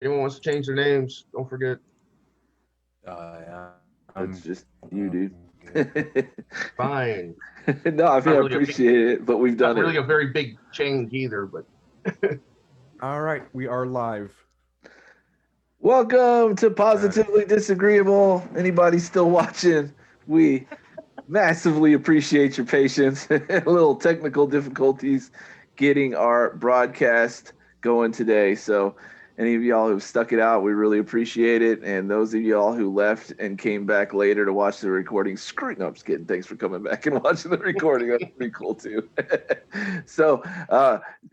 Anyone wants to change their names, don't forget. Yeah, That's just you, I'm dude. good. Fine. No, I mean Not I really a big, appreciate it, but we've not done really it. a very big change either, but All right, we are live. Welcome to Got it. Positively Disagreeable. Anybody still watching? We massively appreciate your patience. A little technical difficulties getting our broadcast going today. So, any of y'all who've stuck it out, we really appreciate it. And those of y'all who left and came back later to watch the recording, no, I'm just kidding. Thanks for coming back and watching the recording. That's pretty cool too. So,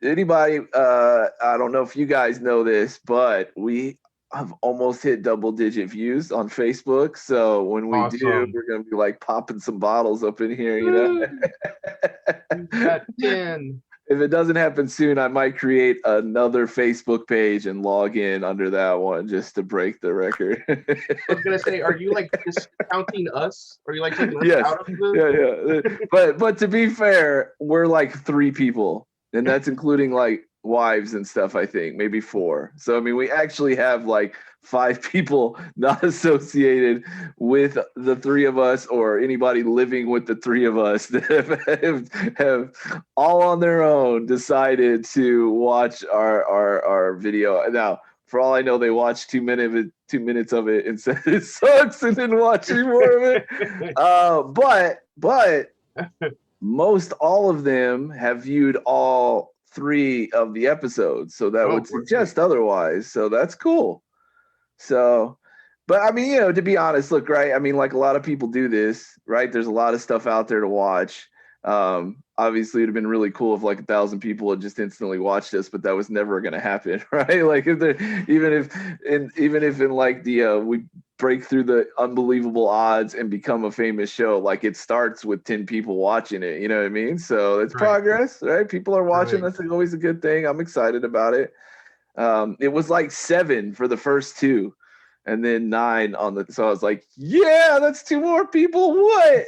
anybody, I don't know if you guys know this, but we I've almost hit double digit views on Facebook. So when we do, awesome. we're gonna be like popping some bottles up in here, you know. Woo! You got 10. If it doesn't happen soon, I might create another Facebook page and log in under that one just to break the record. I was gonna say, are you like discounting us? Are you like taking us Yes. out of the? Yeah. But to be fair, we're like 3 people, and that's including like wives and stuff, I think, maybe 4. So I mean, we actually have like 5 people not associated with the 3 of us or anybody living with the 3 of us that have all on their own decided to watch our video. Now, for all I know, they watched 2 minutes of it and said it sucks and didn't watch any more of it. But most all of them have viewed all 3 of the episodes, so that Oh, would suggest otherwise. So that's cool. So, but I mean, to be honest, look, right? I mean, like a lot of people do this, right? There's a lot of stuff out there to watch. Obviously, it'd have been really cool if like 1,000 people had just instantly watched us, but that was never going to happen, right? Like if there, even if in like the we break through the unbelievable odds and become a famous show, like it starts with 10 people watching it. You know what I mean? So it's right, progress, right? People are watching. right. That's always a good thing. I'm excited about it. It was like 7 for the first 2 and then 9 on the, so I was like, yeah, that's 2 more people. What?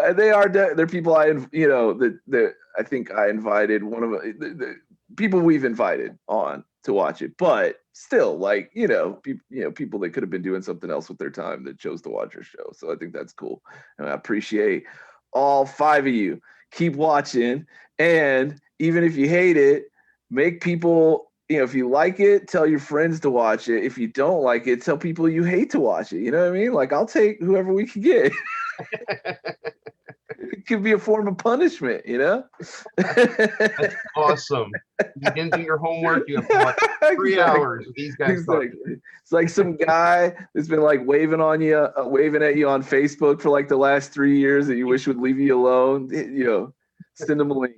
And they're people that I think I invited one of the people we've invited on to watch it, but still, like, people that could have been doing something else with their time that chose to watch our show. So I think that's cool, and I appreciate all 5 of you. Keep watching, and even if you hate it, make people, if you like it, tell your friends to watch it. If you don't like it, tell people you hate to watch it. You know what I mean? Like, I'll take whoever we can get. It could be a form of punishment, That's awesome. You didn't do your homework. You have to watch 3 hours of these guys talking. Exactly. It's like some guy that's been like waving at you on Facebook for like the last 3 years that you wish would leave you alone. Send them a link.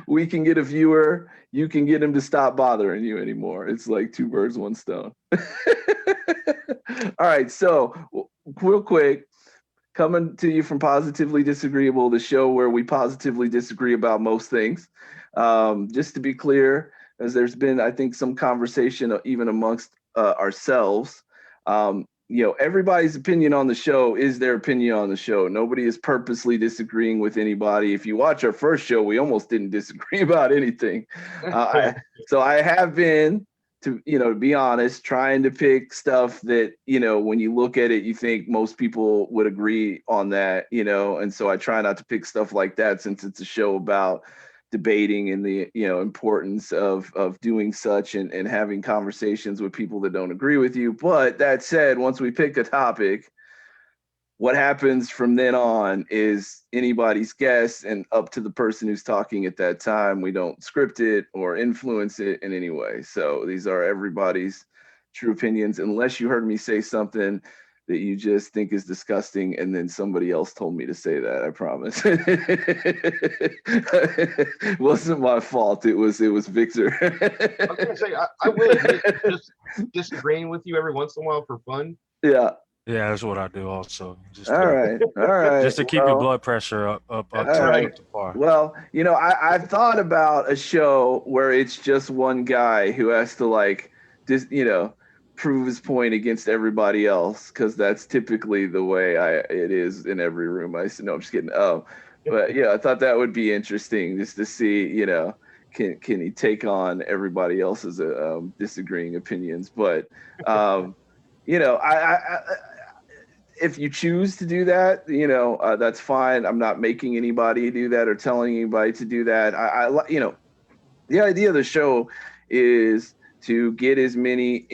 We can get a viewer. You can get him to stop bothering you anymore. It's like 2 birds, 1 stone. All right. So real quick, coming to you from Positively Disagreeable, the show where we positively disagree about most things. Just to be clear, as there's been, I think, some conversation even amongst ourselves. Everybody's opinion on the show is their opinion on the show. Nobody is purposely disagreeing with anybody. If you watch our first show, we almost didn't disagree about anything. So I have been, to be honest, trying to pick stuff that, when you look at it, you think most people would agree on that, and so I try not to pick stuff like that, since it's a show about debating and the importance of doing such and having conversations with people that don't agree with you. But that said, once we pick a topic, what happens from then on is anybody's guess and up to the person who's talking at that time. We don't script it or influence it in any way. So these are everybody's true opinions, unless you heard me say something that you just think is disgusting and then somebody else told me to say that. I promise. It wasn't my fault. It was Victor. I was gonna say, I will admit, just disagreeing with you every once in a while for fun. Yeah. Yeah, that's what I do also. Just All right. All right. just to keep your blood pressure up all to, right. up to par. Well, I've thought about a show where it's just one guy who has to like just, prove his point against everybody else, because that's typically the way it is in every room. No, I'm just kidding. But yeah, I thought that would be interesting just to see, can he take on everybody else's disagreeing opinions? But I if you choose to do that, that's fine. I'm not making anybody do that or telling anybody to do that. The idea of the show is to get as many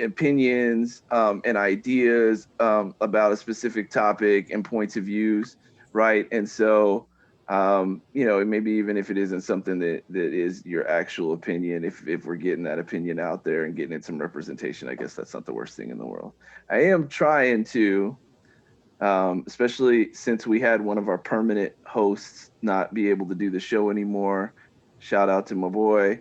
opinions and ideas about a specific topic and points of views, right? And so, maybe even if it isn't something that is your actual opinion, if we're getting that opinion out there and getting it some representation, I guess that's not the worst thing in the world. I am trying to, especially since we had one of our permanent hosts not be able to do the show anymore. Shout out to my boy.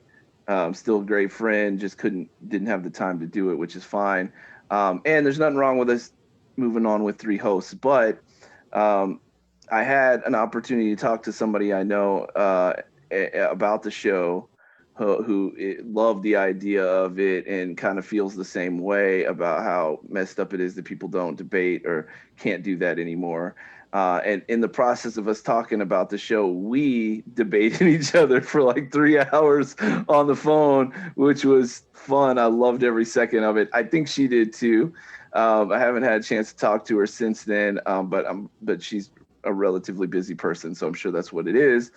Still a great friend, just didn't have the time to do it, which is fine. And there's nothing wrong with us moving on with 3 hosts, but I had an opportunity to talk to somebody I know about the show who loved the idea of it and kind of feels the same way about how messed up it is that people don't debate or can't do that anymore. And in the process of us talking about the show, we debated each other for like 3 hours on the phone, which was fun. I loved every second of it. I think she did too. I haven't had a chance to talk to her since then, but she's a relatively busy person, so I'm sure that's what it is.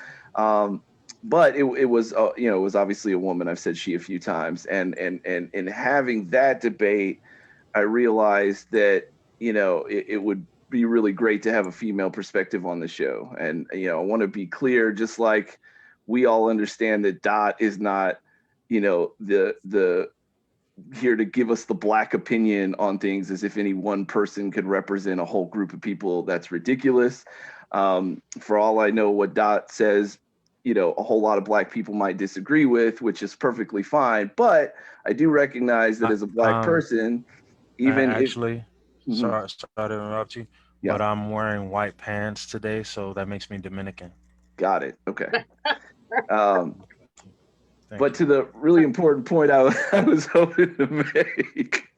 But it was it was obviously a woman. I've said she a few times, and in having that debate, I realized that it would be really great to have a female perspective on the show. And I want to be clear, just like we all understand that Dot is not the here to give us the black opinion on things as if any one person could represent a whole group of people. That's ridiculous. For all I know, what Dot says, a whole lot of black people might disagree with, which is perfectly fine. But I do recognize that as a black person, even actually, if sorry to interrupt you, Yeah. but I'm wearing white pants today, so that makes me Dominican. Got it. Okay. But to the really important point I was hoping to make,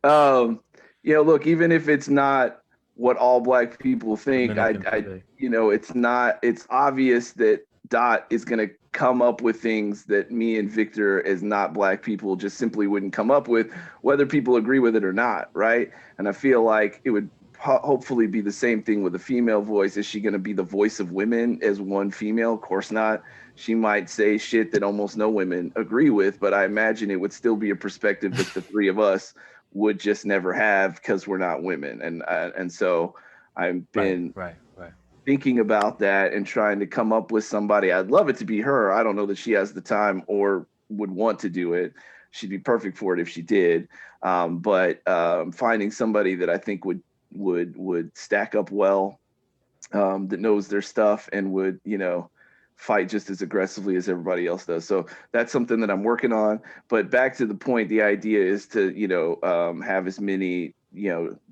look, even if it's not what all black people think, it's obvious that Dot is going to come up with things that me and Victor, as not black people, just simply wouldn't come up with, whether people agree with it or not, right? And I feel like it would hopefully be the same thing with a female voice. Is she going to be the voice of women as one female? Of course not. She might say shit that almost no women agree with, but I imagine it would still be a perspective that the 3 of us would just never have because we're not women. And so I've been thinking about that and trying to come up with somebody. I'd love it to be her. I don't know that she has the time or would want to do it. She'd be perfect for it if she did. But finding somebody that I think would stack up well, that knows their stuff and would, fight just as aggressively as everybody else does. So that's something that I'm working on. But back to the point, the idea is to, have as many,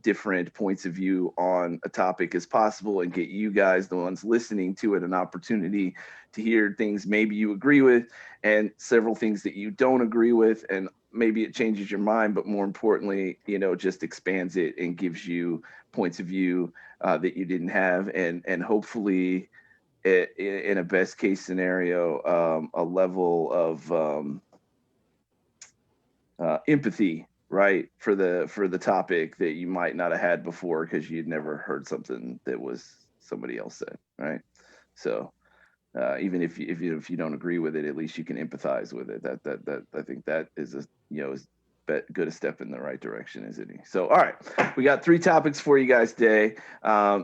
different points of view on a topic as possible and get you guys, the ones listening to it, an opportunity to hear things maybe you agree with and several things that you don't agree with. And maybe it changes your mind, but more importantly, just expands it and gives you points of view that you didn't have. And hopefully, in a best case scenario, a level of empathy, right, for the topic that you might not have had before because you'd never heard something that was somebody else said, right? So even if you don't agree with it, at least you can empathize with it. That I think that is as good a step in the right direction, isn't he? So, all right, we got 3 topics for you guys today.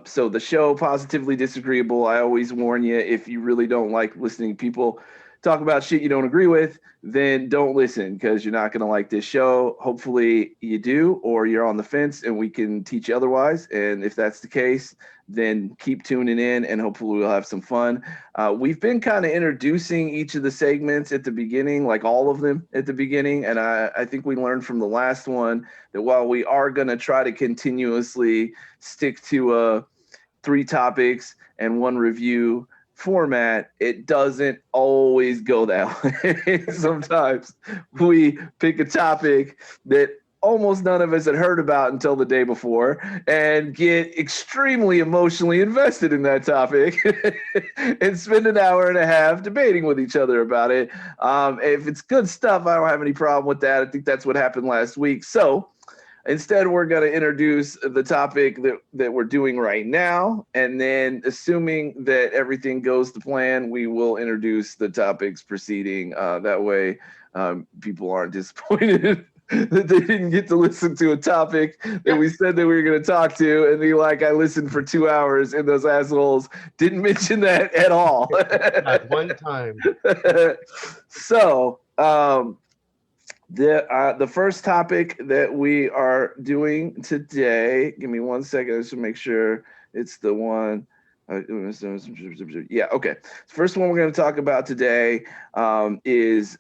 So the show, Positively Disagreeable. I always warn you, if you really don't like listening to people talk about shit you don't agree with, then don't listen because you're not going to like this show. Hopefully you do, or you're on the fence and we can teach you otherwise. And if that's the case, then keep tuning in and hopefully we'll have some fun. We've been kind of introducing each of the segments at the beginning, like all of them at the beginning. And I think we learned from the last one that while we are going to try to continuously stick to 3 topics and 1 review format, it doesn't always go that way. Sometimes we pick a topic that almost none of us had heard about until the day before, and get extremely emotionally invested in that topic and spend an hour and a half debating with each other about it. If it's good stuff, I don't have any problem with that. I think that's what happened last week. So instead, we're going to introduce the topic that we're doing right now. And then, assuming that everything goes to plan, we will introduce the topics preceding. That way, people aren't disappointed that they didn't get to listen to a topic that we said that we were going to talk to. And be like, I listened for 2 hours and those assholes didn't mention that at all. Not one time. So, the first topic that we are doing today, give me 1 second just to make sure it's the one. Yeah, okay. The first one we're going to talk about today is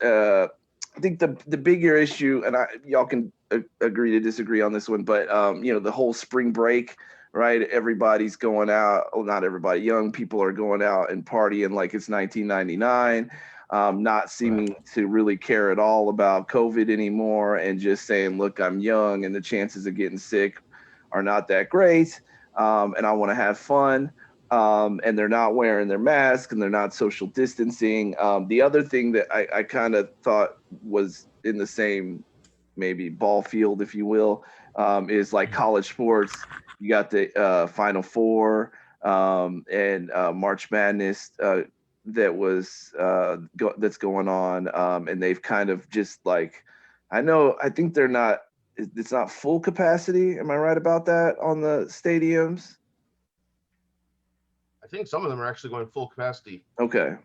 I think the bigger issue, and y'all can agree to disagree on this one, but the whole spring break, right? Everybody's going out. Well, not everybody. Young people are going out and partying like it's 1999. Not seeming to really care at all about COVID anymore, and just saying, look, I'm young and the chances of getting sick are not that great, and I want to have fun, and they're not wearing their mask and they're not social distancing. The other thing that I kind of thought was in the same maybe ball field, if you will, is like college sports. You got the Final Four and March Madness that was that's going on, and they've kind of just like, I think they're not, it's not full capacity. Am I right about that on the stadiums? I think some of them are actually going full capacity. Okay.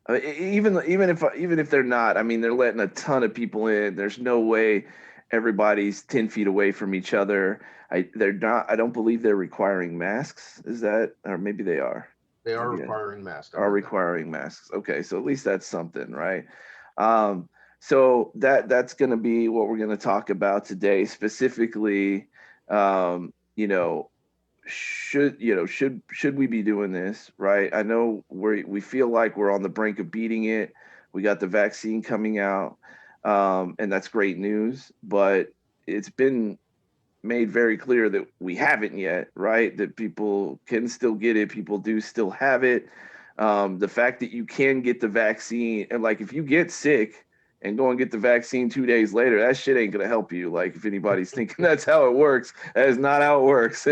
Even if they're not, I mean, they're letting a ton of people in. There's no way everybody's 10 feet away from each other. They're not. I don't believe they're requiring masks. Is that, or maybe they are? They are requiring masks. Are requiring masks. Okay, so at least that's something, right? So that's going to be what we're going to talk about today, specifically. Should we be doing this, right? I know we feel like we're on the brink of beating it. We got the vaccine coming out, and that's great news, but it's been made very clear that we haven't yet, right? That people can still get it. People do still have it. The fact that you can get the vaccine, and like if you get sick and go and get the vaccine 2 days later, that shit ain't gonna help you. Like if anybody's thinking that's how it works, that is not how it works.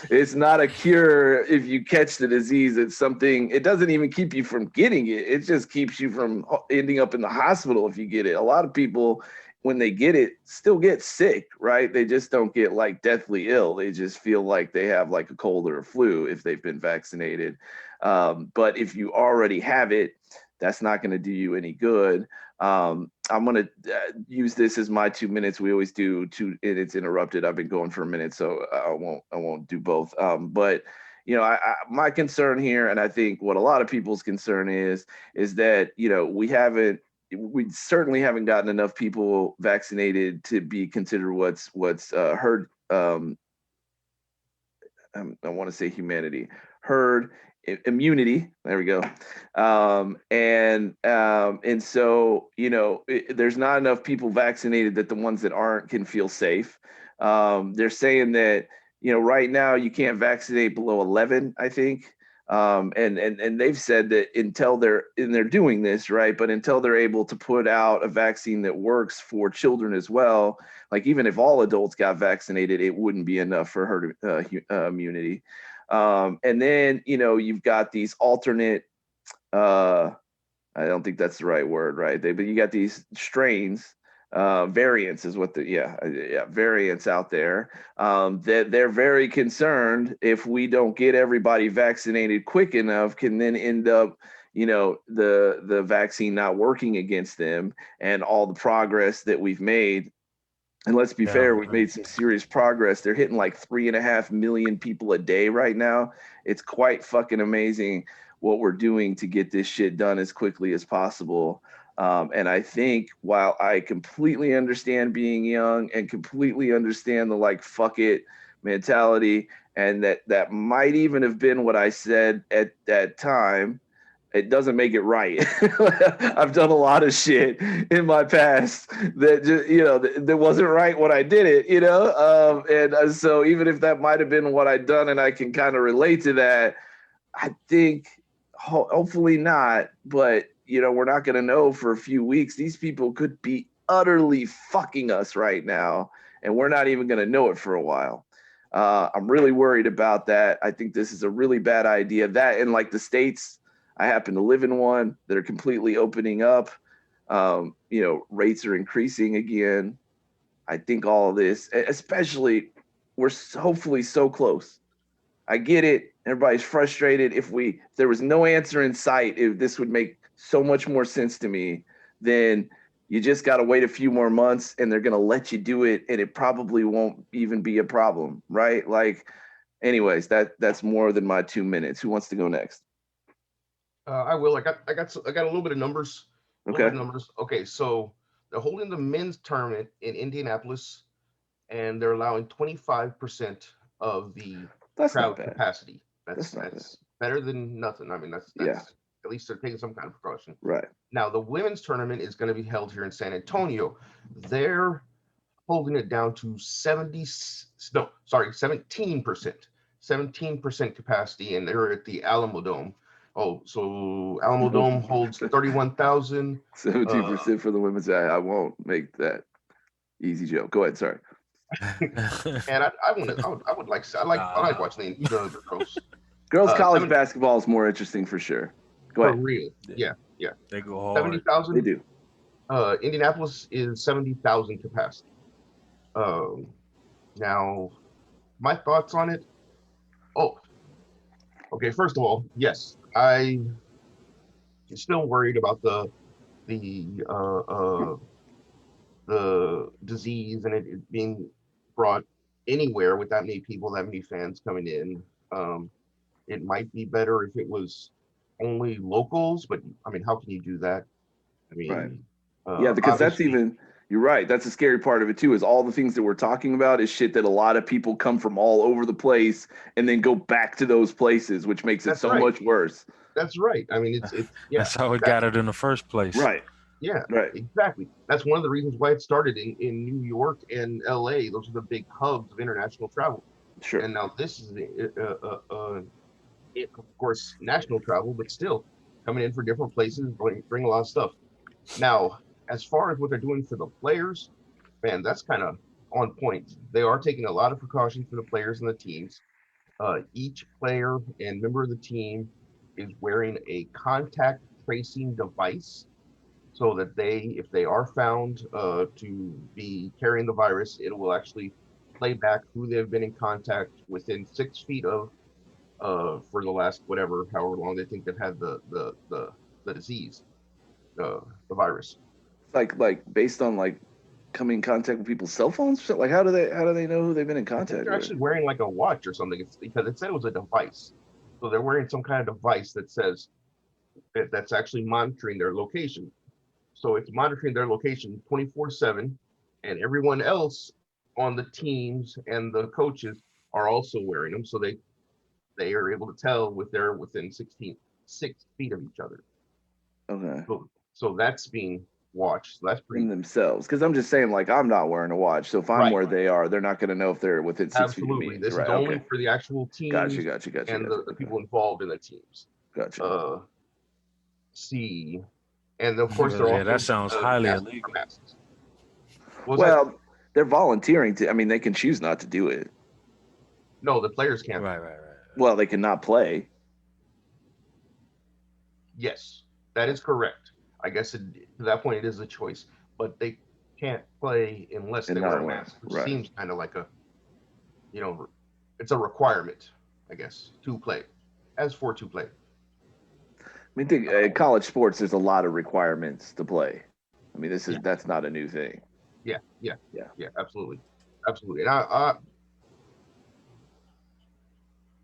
It's not a cure if you catch the disease. It's something, it doesn't even keep you from getting it. It just keeps you from ending up in the hospital if you get it. A lot of people, when they get it, still get sick, right? They just don't get like deathly ill. They just feel like they have like a cold or a flu if they've been vaccinated. But if you already have it, that's not going to do you any good. I'm going to use this as my 2 minutes. We always do and it's interrupted. I've been going for a minute, so I won't do both. But my concern here, and I think what a lot of people's concern is that we certainly haven't gotten enough people vaccinated to be considered what's herd. I want to say humanity, herd immunity. There we go. And so there's not enough people vaccinated that the ones that aren't can feel safe. They're saying that right now you can't vaccinate below 11, I think. And they've said that until they're doing this, right, but until they're able to put out a vaccine that works for children as well, like even if all adults got vaccinated, it wouldn't be enough for herd immunity. And then you've got these alternate, I don't think that's the right word, right? But you got these strains, variants is what variants out there, that they're very concerned if we don't get everybody vaccinated quick enough, can then end up the vaccine not working against them, and all the progress that we've made. And let's be fair, we've made some serious progress. They're hitting like 3.5 million people a day right now. It's quite fucking amazing what we're doing to get this shit done as quickly as possible. And I think while I completely understand being young and completely understand the like fuck it mentality, and that might even have been what I said at that time, it doesn't make it right. I've done a lot of shit in my past that just, that wasn't right when I did it, and so even if that might have been what I'd done and I can kind of relate to that, I think hopefully not, but we're not going to know for a few weeks. These people could be utterly fucking us right now, and we're not even going to know it for a while. I'm really worried about that. I think this is a really bad idea. That in like the states, I happen to live in one that are completely opening up. Rates are increasing again. I think all of this, especially, we're hopefully so close. I get it. Everybody's frustrated. If there was no answer in sight, this would make so much more sense to me than you just got to wait a few more months and they're going to let you do it. And it probably won't even be a problem. Right. Like, anyways, that's more than my 2 minutes. Who wants to go next? I will. I got a little bit of numbers. Okay. Okay. So they're holding the men's tournament in Indianapolis and they're allowing 25% of the crowd capacity. That's better than nothing. I mean, that's at least they're taking some kind of precaution. Right. Now, the women's tournament is going to be held here in San Antonio. They're holding it down to 17%. 17% capacity, and they're at the Alamo Dome. Oh, so Alamo Dome holds 31,000. 17% for the women's. I won't make that easy joke. Go ahead. Sorry. And I like watching the girls. Girls college basketball is more interesting for sure. Go ahead. For real. Yeah. They go hard. 70,000. They do. Indianapolis is 70,000 capacity. Now, my thoughts on it. Oh, okay. First of all, yes, I'm still worried about the disease and it being brought anywhere with that many people, that many fans coming in. It might be better if it was only locals, but I mean, how can you do that? I mean, right. Because that's you're right. That's the scary part of it too, is all the things that we're talking about is shit that a lot of people come from all over the place and then go back to those places, which makes it so much worse. That's right. I mean, that's how it got it in the first place. Right. Yeah, right. Exactly. That's one of the reasons why it started in New York and LA. Those are the big hubs of international travel. Sure. And now this is, of course, national travel, but still coming in for different places, bring a lot of stuff. Now, as far as what they're doing for the players, man, that's kind of on point. They are taking a lot of precautions for the players and the teams. Each player and member of the team is wearing a contact tracing device so that if they are found to be carrying the virus, it will actually play back who they've been in contact within 6 feet of for the last however long they think they've had the disease, the virus. Like based on like coming in contact with people's cell phones? Like how do they know who they've been in contact with? They're actually wearing like a watch or something. It's because it said it was a device. So they're wearing some kind of device that says that's actually monitoring their location. So it's monitoring their location 24/7, and everyone else on the teams and the coaches are also wearing them. So they are able to tell they're within 6 feet of each other. Okay. So that's being watched. So that's pretty in themselves. Because I'm just saying, like, I'm not wearing a watch. So if I'm where they are, they're not going to know if they're within 6 feet of me. This is only for the actual teams. Gotcha. And the people involved in the teams. Gotcha. See. And of course, they're also, that sounds highly illegal. Well, they're volunteering to. I mean, they can choose not to do it. No, the players can't. Right. Well, they cannot play. Yes, that is correct. I guess to that point, it is a choice, but they can't play unless they wear a mask, which seems kind of like it's a requirement, I guess, to play. I mean, think college sports. There's a lot of requirements to play. I mean, that's not a new thing. Yeah, absolutely. And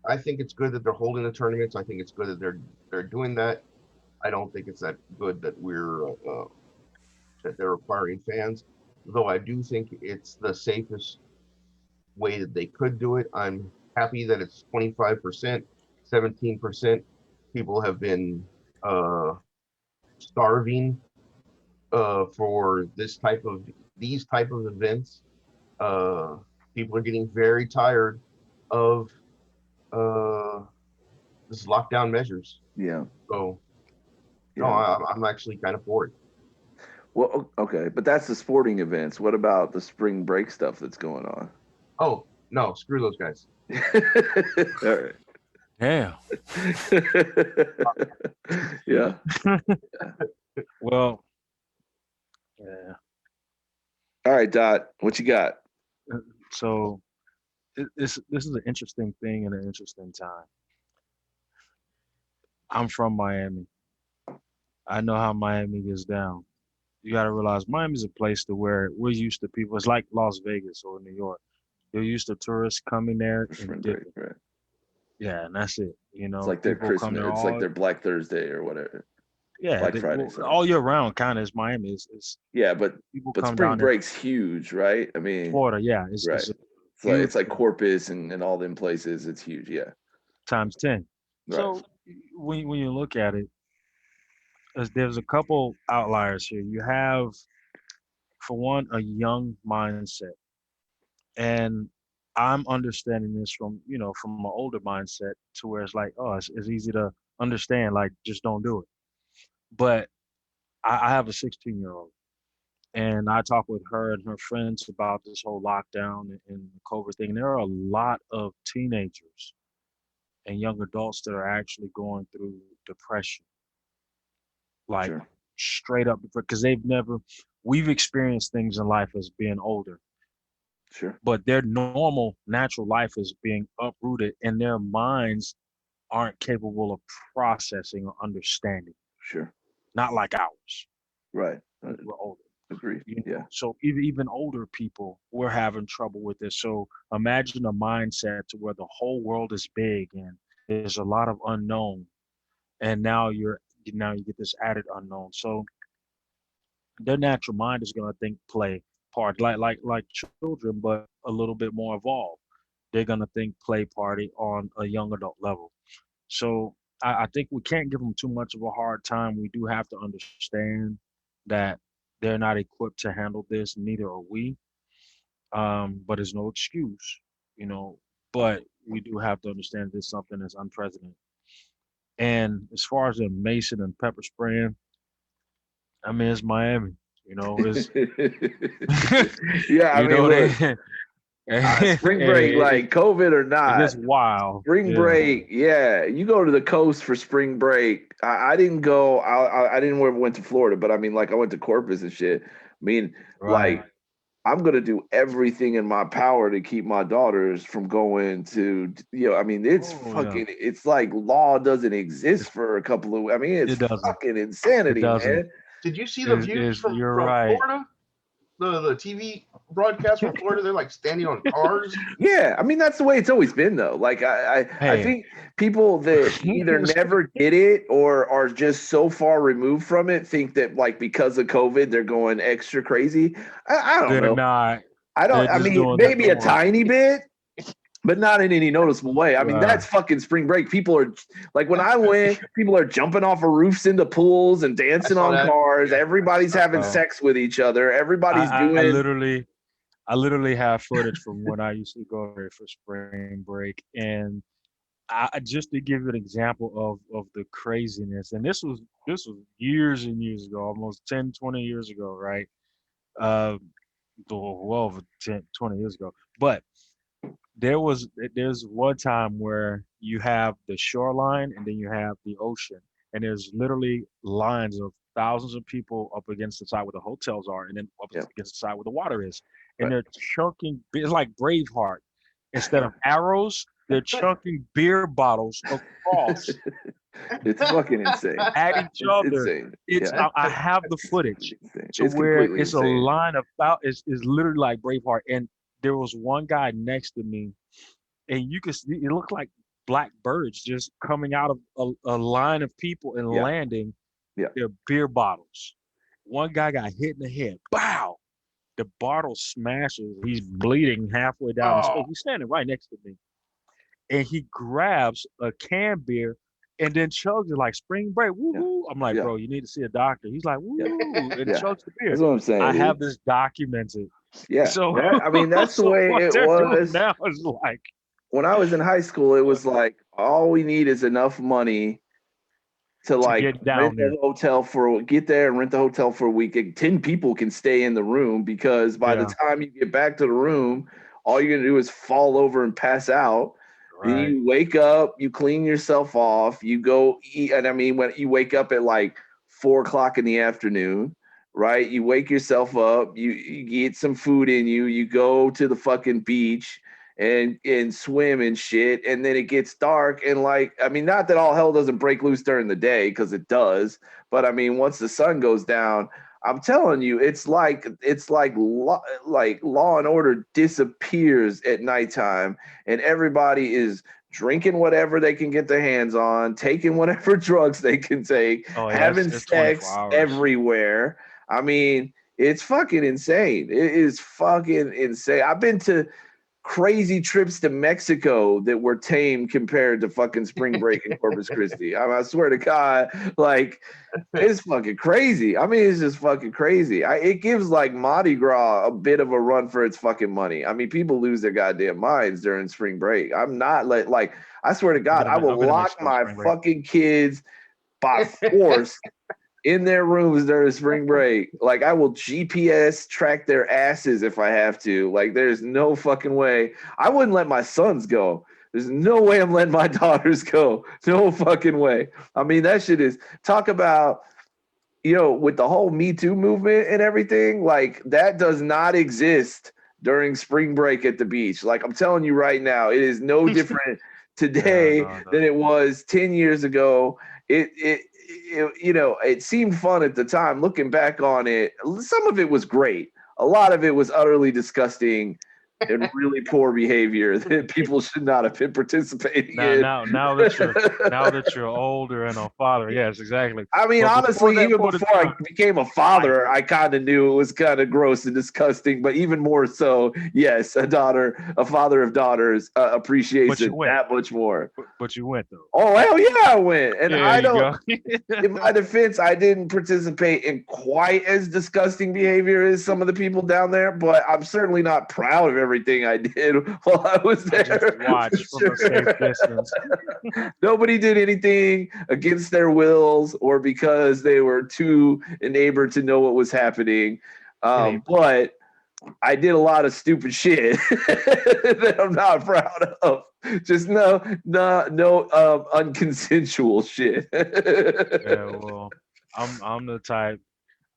I think it's good that they're holding the tournaments. I think it's good that they're doing that. I don't think it's that good that that they're requiring fans, though I do think it's the safest way that they could do it. I'm happy that it's 25%, 17% people have been uh, starving for these type of events. Uh, People are getting very tired of uh, this lockdown measures. Yeah. So no, Yeah. I'm actually kind of for it. Well, okay, but that's the sporting events. What about the spring break stuff that's going on? Oh no, screw those guys. All right. Yeah. Yeah. Well, yeah. All right, Dot, what you got? So this is an interesting thing and an interesting time. I'm from Miami. I know how Miami gets down. You got to realize Miami's a place to where we're used to people. It's like Las Vegas or New York. You're used to tourists coming there For and spring break, dipping. right? Yeah, and that's it. You It's know, like their people come Christmas. there It's like all their Black Thursday or whatever. yeah, Black Friday, well, sorry. all year round. Kind of is Miami. It's Yeah, but people but come spring down there. break's huge, right? I mean, Florida, yeah, right. it's a It's huge like thing, Corpus and all them places. It's huge. Yeah. times 10. Right. So when you look at it, there's a couple outliers here. You have, for one, a young mindset. And I'm understanding this from, from an older mindset to where it's like, oh, it's easy to understand, like, just don't do it. But I have a 16-year-old, and I talk with her and her friends about this whole lockdown and the COVID thing. There are a lot of teenagers and young adults that are actually going through depression, like Sure. straight up, because we've experienced things in life as being older, Sure. but their normal natural life is being uprooted and their minds aren't capable of processing or understanding, Sure. not like ours. Right. We're older. Agreed. You Yeah. know, so even older people, we're having trouble with this. So imagine a mindset to where the whole world is big and there's a lot of unknown, and now you get this added unknown. So their natural mind is going to think play part like children, but a little bit more evolved. They're going to think play party on a young adult level. So I think we can't give them too much of a hard time. We do have to understand that they're not equipped to handle this, neither are we. But it's no excuse, you know. But we do have to understand this is something that's unprecedented. And as far as the Mason and pepper spraying, I mean, it's Miami, you know, it's Yeah. I you mean, know look, they spring break, like COVID or it not, gets wild. spring Yeah. break, yeah. You go to the coast for spring break. I didn't go. I didn't ever went to Florida, but I mean, like I went to Corpus and shit. I mean, Right. like I'm gonna do everything in my power to keep my daughters from going to. I mean, it's Oh yeah. fucking. It's like law doesn't exist It's, for a couple of. I mean, it's it doesn't. fucking It insanity, doesn't. man. Did you see the views Is you're from right. Florida? The TV broadcast from Florida, they're like standing on cars. Yeah, I mean that's the way it's always been though. Like I Hey. think people that either never did it or are just so far removed from it think that like because of COVID they're going extra crazy. I don't They're know. not. I don't. They're I just mean doing the maybe a norm. tiny bit, but not in any noticeable way. I mean Yeah. that's fucking spring break. People are like when I went, people are jumping off of roofs into pools and I dancing saw on that. cars. Yeah, Everybody's having Well, sex with each other. Everybody's I doing. literally have footage from when I used to go there for spring break, and just to give you an example of the craziness, and this was years and years ago, almost 10, 20 years ago, right? Uh, well over 10, 20 years ago. But there's one time where you have the shoreline and then you have the ocean, and there's literally lines of thousands of people up against the side where the hotels are, and then up Yeah, against the side where the water is, and right. they're chunking. It's like Braveheart. Instead of arrows, they're chunking beer bottles across It's fucking insane. at each It's other. insane. It's Yeah, I have the it's footage completely insane. to It's where completely it's a insane. line of is literally like Braveheart, and there was one guy next to me, and you could see it looked like black birds just coming out of a line of people and Yeah, landing yeah. their beer bottles. One guy got hit in the head. Bow! The bottle smashes. He's bleeding halfway down his Oh, face. He's standing right next to me, and he grabs a canned beer And then chugs it like spring break. Woo Yeah. woo. I'm like, Yeah. bro, you need to see a doctor. He's like, woo Yeah. woo, and Yeah. chugs the beer. That's what I'm saying. I dude. have this documented. Yeah. So, I mean, that's the so way what it they're doing was. now is like, When I was in high school, it was like all we need is enough money to like get down rent there. the hotel get there and rent the hotel for a week. And 10 people can stay in the room because by the time you get back to the room, all you're gonna do is fall over and pass out. Then Right. you wake up, you clean yourself off, you go eat. And I mean, when you wake up at like 4 o'clock in the afternoon, right? You wake yourself up, you get some food in you, you go to the fucking beach and swim and shit, and then it gets dark. And like, I mean, not that all hell doesn't break loose during the day, because it does, but I mean, once the sun goes down, I'm telling you, it's like Law and Order disappears at nighttime, and everybody is drinking whatever they can get their hands on, taking whatever drugs they can take, Oh, yeah, having it's 24 sex hours. everywhere. I mean, it's fucking insane. It is fucking insane. I've been to crazy trips to Mexico that were tame compared to fucking spring break in Corpus Christi. I swear to God, like, it's fucking crazy. I mean, it's just fucking crazy. It gives like Mardi Gras a bit of a run for its fucking money. I mean, people lose their goddamn minds during spring break. I'm not like, I swear to God, I will lock my fucking kids by force in their rooms during spring break. Like, I will GPS track their asses if I have to. Like, there's no fucking way. I wouldn't let my sons go. There's no way I'm letting my daughters go. No fucking way. I mean, that shit is, talk about, with the whole Me Too movement and everything, like, that does not exist during spring break at the beach. Like, I'm telling you right now, it is no different today than it was 10 years ago. It seemed fun at the time. Looking back on it, some of it was great. A lot of it was utterly disgusting and really poor behavior that people should not have been participating in. Now that you're older and a father, yes, exactly. I mean, But honestly, even before I became a father, Right. I kind of knew it was kind of gross and disgusting. But even more so, yes, a father of daughters appreciates it that much more. But you went though. Oh hell yeah, I went, and There I you don't. go. In my defense, I didn't participate in quite as disgusting behavior as some of the people down there, but I'm certainly not proud of everything I did while I was there. Just watch from a safe distance. Nobody did anything against their wills or because they were too enamored to know what was happening. But I did a lot of stupid shit that I'm not proud of. Just no unconsensual shit. Yeah, well, I'm the type,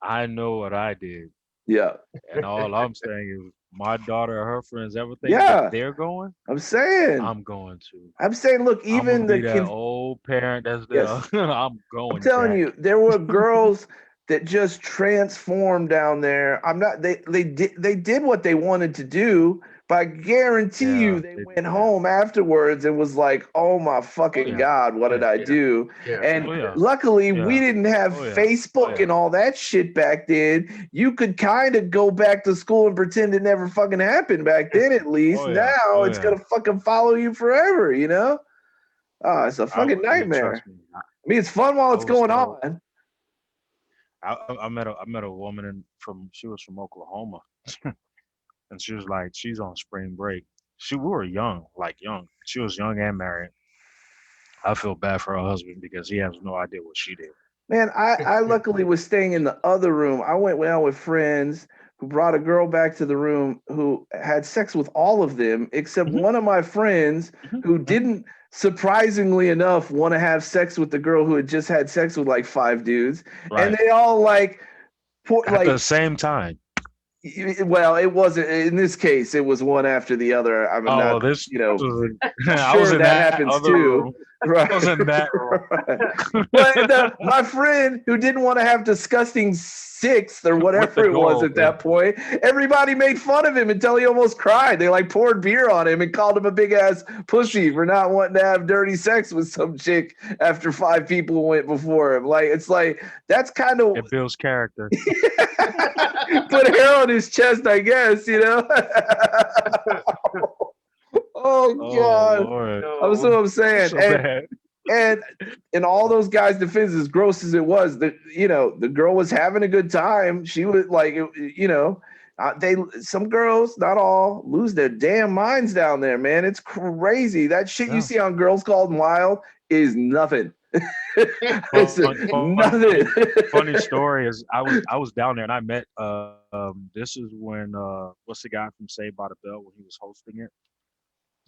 I know what I did. Yeah. And all I'm saying is my daughter or her friends ever think Yeah. that they're going, I'm saying, look, even the that old parent that's there. Yes. I'm going. I'm telling you, there were girls that just transformed down there. They did what they wanted to do, but I guarantee you they went home afterwards and was like, oh my fucking God, what did I do? Yeah. And luckily we didn't have Facebook and all that shit back then. You could kind of go back to school and pretend it never fucking happened back then, at least. Now it's gonna fucking follow you forever, Oh, it's a fucking nightmare. I mean, it's fun while it's going on. I met a woman she was from Oklahoma, and she was like, she's on spring break. We were young. She was young and married. I feel bad for her husband because he has no idea what she did. Man, I luckily was staying in the other room. I went out with friends who brought a girl back to the room who had sex with all of them except one of my friends who didn't, surprisingly enough, want to have sex with the girl who had just had sex with like 5 dudes. Right. And they all at the same time. Well, it wasn't in this case. It was one after the other. I mean, I was in that happens too. Right. I was in that. But my friend who didn't want to have disgusting sixth or whatever it was at that point, everybody made fun of him until he almost cried. They poured beer on him and called him a big ass pussy for not wanting to have dirty sex with some chick after 5 people went before him. That's kind of it builds character. Put hair on his chest, I guess, Oh God! Lord. That's what I'm saying. And in all those guys' defense, as gross as it was, the girl was having a good time. She was like, some girls, not all, lose their damn minds down there, man. It's crazy. That shit you see on Girls Called Wild is nothing. It's nothing. Funny story is I was down there and I met this is when what's the guy from Saved by the Bell when he was hosting it?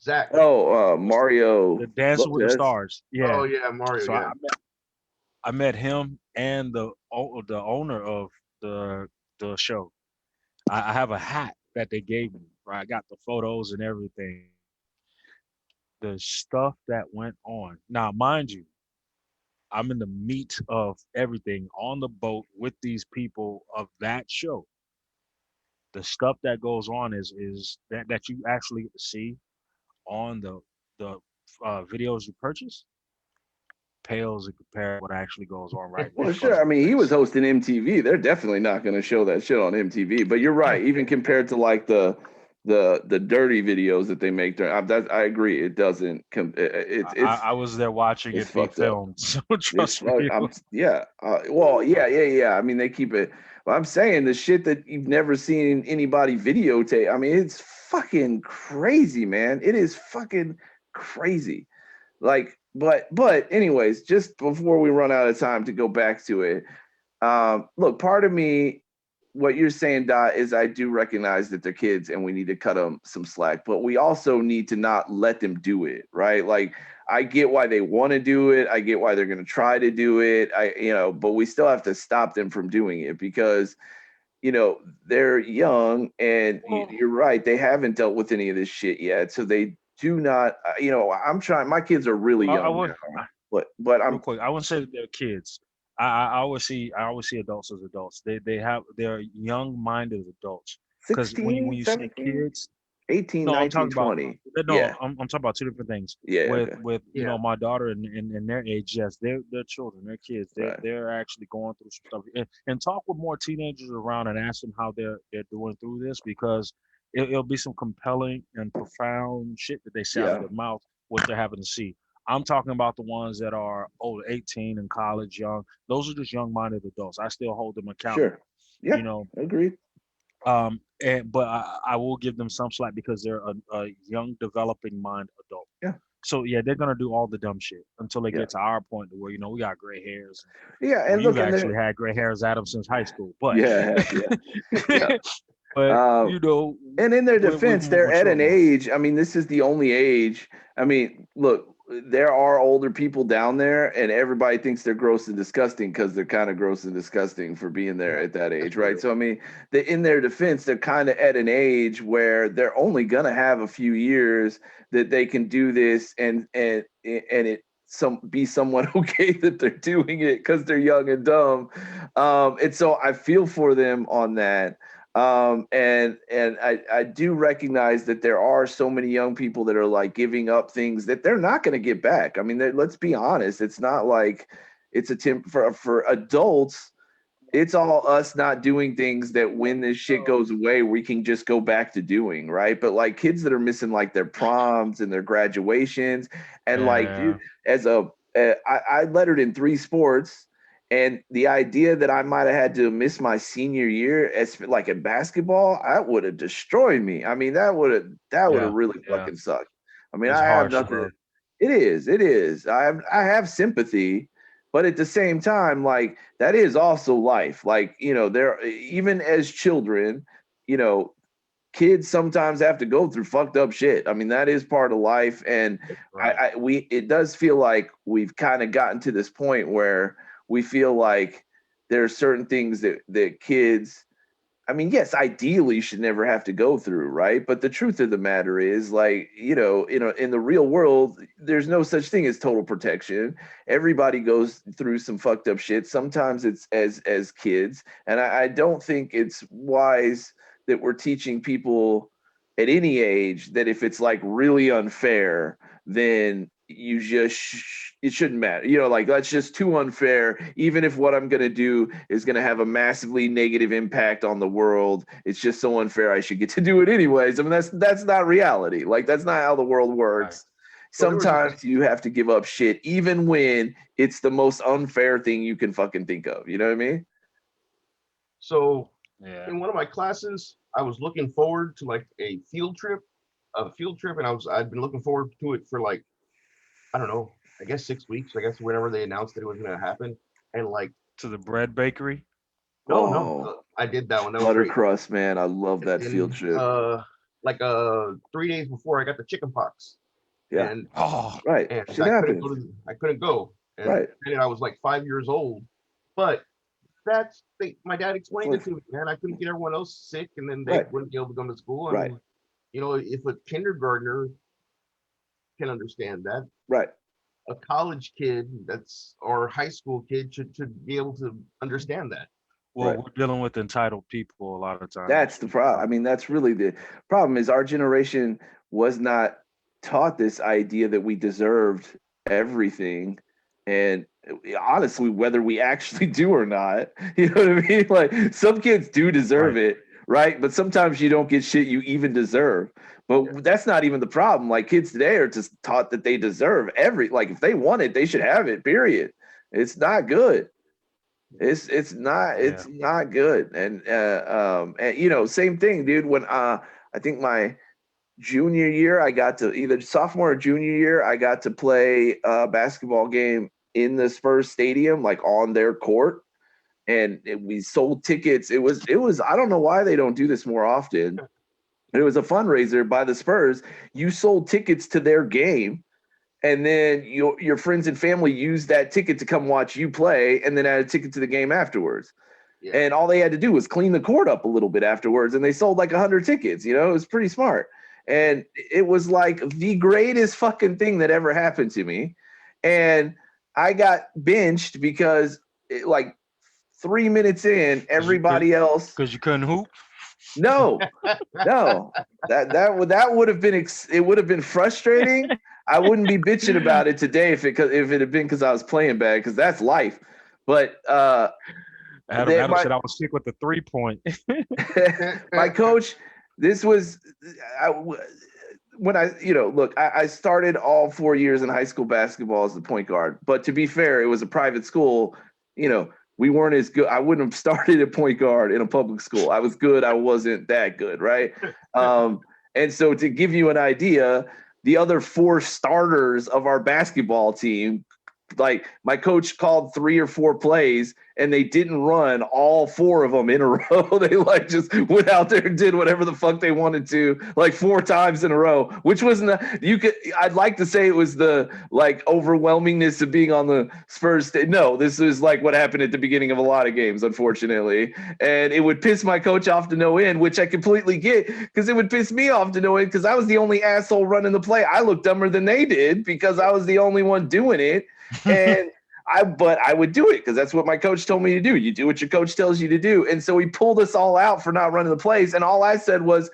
Zach. Oh, Mario. The Dancing with the Stars. Yeah. Oh yeah, Mario. So Yeah. I met him and the owner of the show. I have a hat that they gave me. Right, I got the photos and everything. The stuff that went on. Now, mind you, I'm in the meat of everything on the boat with these people of that show. The stuff that goes on is that you actually see on the videos you purchase pales in comparison to what actually goes on right Well, in front sure. of I your mean, he was face. hosting MTV. They're definitely not going to show that shit on MTV. But you're right. Even compared to like the dirty videos that they make, I agree. It doesn't. I was there watching It's it be fucked up. filmed, so It's trust me. yeah. Well, yeah. I mean, they keep it. But I'm saying the shit that you've never seen anybody videotape. I mean, it's fucking crazy, man. It is fucking crazy. Like, but anyways, just before we run out of time to go back to it, look, part of me, what you're saying, Dot, is I do recognize that they're kids and we need to cut them some slack, but we also need to not let them do it, right? Like, I get why they want to do it. I get why they're going to try to do it. But we still have to stop them from doing it because, they're young and you're right. They haven't dealt with any of this shit yet. So they do not, I'm trying, my kids are really I young would now, but real quick. I wouldn't say that they're kids. I always see adults as adults. They're young minded adults. Because when 16, you say 17, kids, 18, no, I'm 19, talking about 20. no, Yeah. I'm talking about two different things. Yeah. With Okay. my daughter and their age, yes, they're children, they're kids. Right. They're actually going through some stuff. And talk with more teenagers around and ask them how they're doing through this because it'll be some compelling and profound shit that they say out of their mouth what they're having to see. I'm talking about the ones that are 18 in college, young. Those are just young-minded adults. I still hold them accountable. Sure. Yeah. Agreed. But I will give them some slack because they're a young, developing mind adult. Yeah. So yeah, they're gonna do all the dumb shit until they get to our point where we got gray hairs. Yeah, and you've actually had gray hairs, Adam, since high school. But yeah. but and in their we're defense, more they're at an mature. age. I mean, this is the only age. I mean, look, there are older people down there, and everybody thinks they're gross and disgusting because they're kind of gross and disgusting for being there at that age, right? So I mean, in their defense, they're kind of at an age where they're only gonna have a few years that they can do this, and it be somewhat okay that they're doing it because they're young and dumb. And so I feel for them on that. And I do recognize that there are so many young people that are like giving up things that they're not going to get back. I mean, let's be honest. It's not like it's a for adults. It's all us not doing things that when this shit goes away, we can just go back to doing, right? But like kids that are missing like their proms and their graduations, and like dude, I lettered in 3 sports, and the idea that I might have had to miss my senior year as like in basketball, that would have destroyed me. I mean, that would have really fucking sucked. I mean, it's I have harsh, nothing. bro. It is. I have sympathy. But at the same time, like that is also life. Like, there, even as children, kids sometimes have to go through fucked up shit. I mean, that is part of life. And it does feel like we've kind of gotten to this point where we feel like there are certain things that kids, I mean, yes, ideally you should never have to go through, right? But the truth of the matter is, like, in the real world, there's no such thing as total protection. Everybody goes through some fucked up shit. Sometimes it's as kids, and I don't think it's wise that we're teaching people at any age that if it's like really unfair, then you just it shouldn't matter, like that's just too unfair. Even if what I'm going to do is going to have a massively negative impact on the world, it's just so unfair I should get to do it anyways. I mean, that's not reality. Like, that's not how the world works. So there was sometimes you have to give up shit, even when it's the most unfair thing you can fucking think of. You know what I mean? so Yeah. in one of my classes, I was looking forward to like a field trip, and I'd been looking forward to it for like, I don't know, I guess 6 weeks. I guess whenever they announced that it was going to happen, and like, To the bread bakery. no, Oh, I did that one. That was great. buttercrust, man. I love that field And trip. like 3 days before, I got the chicken pox, Yeah. and Oh, Right. and Shit I couldn't go happens. I couldn't go, and Right. granted, I was like 5 years old, but my dad explained it to me, man. I couldn't get everyone else sick, and then they Right. wouldn't be able to come to school. I Right. mean, you know, if a kindergartner can understand that, Right. a college kid or high school kid should be able to understand that. well, Right. we're dealing with entitled people a lot of times. That's the problem. I mean, that's really the problem is our generation was not taught this idea that we deserved everything. And honestly, whether we actually do or not, you know what I mean? Like some kids do deserve Right. it, right? But sometimes you don't get shit you even deserve. But Yeah. that's not even the problem. Like kids today are just taught that they deserve like if they want it, they should have it, period. It's not good. It's not good. And you know, same thing, dude. When I think my junior year, I got to either sophomore or junior year, I got to play a basketball game in the Spurs stadium, like on their court. And we sold tickets. It was I don't know why they don't do this more often. It was a fundraiser by the Spurs. You sold tickets to their game, and then your friends and family used that ticket to come watch you play, and then add a ticket to the game afterwards. Yeah. And all they had to do was clean the court up a little bit afterwards, and they sold like 100 tickets. You know, it was pretty smart. And it was like the greatest fucking thing that ever happened to me. And I got benched because like 3 minutes in, everybody else. Because you couldn't hoop. No, that would have been it would have been frustrating. I wouldn't be bitching about it today if it had been because I was playing bad, because that's life. But Adam said I was sick with the 3-point. my coach, this was when I started all 4 years in high school basketball as the point guard. But to be fair, it was a private school. You know, we weren't as good. I wouldn't have started at point guard in a public school. I was good. I wasn't that good, right? And so to give you an idea, the other 4 starters of our basketball team, like my coach called 3 or 4 plays and they didn't run all 4 of them in a row. They like just went out there and did whatever the fuck they wanted to, like 4 times in a row, which wasn't I'd like to say it was the like overwhelmingness of being on the Spurs. No, this is like what happened at the beginning of a lot of games, unfortunately. And it would piss my coach off to no end, which I completely get, because it would piss me off to no end because I was the only asshole running the play. I looked dumber than they did because I was the only one doing it. And I would do it because that's what my coach told me to do. You do what your coach tells you to do. And so he pulled us all out for not running the plays. And all I said was,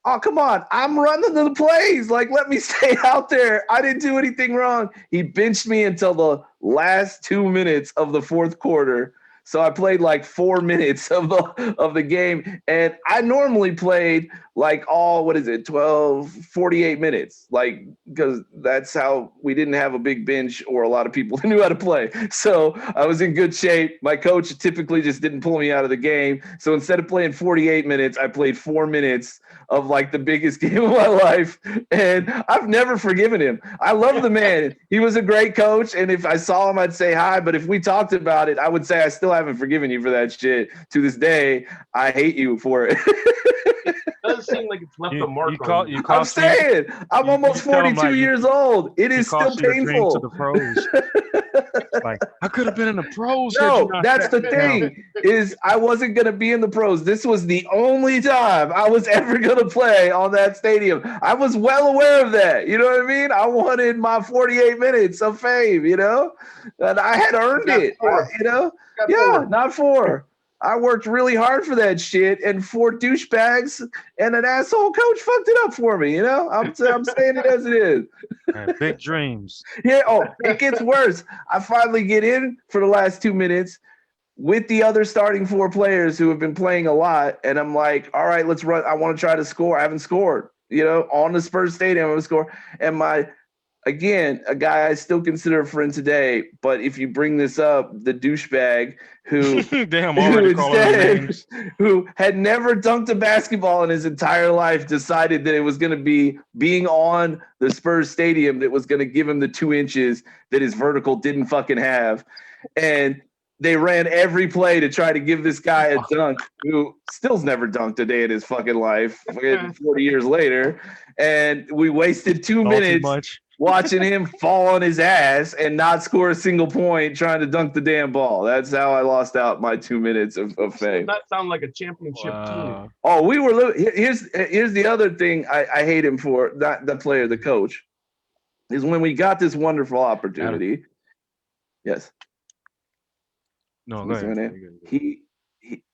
oh, come on, I'm running the plays. Like, let me stay out there. I didn't do anything wrong. He benched me until the last 2 minutes of the fourth quarter. So I played like 4 minutes of the game. And I normally played like 48 minutes, like, because that's how we didn't have a big bench or a lot of people who knew how to play. So I was in good shape. My coach typically just didn't pull me out of the game. So instead of playing 48 minutes, I played 4 minutes of like the biggest game of my life. And I've never forgiven him. I love the man. He was a great coach. And if I saw him, I'd say hi. But if we talked about it, I would say I still haven't forgiven you for that shit. To this day, I hate you for it. It does seem like it's left a mark on you. I'm saying I'm almost 42 years old. It is still painful. To the pros. Like, I could have been in the pros. No, that's the thing, is I wasn't going to be in the pros. This was the only time I was ever going to play on that stadium. I was well aware of that. You know what I mean? I wanted my 48 minutes of fame, you know, and I had earned it, you know? Yeah, not 4. I worked really hard for that shit, and 4 douchebags and an asshole coach fucked it up for me. You know, I'm saying it as it is. Man, big dreams. Yeah. Oh, it gets worse. I finally get in for the last 2 minutes with the other starting 4 players who have been playing a lot, and I'm like, all right, let's run. I want to try to score. I haven't scored. You know, on the Spurs stadium, I'm gonna score, and my again, a guy I still consider a friend today, but if you bring this up, the douchebag who Damn, already calling them names. who had never dunked a basketball in his entire life decided that it was going to be being on the Spurs stadium that was going to give him the 2 inches that his vertical didn't fucking have. And they ran every play to try to give this guy a dunk who still's never dunked a day in his fucking life 40 years later. And we wasted 2 minutes watching him fall on his ass and not score a single point trying to dunk the damn ball. That's how I lost out my 2 minutes of fame. That sounds like a championship team. Oh, we were here's the other thing I hate him for, not the player, the coach, is when we got this wonderful opportunity. Yes. No, go ahead. He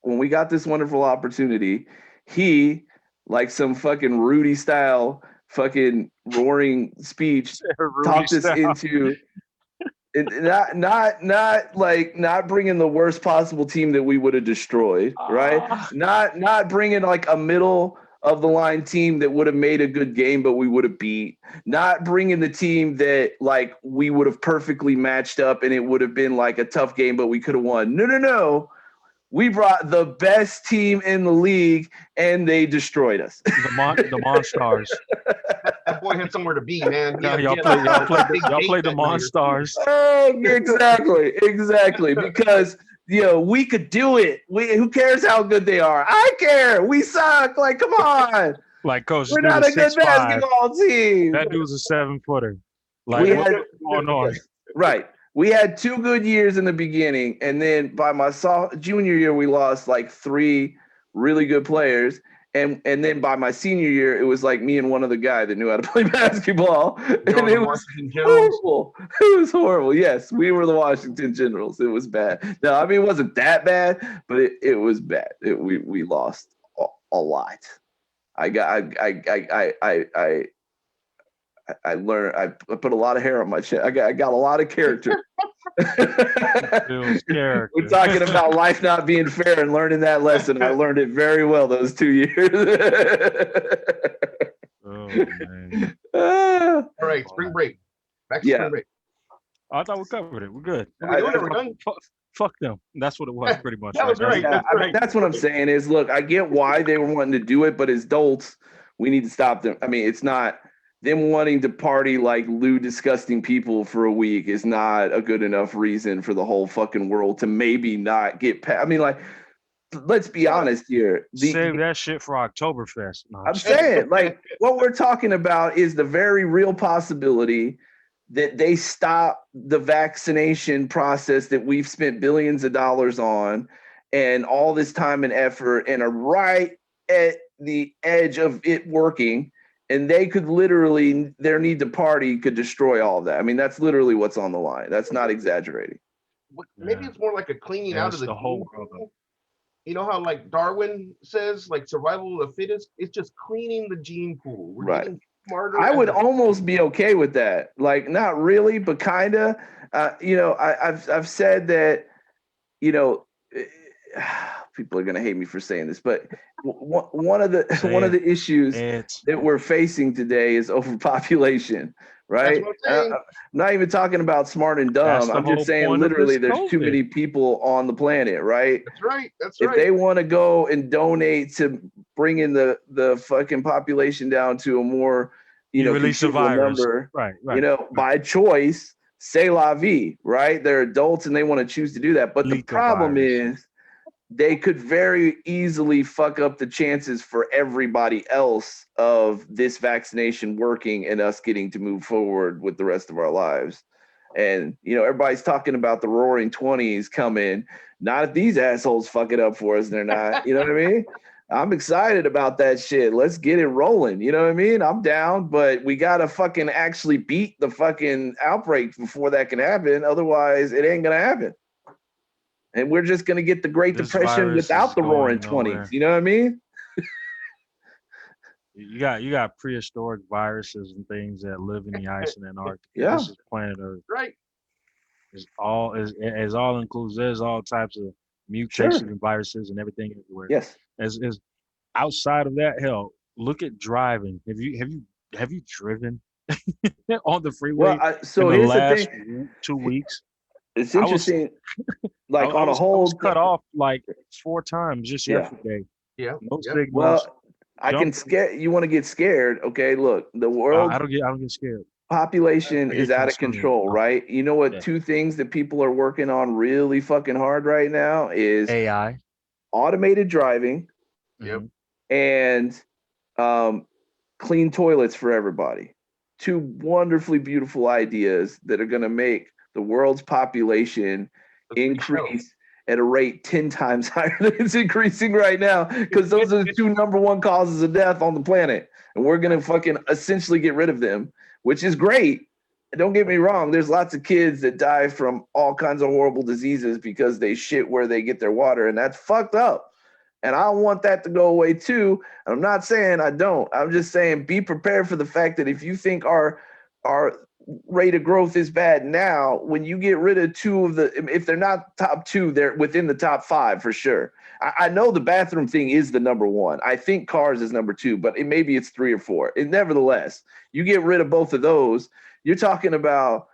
when we got this wonderful opportunity, he, like some fucking Rudy style fucking roaring speech, talked us into not bringing the worst possible team that we would have destroyed, right? Not bringing like a middle of the line team that would have made a good game but we would have beat, not bringing the team that like we would have perfectly matched up and it would have been like a tough game but we could have won. No. We brought the best team in the league and they destroyed us. The Monstars. That boy had somewhere to be, man. Y'all played the Monstars. Oh, exactly. Because we could do it. Who cares how good they are? I care. We suck. Like, come on. Like, coach, we're not a good basketball team. That dude's a 7-footer. Like, what's going on? Right. We had 2 good years in the beginning, and then by my junior year, we lost like 3 really good players. And then by my senior year, it was like me and one other guy that knew how to play basketball. And it was horrible. It was horrible. Yes, we were the Washington Generals. It was bad. No, I mean, it wasn't that bad, but it was bad. We lost a lot. I learned. I put a lot of hair on my chest. I got a lot of character. Character. We're talking about life not being fair and learning that lesson. I learned it very well those 2 years. Oh man! All right, spring break. Back to spring break. I thought we covered it. We're good. We're done. Fuck them. That's what it was, pretty much. That was great. That's what I'm saying. Is look, I get why they were wanting to do it, but as adults, we need to stop them. I mean, it's not. Them wanting to party like lewd, disgusting people for a week is not a good enough reason for the whole fucking world to maybe not get past. I mean, like, let's be honest here. Save that shit for Oktoberfest. No, I'm saying, like, what we're talking about is the very real possibility that they stop the vaccination process that we've spent billions of dollars on and all this time and effort and are right at the edge of it working. And they could literally, their need to party could destroy all of that. I mean, that's literally what's on the line. That's not exaggerating. Maybe it's more like a cleaning out of the whole world. You know how like Darwin says, like survival of the fittest? It's just cleaning the gene pool. We're getting smarter. I would almost be okay with that. Like, not really, but kind of. I've said that, people are going to hate me for saying this, but one of the issues that we're facing today is overpopulation, right? I'm not even talking about smart and dumb. I'm just saying literally there's too many people on the planet, right? That's right. If they want to go and donate to bringing the fucking population down to a more, release a virus number, right. By choice, c'est la vie, right? They're adults and they want to choose to do that. But the problem is they could very easily fuck up the chances for everybody else of this vaccination working and us getting to move forward with the rest of our lives. And, everybody's talking about the roaring 20s coming. Not if these assholes fuck it up for us. They're not, you know what I mean? I'm excited about that shit. Let's get it rolling. You know what I mean? I'm down, but we got to fucking actually beat the fucking outbreak before that can happen. Otherwise, it ain't going to happen. And we're just going to get the Great Depression without the roaring 20s. You know what I mean? You got prehistoric viruses and things that live in the ice in Antarctica. Yeah. This is planet Earth. Right. It's all includes. There's all types of mutations and viruses and everything everywhere. Yes. As outside of that, hell, look at driving. Have you driven? on the freeway Well, in so the here's the last thing. 2 weeks. It's I was interesting. Like on a I whole, was cut off like 4 times just yeah. yesterday. Yeah. No Yep. signals. Well, I can Jumping. scare you. Want to get scared? Okay, look, the world I don't get scared. population I is get out of concerned. control, right? You know what? Yeah. 2 things that people are working on really fucking hard right now is AI. automated driving Yep. Mhm. and clean toilets for everybody. 2 wonderfully beautiful ideas that are going to make the world's population Let's re-show. increase at a rate 10 times higher than it's increasing right now, because those are the 2 number 1 causes of death on the planet. And we're going to fucking essentially get rid of them, which is great. Don't get me wrong. There's lots of kids that die from all kinds of horrible diseases because they shit where they get their water. And that's fucked up. And I want that to go away too. I'm not saying I don't. I'm just saying be prepared for the fact that if you think our rate of growth is bad now, when you get rid of 2 of the, if they're not top 2, they're within the top 5 for sure. I know the bathroom thing is the number 1. I think cars is number 2, but maybe it's 3 or 4. And nevertheless, you get rid of both of those, you're talking about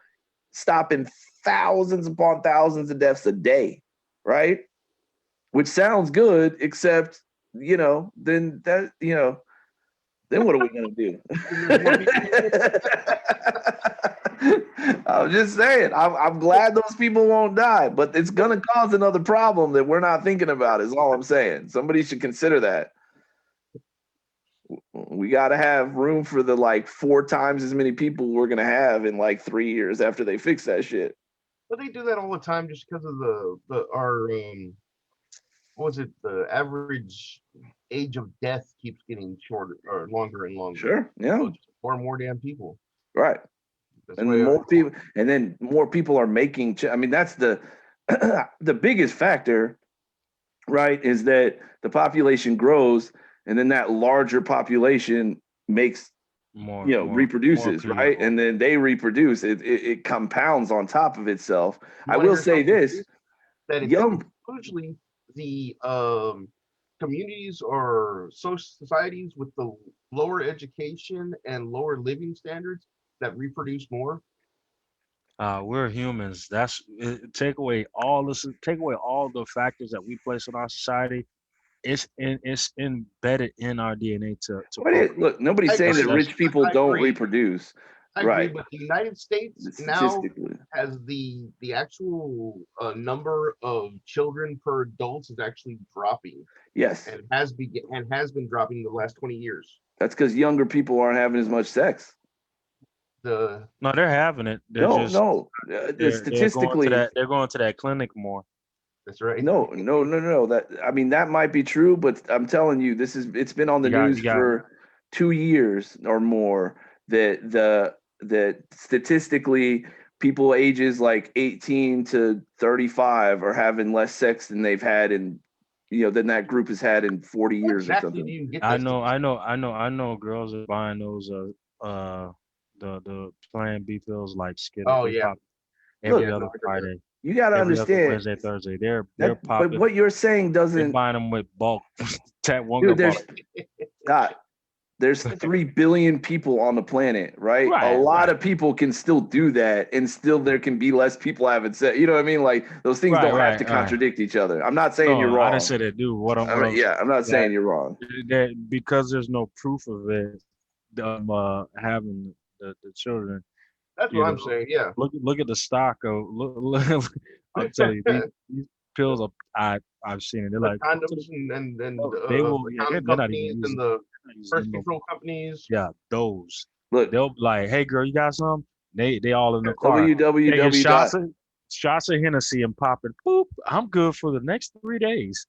stopping thousands upon thousands of deaths a day, right? Which sounds good, except, then that, then what are we going to do? I'm just saying, I'm glad those people won't die, but it's going to cause another problem that we're not thinking about, is all I'm saying. Somebody should consider that. We got to have room for the 4 times as many people we're going to have in 3 years after they fix that shit. But they do that all the time just because of our what was it? The average age of death keeps getting shorter or longer and longer. Sure, yeah, So just more and more damn people. right. That's And why more people, and then more people are making. I mean, that's the the biggest factor, right? Is that the population grows, and then that larger population makes More reproduces, right? people. And then they reproduce. It compounds on top of itself. You I wanna will hear say something this: crazy? That it's young. usually the communities or social societies with the lower education and lower living standards that reproduce more. We're humans. Take away all the factors that we place in our society. It's embedded in our DNA to procreate. Look, nobody's I saying That's that agree. that's rich people I don't agree. reproduce, I agree, right? but the United States now Statistically, has the actual number of children per adults is actually dropping yes, and has been dropping the last 20 years. that's because younger people aren't having as much sex. The No, they're having it. They're No, just no. they're going to Statistically, that clinic more. That's right. no. That, I mean, that might be true, but I'm telling you, it's been on the news You got for 2 years or more that statistically people ages 18 to 35 are having less sex than they've had than that group has had in 40 Where years or exactly do something. you get I this? know girls are buying those the Plan B pills like Skittles. Oh They yeah, pop every Look, other Friday, you got to every other understand Wednesday, Thursday. They're that, but popping. what you're saying They're doesn't, buying them with bulk. That one dude, girl bought. there's 3 billion people on the planet, right? A Right, lot right, of people can still do that, and still there can be less people having sex. You know what I mean? Like, those things don't have to right. contradict each other. I'm not saying No, you're I didn't wrong. say they do. What I mean, I'm yeah, I'm not that saying you're wrong. that because there's no proof of it, having the children. that's You what I'm know, saying. Yeah. look at the stock of I'm telling you, these pills are I've seen it. They're The like condoms and they will the yeah, condom they're not even companies and using the they're not birth using no control companies. yeah, those. Look, They'll be like, hey girl, you got some? They all in the car taking www. shots of Hennessy and popping. Boop. I'm good for the next 3 days.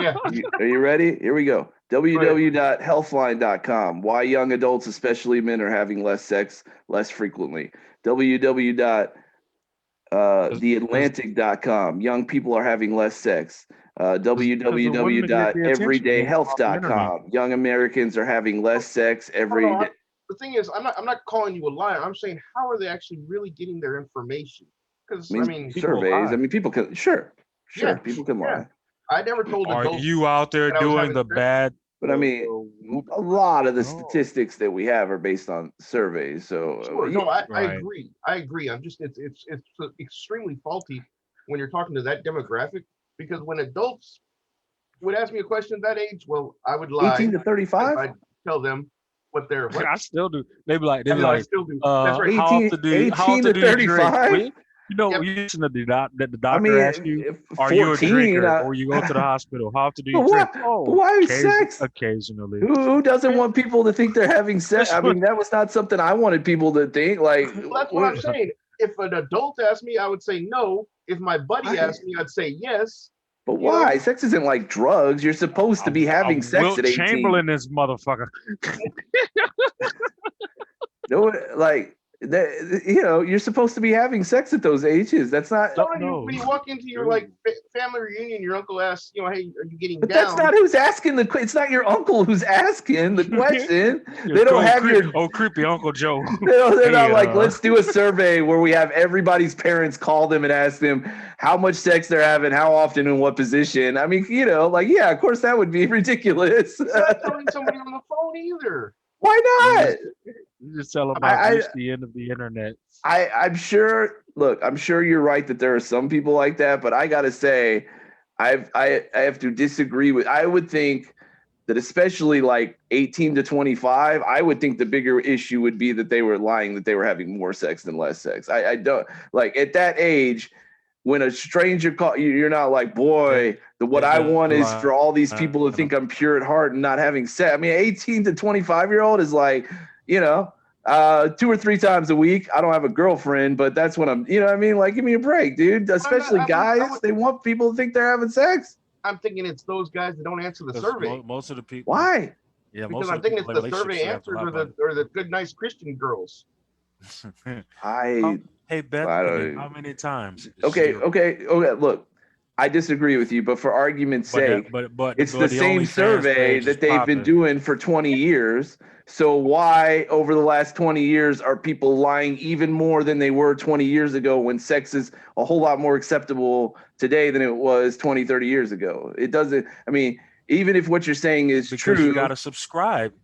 Yeah. Are you ready? Here we go. Go ahead. www.healthline.com. Why young adults, especially men, are having less sex less frequently. www.theatlantic.com. Young people are having less sex. Because the women get the attention. They off the internet. www.everydayhealth.com. Young Americans are having less sex every No, day. the thing is, I'm not calling you a liar. I'm saying, how are they actually really getting their information? Because I I mean, mean, People surveys. lie. I mean, people can, sure, yeah, people can yeah. lie. I never told Are adults you out there that I was doing having the sex. bad But I mean, a lot of the statistics that we have are based on surveys. So Sure, no, I Right. agree. I agree. I'm just it's extremely faulty when you're talking to that demographic because when adults would ask me a question at that age, well, I would 18 lie to if 35, I tell them what they're what. I still do. They be like, I know I still do. That's right. how 18, often do you, how 18 often to do you drink? 35. You know, Yep. you listen to that the I doctor asks you, mean, are you a 14. drinker? Or you go to the hospital, how often do you But drink? what? But Oh, why sex? occasionally. Who doesn't want people to think they're having sex? That's I what, mean, that was not something I wanted people to think. Like, Well, that's what I'm saying. If an adult asked me, I would say no. If my buddy why? asked me, I'd say yes. But You know, why? Sex isn't like drugs. You're supposed to be having sex Wilt at 18. Chamberlain, this motherfucker. No, like that. You know, you're supposed to be having sex at those ages. That's not. when you walk into your like family reunion, your uncle asks, you know, hey, are you getting But down? that's not who's asking the. It's not your uncle who's asking the question. They don't have your. creepy Uncle Joe. They're not like, let's do a survey where we have everybody's parents call them and ask them how much sex they're having, how often, in what position. I mean, you know, like, yeah, of course that would be ridiculous. It's not telling somebody on the phone either. Why not? You just tell them about reach the end of the internet. I'm sure. Look, I'm sure you're right that there are some people like that, but I gotta say, I have to disagree with. I would think that especially like 18 to 25, I would think the bigger issue would be that they were lying, that they were having more sex than less sex. I don't like at that age when a stranger call you, you're not like, boy, what I want is for all these people to think I'm pure at heart and not having sex. I mean, 18 to 25-year-old is like, you know, 2 or 3 times a week. I don't have a girlfriend, but that's when I'm, you know what I mean? Like, give me a break, dude. Especially guys, they want people to think they're having sex. I'm thinking it's those guys that don't answer the survey. Most of the people. Why? Yeah, because I'm thinking it's the survey answers or the good, nice Christian girls. Hey, Beth, how many times? Okay. Look, I disagree with you, but for argument's sake, it's the same survey that they've been doing for 20 years. So why, over the last 20 years, are people lying even more than they were 20 years ago when sex is a whole lot more acceptable today than it was 20, 30 years ago? It doesn't, I mean, even if what you're saying is true, you got to subscribe.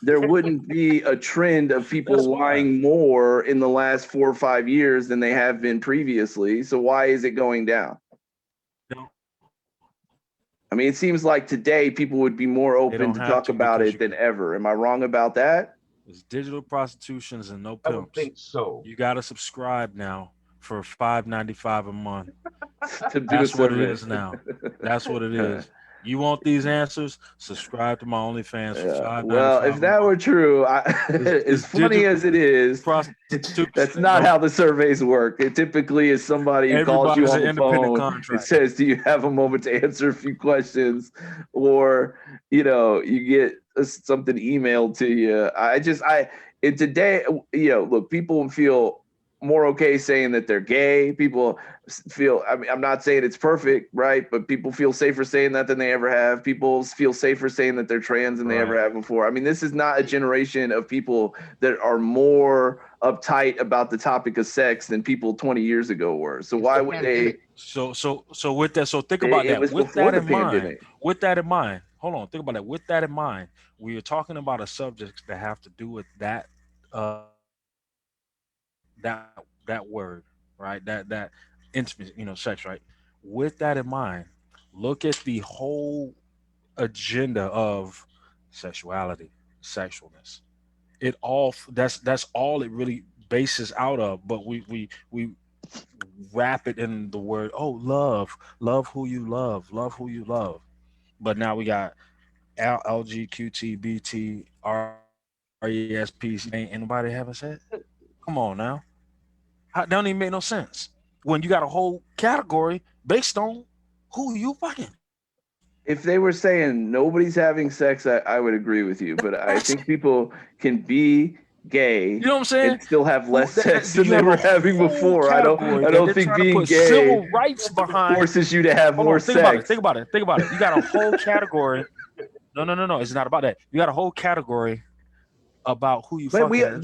There wouldn't be a trend of people lying more in the last 4 or 5 years than they have been previously. So why is it going down? I mean, it seems like today people would be more open to talk about it than ever. Am I wrong about that? It's digital prostitutions and no pimps. I don't think so. You got to subscribe now for $5.95 a month. That's what it is now. That's what it is. You want these answers? Subscribe to my OnlyFans for $5.95. Well, if that were true, as funny as it is, that's not how the surveys work. It typically is somebody who calls you on the phone. It says, "Do you have a moment to answer a few questions?" Or, you know, you get something emailed to you. Today, you know, look, people feel more okay saying that they're gay. People feel, I mean, I'm not saying it's perfect, right? But people feel safer saying that than they ever have. People feel safer saying that they're trans than they ever have before. I mean, this is not a generation of people that are more uptight about the topic of sex than people 20 years ago were. So why would they? So with that, so think about that. With that in mind, hold on, think about that. With that in mind, we are talking about a subject that have to do with that, that word, right? That intimate, you know, sex, right? With that in mind, look at the whole agenda of sexuality, sexualness. It all that's all it really bases out of. But we wrap it in the word, oh, love who you love who you love. But now we got LGQTBT RESP. Ain't anybody having sex? Come on now. That don't even make no sense when you got a whole category based on who you fucking. If they were saying nobody's having sex, I would agree with you. But I think people can be gay, you know what I'm saying, and still have less sex than they were having before. I don't think being gay civil rights behind forces you to have more sex. Think about it. You got a whole category. No. It's not about that. You got a whole category about who you fucking.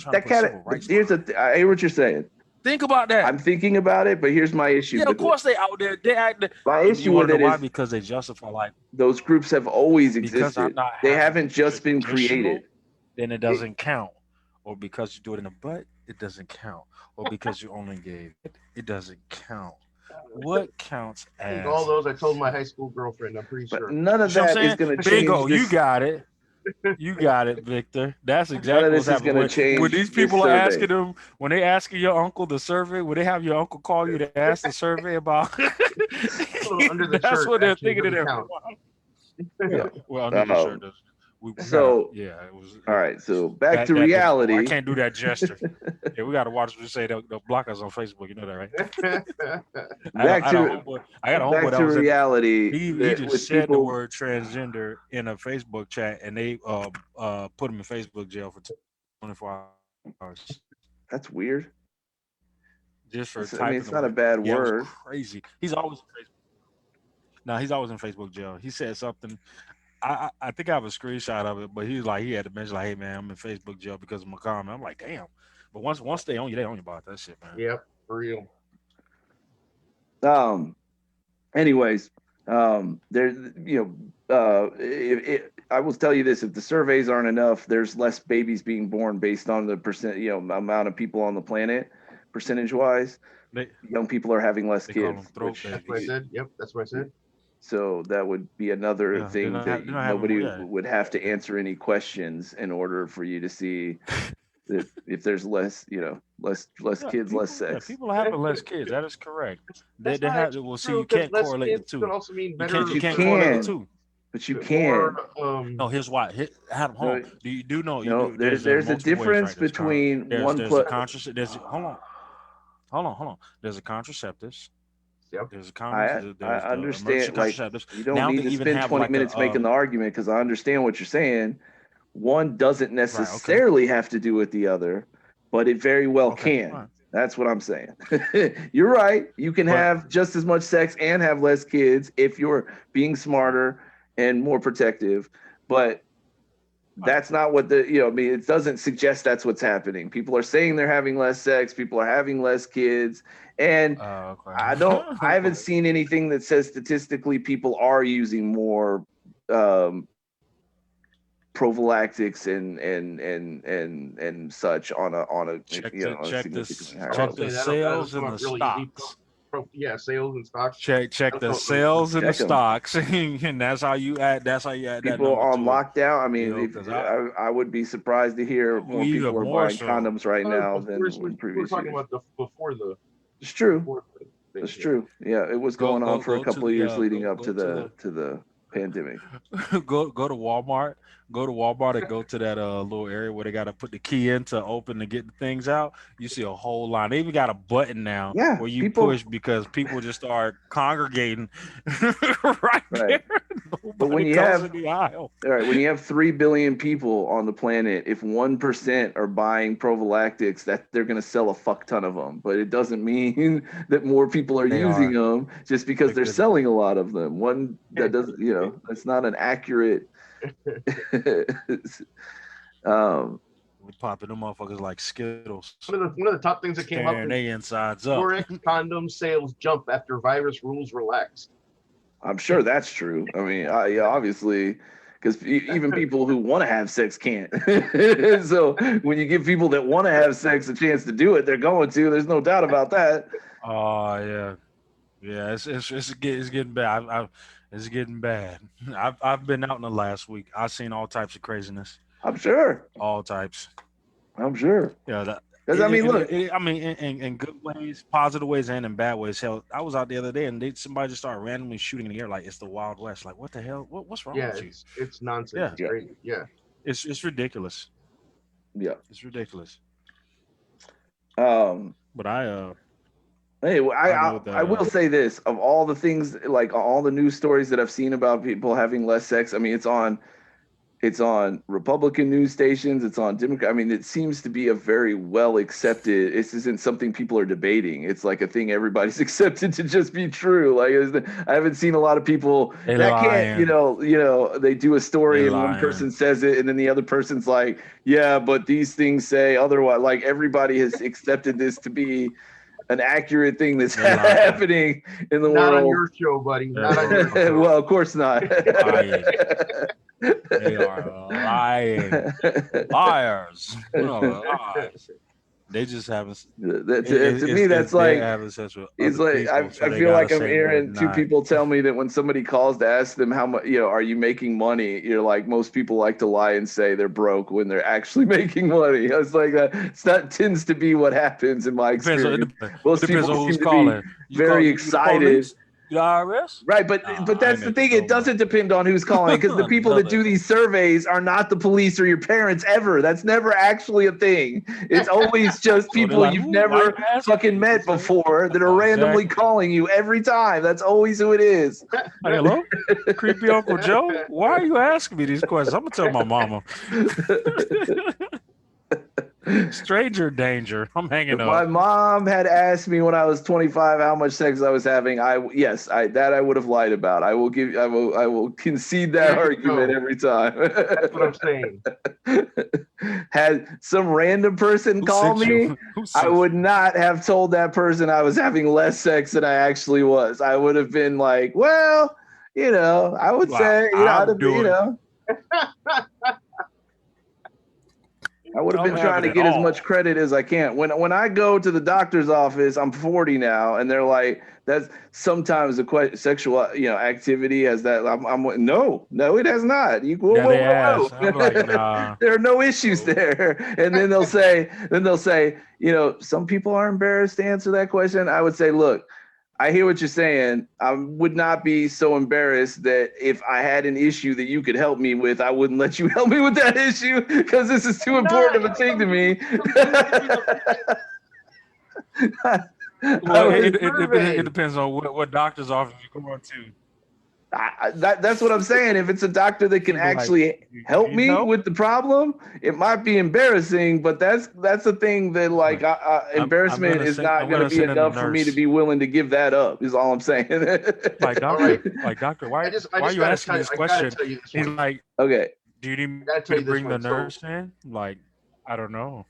I hear what you're saying. Think about that. I'm thinking about it, but here's my issue. Yeah, of course they out there. They act. My You issue want with to it know why? is Because they justify like those groups have always because I'm existed. not They having haven't just been traditional, created. then it doesn't count. Or because you do it in the butt, it doesn't count. Or because you only gave it doesn't count. What counts I think as all those I told my high school girlfriend. I'm pretty But sure. none You of see what I'm that is saying? going to change Bingo, you this. got it. You got it, Victor. That's None of exactly what's this is happening. going to When change these this people are survey. asking them, when they asking your uncle the survey, when they have your uncle call you to ask the survey about, Under the that's shirt what they're actually thinking in doesn't their count. mind. Yeah, well, under the shirt does. We So, gotta, yeah, it was. all right. So back to Oh, I reality. can't do that gesture. Yeah, we gotta watch what you say. They'll block us on Facebook. You know that, right? Back I got a homeboy that was reality. he that just with said the people, word transgender in a Facebook chat, and they put him in Facebook jail for 24 hours that's weird. just for I mean, typing it's the not a word. bad Yeah, it was word. crazy. He's always in Facebook. No, he's always in Facebook jail. He said something. I think I have a screenshot of it, but he was like he had to mention like, hey man, I'm in Facebook jail because of my comment. I'm like, damn. But once they own you about that shit, man. Yep, for real. Anyways, there, I will tell you this: if the surveys aren't enough, there's less babies being born based on the percent, amount of people on the planet, percentage-wise. Young people are having less kids. That's what I said. Yep, that's what I said. So that would be another thing that nobody would have to answer any questions in order for you to see that if there's less, less kids, less sex. People are having less kids. That is correct. They have. Well, see, you can't correlate the two. Could also mean better. You can't correlate the two. But you can. No, here's why. Adam, hold on. Do you know? No, there's a difference between one plus. Hold on. There's a contraceptives. Yep. There's I understand. Like, you don't now need to spend 20 minutes making the argument because I understand what you're saying. One doesn't necessarily have to do with the other, but it very well can. Right. That's what I'm saying. You're right. You can have just as much sex and have less kids if you're being smarter and more protective, but that's not what it doesn't suggest that's what's happening. People are saying they're having less sex, people are having less kids, and I haven't seen anything that says statistically people are using more prophylactics and such on a check the sales and the stocks. Yeah, sales and stocks. Check the sales and the stocks, and that's how you add. That's how you add people that on lockdown. I mean, I would be surprised to hear more people are buying condoms right now than previous we're talking years. about before the. It's true. It's true. Yeah, it was going on for a couple of years leading up to the pandemic. Go to Walmart. Go to Walmart and go to that little area where they got to put the key in to open to get the things out. You see a whole line. They even got a button now where you push because people just start congregating right there. But when you have when you have 3 billion people on the planet, if 1% are buying prophylactics, that they're going to sell a fuck ton of them. But it doesn't mean that more people are using them just because they're selling a lot of them. One that doesn't, that's not an accurate. We're popping them motherfuckers like Skittles. One of the top things that came up is they insides up. Forex condom sales jump after virus rules relaxed. I'm sure that's true. I mean, obviously, because even people who want to have sex can't. So when you give people that want to have sex a chance to do it, they're going to. There's no doubt about that. Oh yeah. It's getting bad. It's getting bad. I've been out in the last week. I've seen all types of craziness. I'm sure. All types. I'm sure. Yeah. Because I mean, look. In good ways, positive ways, and in bad ways. Hell, I was out the other day and somebody just started randomly shooting in the air like it's the Wild West. Like, what the hell? What's wrong with you? It's nonsense. Yeah. It's crazy. It's ridiculous. Yeah. It's ridiculous. But Hey, I will say this: of all the things, like all the news stories that I've seen about people having less sex, I mean, it's on Republican news stations, it's on Democrat. I mean, it seems to be a very well accepted. This isn't something people are debating. It's like a thing everybody's accepted to just be true. Like I haven't seen a lot of people can't, they do a story and one person says it and then the other person's like, yeah, but these things say otherwise. Like everybody has accepted this to be an accurate thing that's They're lying. happening in the Not on world. your show, buddy. They're Not on your show. Well, of course not. Lying. They are lying. Liars. Lies. They just haven't. To me, that's they're like, having sex with it's other like people, so I they feel like gotta I'm say they're hearing two not. people tell me that when somebody calls to ask them how much, are you making money? You're like, most people like to lie and say they're broke when they're actually making money. It's like that tends to be what happens in my experience. Most Depends people on who's seem to calling. be very excited. The IRS? Right, but that's the thing. It doesn't depend on who's calling, because the people that do these surveys are not the police or your parents ever. That's never actually a thing. It's always just people like, you've never fucking met before that are randomly calling you every time. That's always who it is. Like, hello, creepy Uncle Joe. Why are you asking me these questions? I'm gonna tell my mama. Stranger danger. I'm hanging up. My mom had asked me when I was 25 how much sex I was having. I would have lied about. I will concede that argument every time. That's what I'm saying. Had some random person call me, I would not have told that person I was having less sex than I actually was. I would have been like, well, I would say, I'd have been, I would have been trying to get as much credit as I can. When I go to the doctor's office, I'm 40 now, and they're like, that's sometimes a sexual activity has that. I'm no, it has not. Whoa. I'm like, nah. There are no issues there. And then they'll say, some people are embarrassed to answer that question. I would say, look, I hear what you're saying. I would not be so embarrassed that if I had an issue that you could help me with, I wouldn't let you help me with that issue, because this is too important of a thing to me. Well, it depends on what doctor's office you're going to. That's what I'm saying. If it's a doctor that can actually help me with the problem, it might be embarrassing, but that's the thing that embarrassment is not going to be enough for me to be willing to give that up, is all I'm saying. Doctor, why are you asking this question? He's like, okay, do you need me to bring the nurse in? Like, I don't know.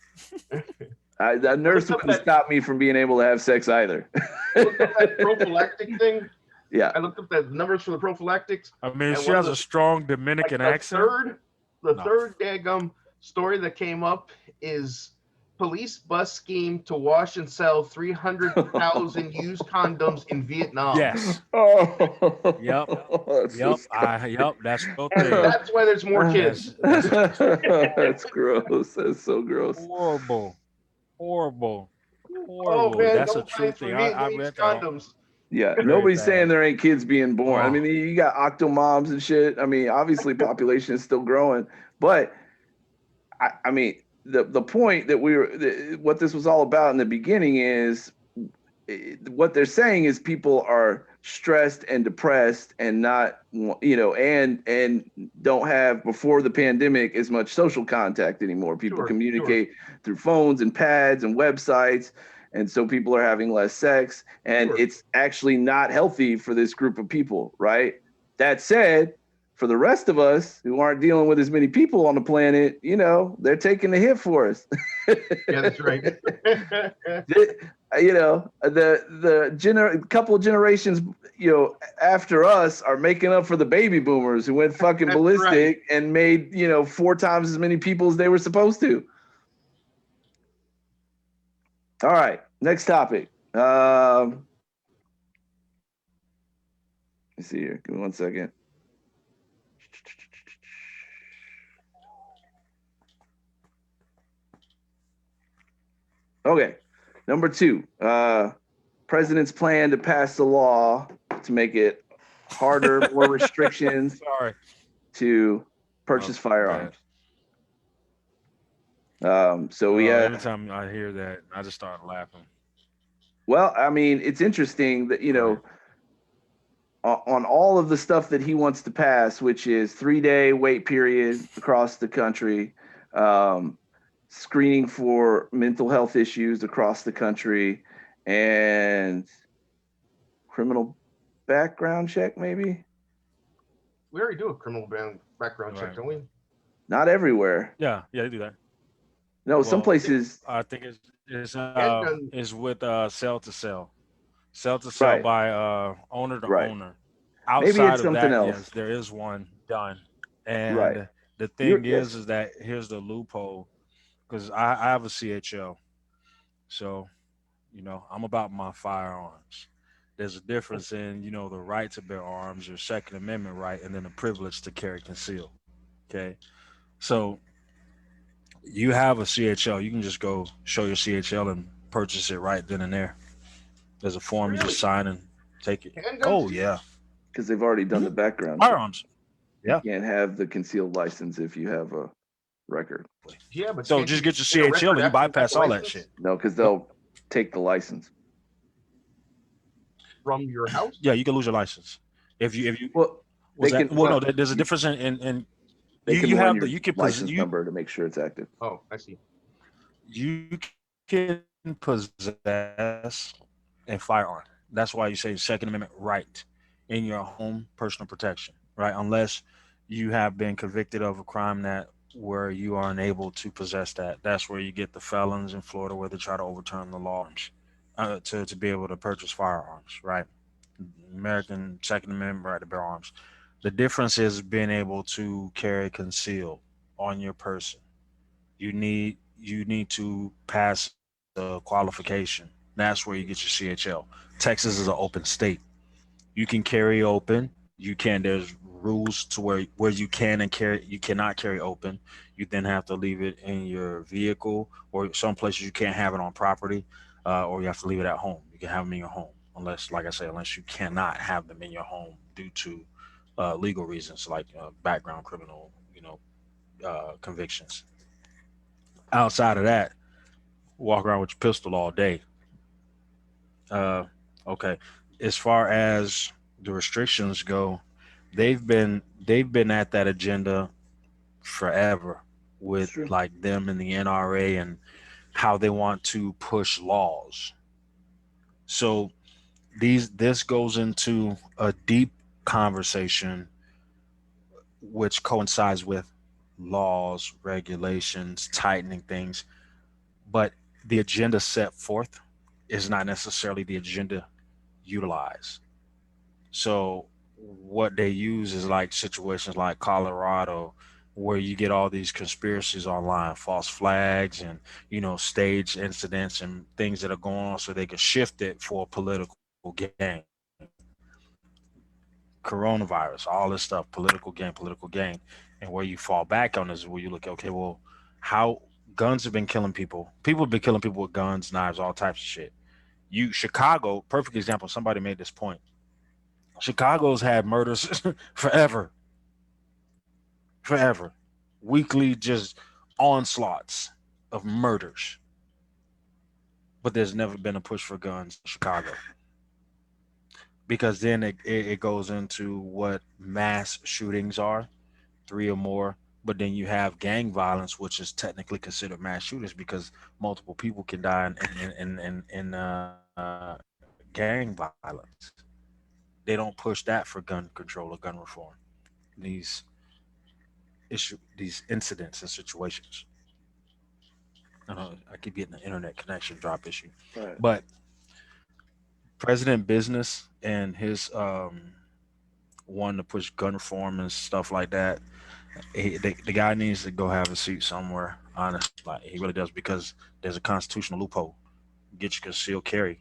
That nurse wouldn't stop me from being able to have sex either. Look at that prophylactic thing. Yeah, I looked up the numbers for the prophylactics. I mean, she has a strong Dominican accent. The third daggum story that came up is police bust scheme to wash and sell 300,000 used condoms in Vietnam. Yes. Yep. That's the thing. That's why there's more kids. That's gross. That's so gross. Horrible. Oh, man, that's a true thing. I read condoms. Yeah, nobody's saying there ain't kids being born. I mean, you got octomoms and shit. I mean, obviously population is still growing, but I mean, the point that what this was all about in the beginning is what they're saying is people are stressed and depressed and not, and don't have, before the pandemic, as much social contact anymore. People communicate through phones and pads and websites. And so people are having less sex, and it's actually not healthy for this group of people, right? That said, for the rest of us who aren't dealing with as many people on the planet, they're taking the hit for us. Yeah, that's right. The couple generations, after us are making up for the baby boomers who went fucking ballistic and made, 4 times as many people as they were supposed to. All right, next topic. Let's see here. Give me 1 second. Okay, number 2. President's plan to pass the law to make it harder, more restrictions to purchase firearms. Every time I hear that, I just start laughing. Well, I mean, it's interesting that, on all of the stuff that he wants to pass, which is 3-day wait period across the country, screening for mental health issues across the country, and criminal background check, maybe? We already do a criminal background check, don't we? Not everywhere. Yeah, they do that. No, some places. I think Handgun, is with sell to sell Right, by owner to right. owner. Maybe Outside it's of something that, else. yes, there is one done. Right. And the You're thing yes, is that here's the loophole because I have a CHL, so I'm about my firearms. There's a difference in the right to bear arms, your Second Amendment right, and then the privilege to carry concealed. Okay, so you have a CHL, you can just go show your CHL and purchase it right then and there. There's a form you just really? sign and take it. Handguns Oh too? yeah. because they've already done Mhm. the background check. Firearms. You Yeah. can't have the concealed license if you have a record. Yeah, but So can't just you get your get a CHL record and you after you got bypass the all that license shit. No, because Nope. they'll take the license. from your house? Yeah, you can lose your license if you Well, was they that. can Well, no, run. there's a difference in They can you run have the your you can license number to make sure it's active. Oh, I see. you can possess a firearm. That's why you say Second Amendment right in your home, personal protection, right? Unless you have been convicted of a crime that where you are unable to possess that. That's where you get the felons in Florida where they try to overturn the laws to be able to purchase firearms, right? American Second Amendment right to bear arms. The difference is being able to carry concealed on your person. You need to pass a qualification. That's where you get your CHL. Texas is an open state. You can carry open. You can. There's rules to where you can and carry. You cannot carry open. You then have to leave it in your vehicle, or some places you can't have it on property, or you have to leave it at home. You can have them in your home, unless, like I said, unless you cannot have them in your home due to legal reasons like background criminal, convictions. Outside of that, walk around with your pistol all day. Uh, okay. As far as the restrictions go, they've been at that agenda forever It's with true. like them and the NRA and how they want to push laws. So this goes into a deep conversation which coincides with laws, regulations, tightening things, but the agenda set forth is not necessarily the agenda utilized. So what they use is like situations like Colorado where you get all these conspiracies online, false flags and stage incidents and things that are going on so they can shift it for political gain. Coronavirus, all this stuff, political gain. And where you fall back on is where you look, okay, well, how guns have been killing people. People have been killing people with guns, knives, all types of shit. Chicago, perfect example, somebody made this point. Chicago's had murders forever, forever. Weekly just onslaughts of murders. But there's never been a push for guns in Chicago. Because then it goes into what mass shootings are, three or more. But then you have gang violence, which is technically considered mass shootings because multiple people can die in gang violence. They don't push that for gun control or gun reform. These these incidents and situations. I know I keep getting the internet connection drop issue, Right. but President Business and his wanting to push gun reform and stuff like that. The guy needs to go have a seat somewhere. Honestly, like he really does because there's a constitutional loophole. Get your concealed carry,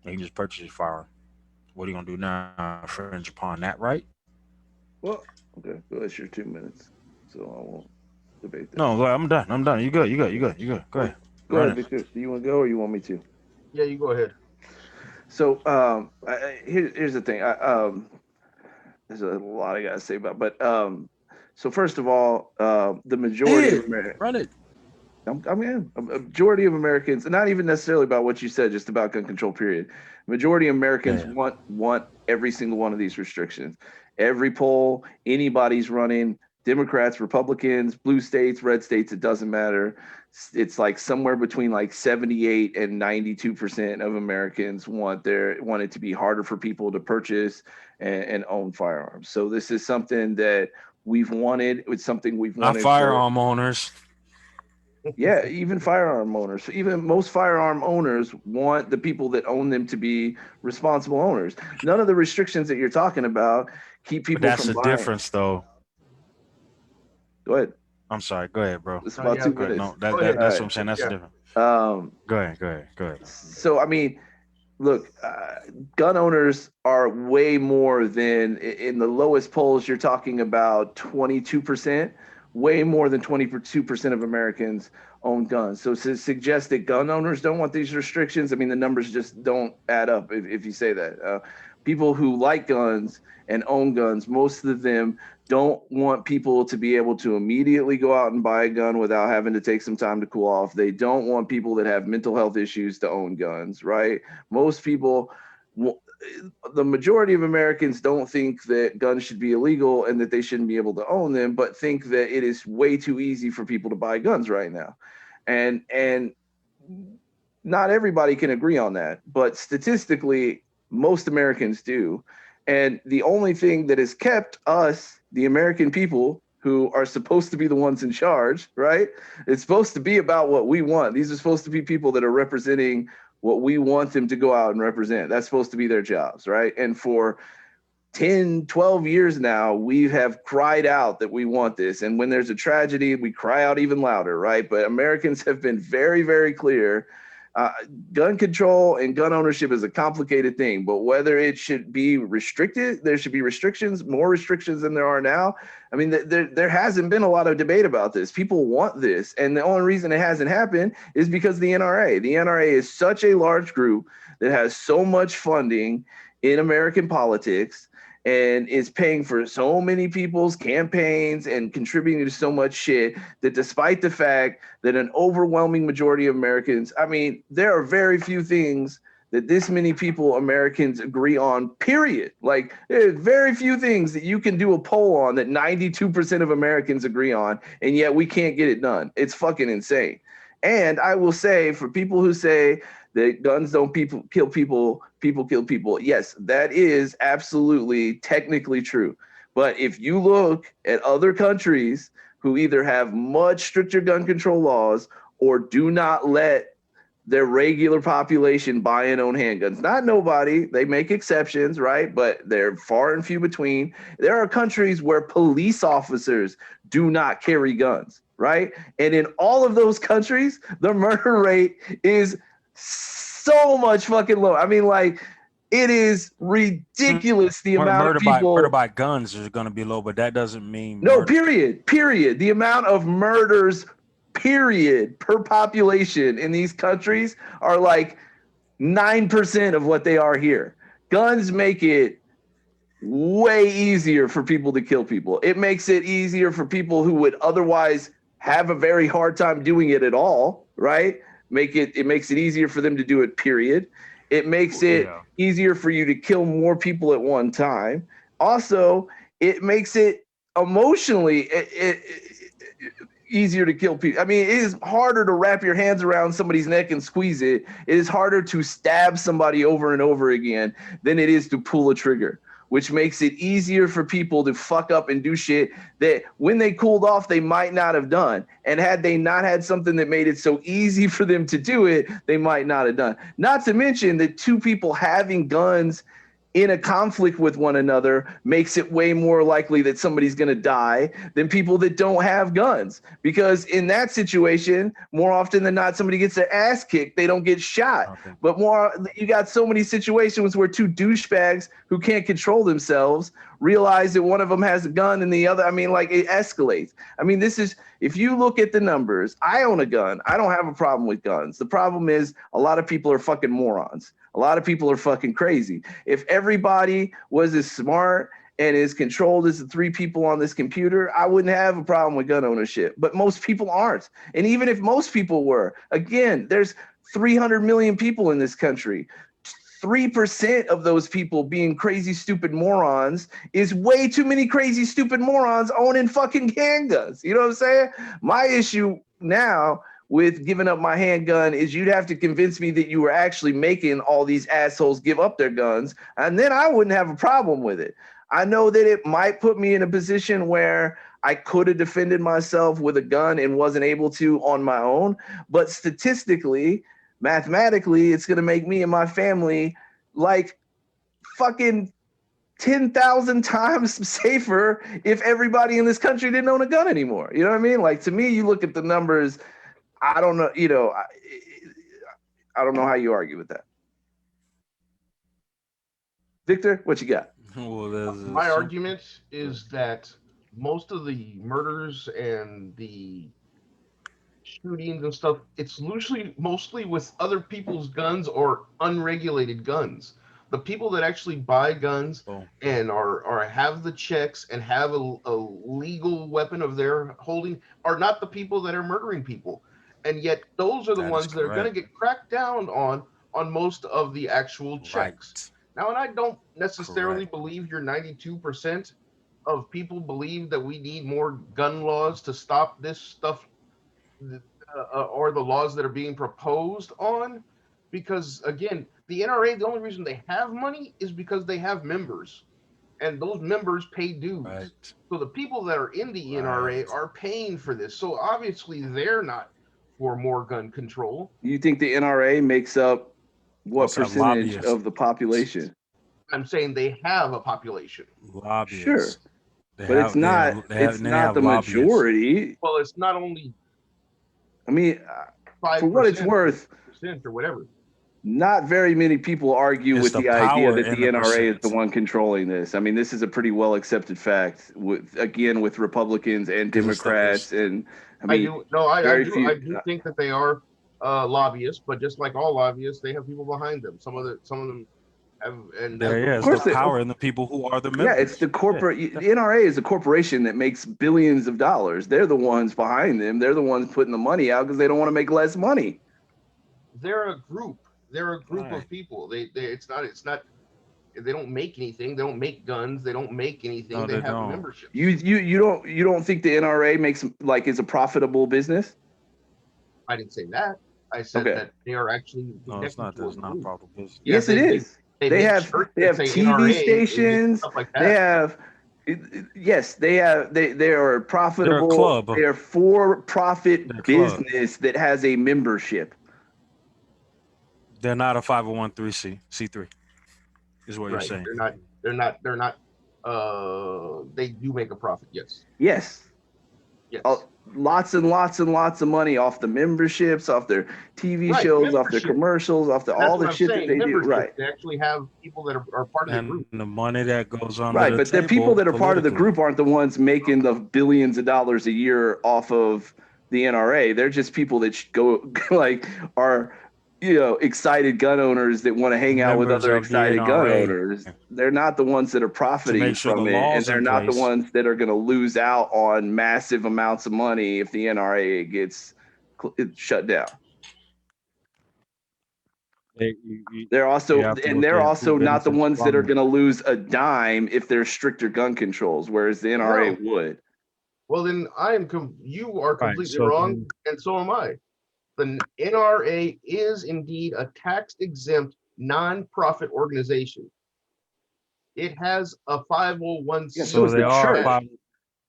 and you can just purchase your firearm. What are you gonna do now? Infringe upon that right? Well, okay. Well, that's your 2 minutes, so I won't debate that. No, I'm done. I'm done. You good? You good? You good? You good? Go Well, ahead. go Run ahead, it. Victor. Do you want to go or you want me to? Yeah, you go ahead. So, here's the thing. There's a lot I gotta say about, but so first of all, the Say majority of it. Americans. Run it. I mean, a majority of Americans, not even necessarily about what you said, just about gun control. Period. Majority of Americans Yeah. want every single one of these restrictions. Every poll, anybody's running, Democrats, Republicans, blue states, red states, it doesn't matter. It's like somewhere between like 78 and 92% of Americans want it to be harder for people to purchase and own firearms. So this is something that we've wanted. It's something we've Not wanted for firearm owners. Yeah, even firearm owners. Even most firearm owners want the people that own them to be responsible owners. None of the restrictions that you're talking about keep But people that's from the buying. difference, though. Go ahead. I'm sorry. Go ahead, bro. It's Oh about yeah, 2 minutes. No, go ahead. that's All what I'm saying. That's the Yeah, difference. right. Go ahead. Go ahead. So I mean, look, gun owners are way more than in the lowest polls. You're talking about 22%, way more than 22% of Americans own guns. So to suggest that gun owners don't want these restrictions, I mean, the numbers just don't add up if you say that. People who like guns and own guns, most of them don't want people to be able to immediately go out and buy a gun without having to take some time to cool off. They don't want people that have mental health issues to own guns, right? Most people, the majority of Americans don't think that guns should be illegal and that they shouldn't be able to own them, but think that it is way too easy for people to buy guns right now. And not everybody can agree on that, but statistically, most Americans do. And the only thing that has kept us, the American people, who are supposed to be the ones in charge, right? It's supposed to be about what we want. These are supposed to be people that are representing what we want them to go out and represent. That's supposed to be their jobs, right? And for 10, 12 years now, we have cried out that we want this. And when there's a tragedy, we cry out even louder, right? But Americans have been very, very clear. Gun control and gun ownership is a complicated thing, but whether it should be restricted, there should be restrictions, more restrictions than there are now. I mean, there hasn't been a lot of debate about this. People want this. And the only reason it hasn't happened is because the NRA. The NRA is such a large group that has so much funding in American politics and is paying for so many people's campaigns and contributing to so much shit that despite the fact that an overwhelming majority of Americans, I mean, there are very few things that this many people, Americans, agree on, period. Like, there's very few things that you can do a poll on that 92% of Americans agree on, and yet we can't get it done. It's fucking insane. And I will say, for people who say that guns don't kill people, people kill people. Yes, that is absolutely technically true. But if you look at other countries who either have much stricter gun control laws or do not let their regular population buy and own handguns, not nobody, they make exceptions, right? But they're far and few between. There are countries where police officers do not carry guns, right? And in all of those countries, the murder rate is so much fucking low. I mean, like, it is ridiculous the amount of people. Murder by guns is going to be low, but that doesn't mean no. murder. Period. The amount of murders, period, per population in these countries are like 9% of what they are here. Guns make it way easier for people to kill people. It makes it easier for people who would otherwise have a very hard time doing it at all, right? It makes it easier for them to do it, period. It makes it easier for you to kill more people at one time. Also, it makes it emotionally easier to kill people. I mean, it is harder to wrap your hands around somebody's neck and squeeze it. It is harder to stab somebody over and over again than it is to pull a trigger, which makes it easier for people to fuck up and do shit that when they cooled off, they might not have done. And had they not had something that made it so easy for them to do it, they might not have done. Not to mention that two people having guns in a conflict with one another makes it way more likely that somebody's going to die than people that don't have guns. Because in that situation, more often than not, somebody gets their ass kicked, they don't get shot. Okay. But you got so many situations where two douchebags who can't control themselves realize that one of them has a gun and the other, I mean, like, it escalates. I mean, if you look at the numbers, I own a gun. I don't have a problem with guns. The problem is a lot of people are fucking morons. A lot of people are fucking crazy. If everybody was as smart and as controlled as the three people on this computer, I wouldn't have a problem with gun ownership. But most people aren't. And even if most people were, again, there's 300 million people in this country. 3% of those people being crazy, stupid morons is way too many crazy, stupid morons owning fucking handguns. You know what I'm saying? My issue now with giving up my handgun is you'd have to convince me that you were actually making all these assholes give up their guns, and then I wouldn't have a problem with it. I know that it might put me in a position where I could have defended myself with a gun and wasn't able to on my own. But statistically, mathematically, it's going to make me and my family like fucking 10,000 times safer if everybody in this country didn't own a gun anymore. You know what I mean? Like, to me, you look at the numbers, I don't know, I don't know how you argue with that. Victor, what you got? Well, my argument is that most of the murders and the shootings and stuff, it's mostly with other people's guns or unregulated guns. The people that actually buy guns and are have the checks and have a legal weapon of their holding are not the people that are murdering people. And yet those are the ones that are going to get cracked down on most of the actual checks. Now, and I don't necessarily believe your 92% of people believe that we need more gun laws to stop this stuff or the laws that are being proposed on. Because, again, the NRA, the only reason they have money is because they have members. And those members pay dues. Right. So the people that are in the NRA are paying for this. So obviously they're not for more gun control. You think the NRA makes up what percentage of the population? I'm saying they have a population. Lobbyists. Sure. But it's not the majority. Well, it's not only. I mean, for what it's worth, or whatever. Not very many people argue with the idea that the NRA is the one controlling this. I mean, this is a pretty well accepted fact with Republicans and Democrats. And I mean, I do think that they are lobbyists, but just like all lobbyists, they have people behind them. Some of them have, and of course, the power in the people who are the members. Yeah, it's the corporate. The NRA is a corporation that makes billions of dollars. They're the ones behind them. They're the ones putting the money out because they don't want to make less money. They're a group. They're a group of people. It's not. They don't make anything. They don't make guns. They don't make anything. No, they have a membership. You don't think the NRA is a profitable business? I didn't say that. I said that they are actually. No, it's not. That's not profitable business. Yes, it is. They have TV NRA stations. Like they have. Yes, they are profitable. They're a club. They are for-profit business that has a membership. They're not a 501c3 is what you're saying. They're not. They do make a profit. Yes. Yes. Lots and lots and lots of money off the memberships, off their TV shows, off their commercials, off all the shit that they do. Right. They actually have people that are part of the group. And the money that goes on. Right, but the people that are part of the group aren't the ones making the billions of dollars a year off of the NRA. They're just people that are excited gun owners that want to hang out with other excited gun owners. They're not the ones that are profiting from it, and they're not the ones that are going to lose out on massive amounts of money if the NRA gets shut down. They're also not the ones that are going to lose a dime if there's stricter gun controls, whereas the NRA would. Well, then you are completely wrong, and so am I. The NRA is indeed a tax-exempt non-profit organization. It has a 501c3. Yeah, so is the church.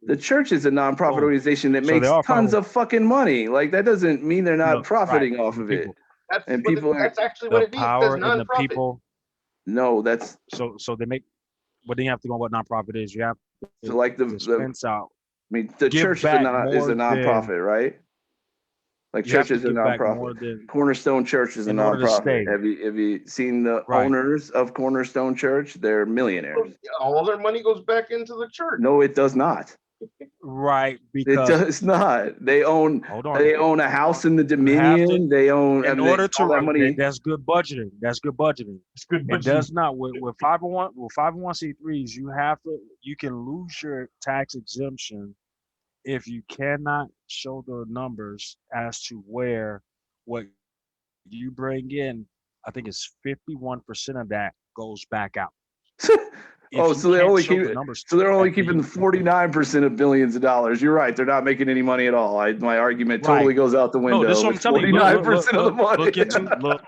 The church is a non-profit organization that makes tons of fucking money. Like, that doesn't mean they're not profiting off of it. That's actually what it means. Power and the people. No, that's so they make. But then you have to go on what non-profit is. You have to dispense out. I mean, the church is a non-profit, right? Like church is a nonprofit. Cornerstone Church is a nonprofit. Have you seen the owners of Cornerstone Church? They're millionaires. All their money goes back into the church. No, it does not. Right, because it does not. They own a house in the Dominion. They own money. That's good budgeting. It's good budgeting. It does not with 501c3s. You can lose your tax exemption if you cannot show the numbers as to what you bring in. I think it's 51% of that goes back out. So they're only keeping 49% of billions of dollars. You're right. They're not making any money at all. My argument totally goes out the window. No, this is what I'm telling you. 49% of the money.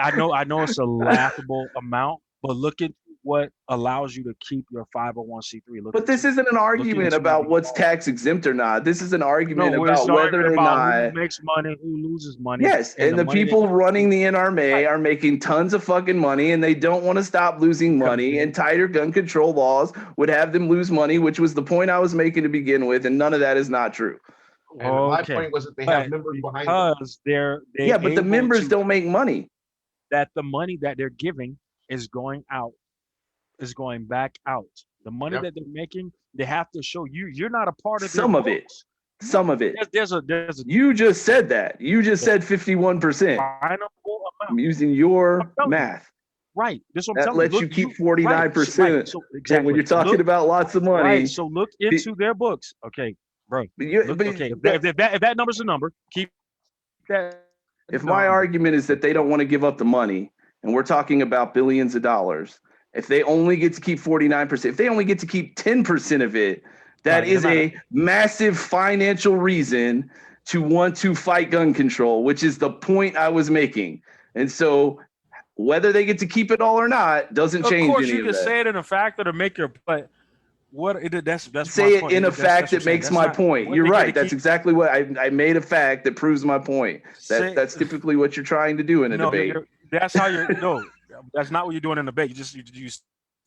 I know it's a laughable amount, but look at what allows you to keep your 501c3. But this isn't an argument about what's tax exempt or not. This is an argument about whether or not who makes money, who loses money. Yes, and the people running the NRA are making tons of fucking money, and they don't want to stop losing money. And tighter gun control laws would have them lose money, which was the point I was making to begin with, and none of that is not true. And my point was that they have members behind them. Because they're but the members don't make money. That the money that they're giving is going out, is going back out. The money that they're making, they have to show you. You're not a part of some of it. Some of it. There's a. You just said that. You just said 51%. I'm using your math. Right. This what I'm that telling lets you keep 49%. Right. So exactly. When you're talking about lots of money. Right. So look into their books. Okay, bro. If that number's a number, keep that. If my argument is that they don't want to give up the money, and we're talking about billions of dollars, if they only get to keep 49%, if they only get to keep 10% of it, that is a massive financial reason to want to fight gun control, which is the point I was making. And so whether they get to keep it all or not doesn't change any of that. Of course, you can say it in a factor to make your but that's say it in a fact that makes my point. You're right. That's exactly what I made a fact that proves my point. That's typically what you're trying to do in a debate. That's how you're no, that's not what you're doing in a debate. You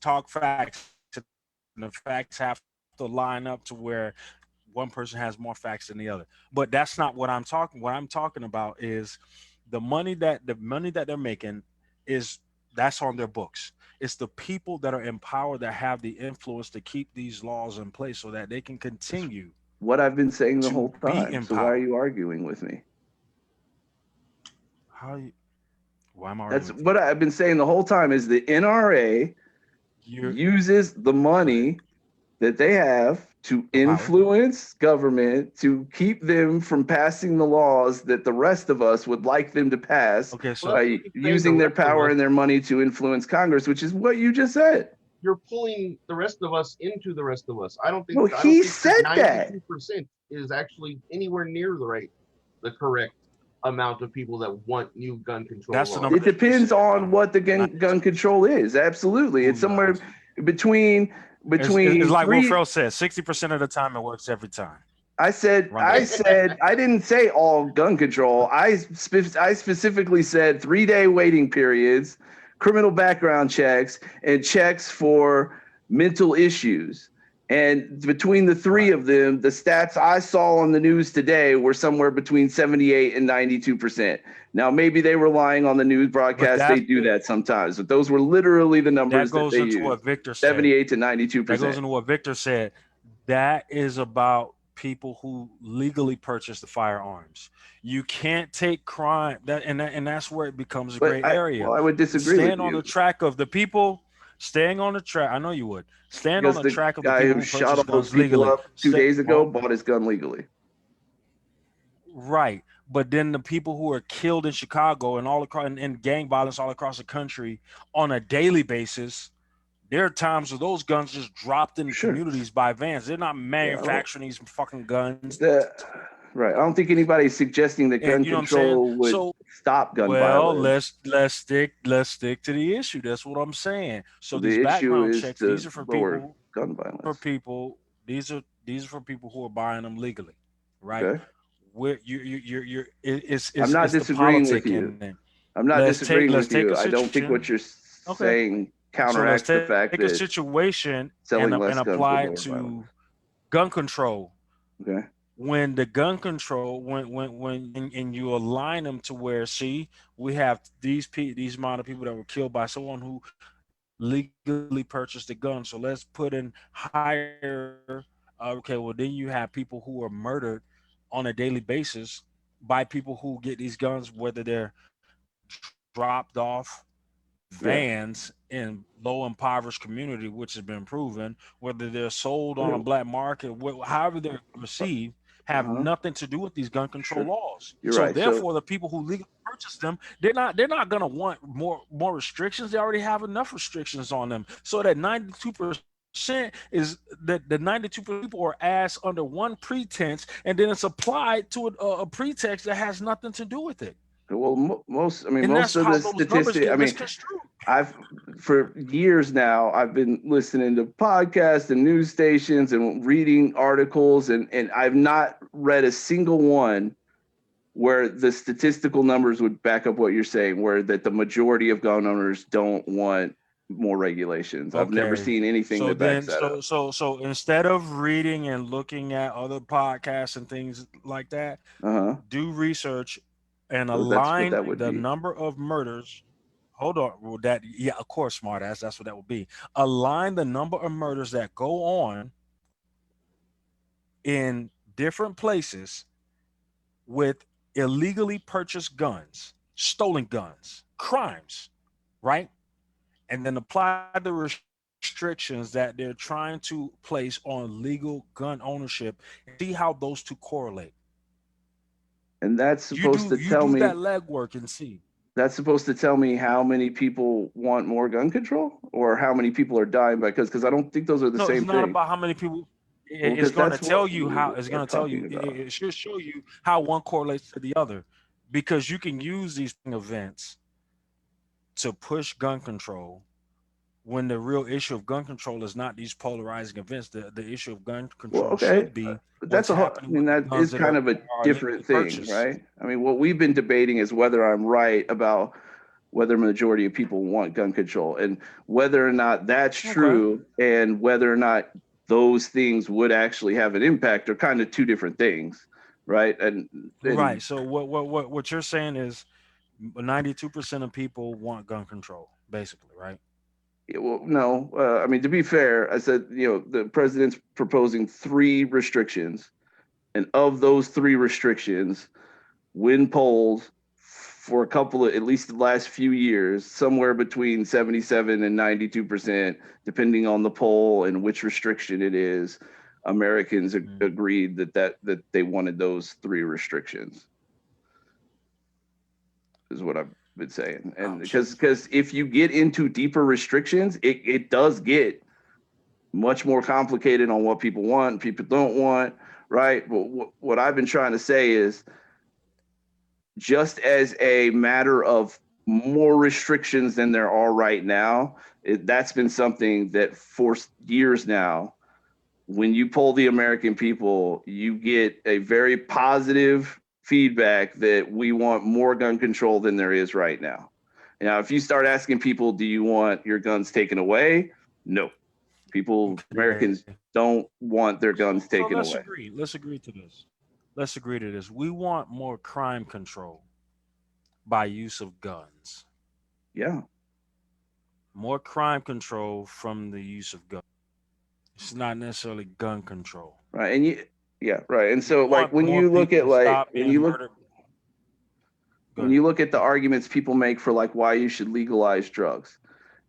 talk facts, and the facts have to line up to where one person has more facts than the other. But that's not what I'm talking. What I'm talking about is the money that they're making that's on their books. It's the people that are empowered that have the influence to keep these laws in place so that they can continue. What I've been saying the whole time. So why are you arguing with me? Why am I arguing? That's what I've been saying the whole time is the NRA uses the money that they have to influence government to keep them from passing the laws that the rest of us would like them to pass by using their power and their money to influence Congress, which is what you just said. You're pulling the rest of us into the rest of us. I don't think. Well, he said that 92% is actually anywhere near the correct amount of people that want new gun control laws. It depends on what the gun control is. Absolutely, it's somewhere between. It's like what Fro said, 60% of the time it works every time. I said I didn't say all gun control. I specifically said 3-day waiting periods, criminal background checks, and checks for mental issues. And between the three of them, the stats I saw on the news today were somewhere between 78 and 92%. Now, maybe they were lying on the news broadcast. They do that sometimes, but those were literally the numbers that they used. What Victor said. 78 to 92%. That goes into what Victor said. That is about people who legally purchase the firearms. You can't take crime, and that's where it becomes a gray area. Well, I would disagree with you. Stand on the track of the people. Staying on the track, I know you would. Stand on the track of the people who shot all those people up 2 days ago bought his gun legally. Right, but then the people who are killed in Chicago and all across and gang violence all across the country on a daily basis, there are times where those guns just dropped in communities by vans. They're not manufacturing these fucking guns. Right. I don't think anybody's suggesting that gun control would stop gun violence. Well, let's stick to the issue. That's what I'm saying. So these background checks, these are for people gun violence. These are for people who are buying them legally, right? Okay. Where I'm not disagreeing with you. I'm not disagreeing with you. I don't think what you're saying counteracts the fact that take a situation and apply it to gun control. Okay. When the gun control, when you align them to where, we have these amount of people that were killed by someone who legally purchased a gun. So let's put in higher. Then you have people who are murdered on a daily basis by people who get these guns, whether they're dropped off vans in low impoverished community, which has been proven, whether they're sold on a black market, however they're received, have nothing to do with these gun control laws. Therefore, the people who legally purchase them, they're not going to want more restrictions. They already have enough restrictions on them. So that 92% is that the 92% people are asked under one pretense, and then it's applied to a pretext that has nothing to do with it. Well, most of that's the how those numbers statistics. get misconstrued. For years now, I've been listening to podcasts and news stations and reading articles, and I've not read a single one where the statistical numbers would back up what you're saying, where that the majority of gun owners don't want more regulations. I've never seen anything that backs that up. So instead of reading and looking at other podcasts and things like that, do research and So that's what align that would the be. number of murders. Hold on, well, of course, smart ass. That's what that would be. Align the number of murders that go on in different places with illegally purchased guns, stolen guns, crimes, right? And then apply the restrictions that they're trying to place on legal gun ownership and see how those two correlate. And that's supposed to You tell do me that legwork and see. that's supposed to tell me how many people want more gun control or how many people are dying because I don't think those are the No, same it's not thing. about how many people. Well, It's because going to that's tell what you how. we It's are going to tell you. talking about. It should show you how one correlates to the other, because you can use these events to push gun control when the real issue of gun control is not these polarizing events. The issue of gun Well, control okay, should be but that's what's a whole. I happening mean, with the that guns is that kind of a are different illegally thing, purchased. right? I mean, what we've been debating is whether I'm right about whether majority of people want gun control and whether or not that's true, and whether or not those things would actually have an impact are kind of two different things, right? And Right. So what you're saying is 92% of people want gun control, basically, right? well, no, I mean, to be fair, I said, the president's proposing 3 restrictions, and of those 3 restrictions, when polled for a couple of, at least the last few years, somewhere between 77 and 92%, depending on the poll and which restriction it is, Americans agreed that they wanted those 3 restrictions, is what I've been saying. And because if you get into deeper restrictions, it does get much more complicated on what people want, people don't want, right? But what I've been trying to say is, just as a matter of more restrictions than there are right now, that's been something that for years now, when you poll the American people, you get a very positive feedback that we want more gun control than there is right now. Now, if you start asking people, do you want your guns taken away? No. Americans don't want their guns taken away. Let's agree to this. Let's agree to this. We want more crime control by use of guns. Yeah. More crime control from the use of guns. It's not necessarily gun control. Right. And right. And so like when you look at when you look at the arguments people make for like why you should legalize drugs,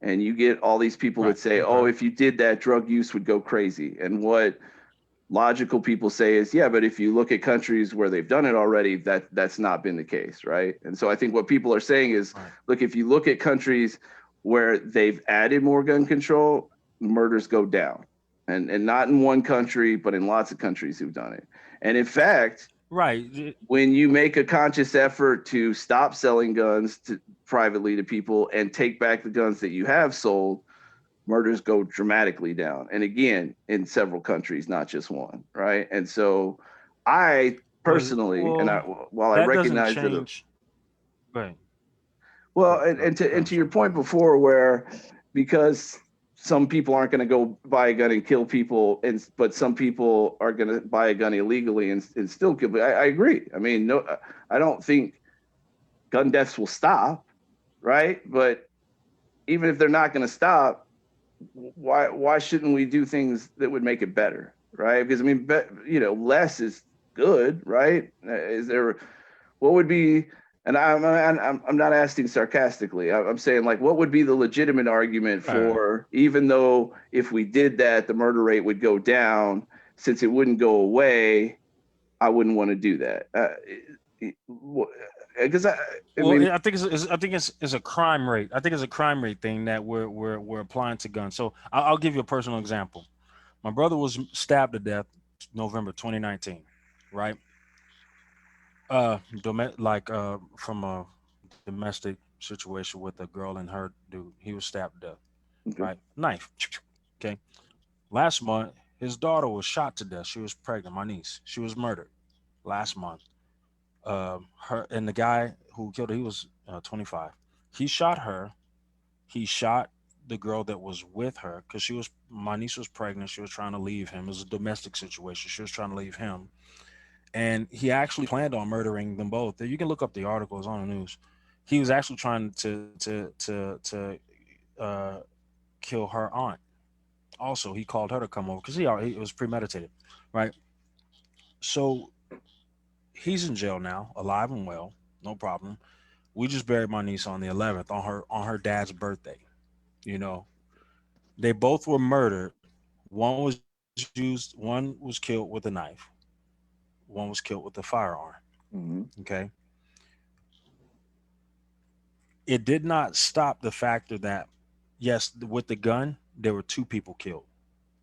and you get all these people that say, oh, if you did that, drug use would go crazy. And what logical people say is, yeah, but if you look at countries where they've done it already, that's not been the case, right? And so I think what people are saying is, look, if you look at countries where they've added more gun control, murders go down. And not in one country, but in lots of countries who've done it. And in fact, when you make a conscious effort to stop selling guns privately to people and take back the guns that you have sold, murders go dramatically down. And again, in several countries, not just one, right? And so I personally, while I recognize that, well, and to your point before, where because some people aren't going to go buy a gun and kill people, but some people are going to buy a gun illegally and still kill people. I agree. I mean, no, I don't think gun deaths will stop, right? But even if they're not going to stop, why shouldn't we do things that would make it better, right? Because I mean, less is good, right? What would be? And I'm not asking sarcastically. I'm saying, like, what would be the legitimate argument for, even though if we did that, the murder rate would go down, since it wouldn't go away, I wouldn't want to do that. Because I think it's a crime rate. I think it's a crime rate thing that we're applying to guns. So I'll give you a personal example. My brother was stabbed to death November 2019, right? From a domestic situation with a girl and her dude. He was stabbed to death, Okay. right? Knife. Okay. Last month, his daughter was shot to death. She was pregnant, my niece. She was murdered last month. Her and the guy who killed her, he was 25. He shot her. He shot the girl that was with her because my niece was pregnant. She was trying to leave him. It was a domestic situation. She was trying to leave him. And he actually planned on murdering them both. You can look up the articles on the news. He was actually trying to uh, kill her aunt. Also, he called her to come over because it was premeditated, right? So he's in jail now, alive and well, no problem. We just buried my niece on the 11th on her dad's birthday. You know, they both were murdered. One was killed with a knife. One was killed with a firearm. Mm-hmm. Okay, it did not stop the factor that yes, with the gun there were two people killed.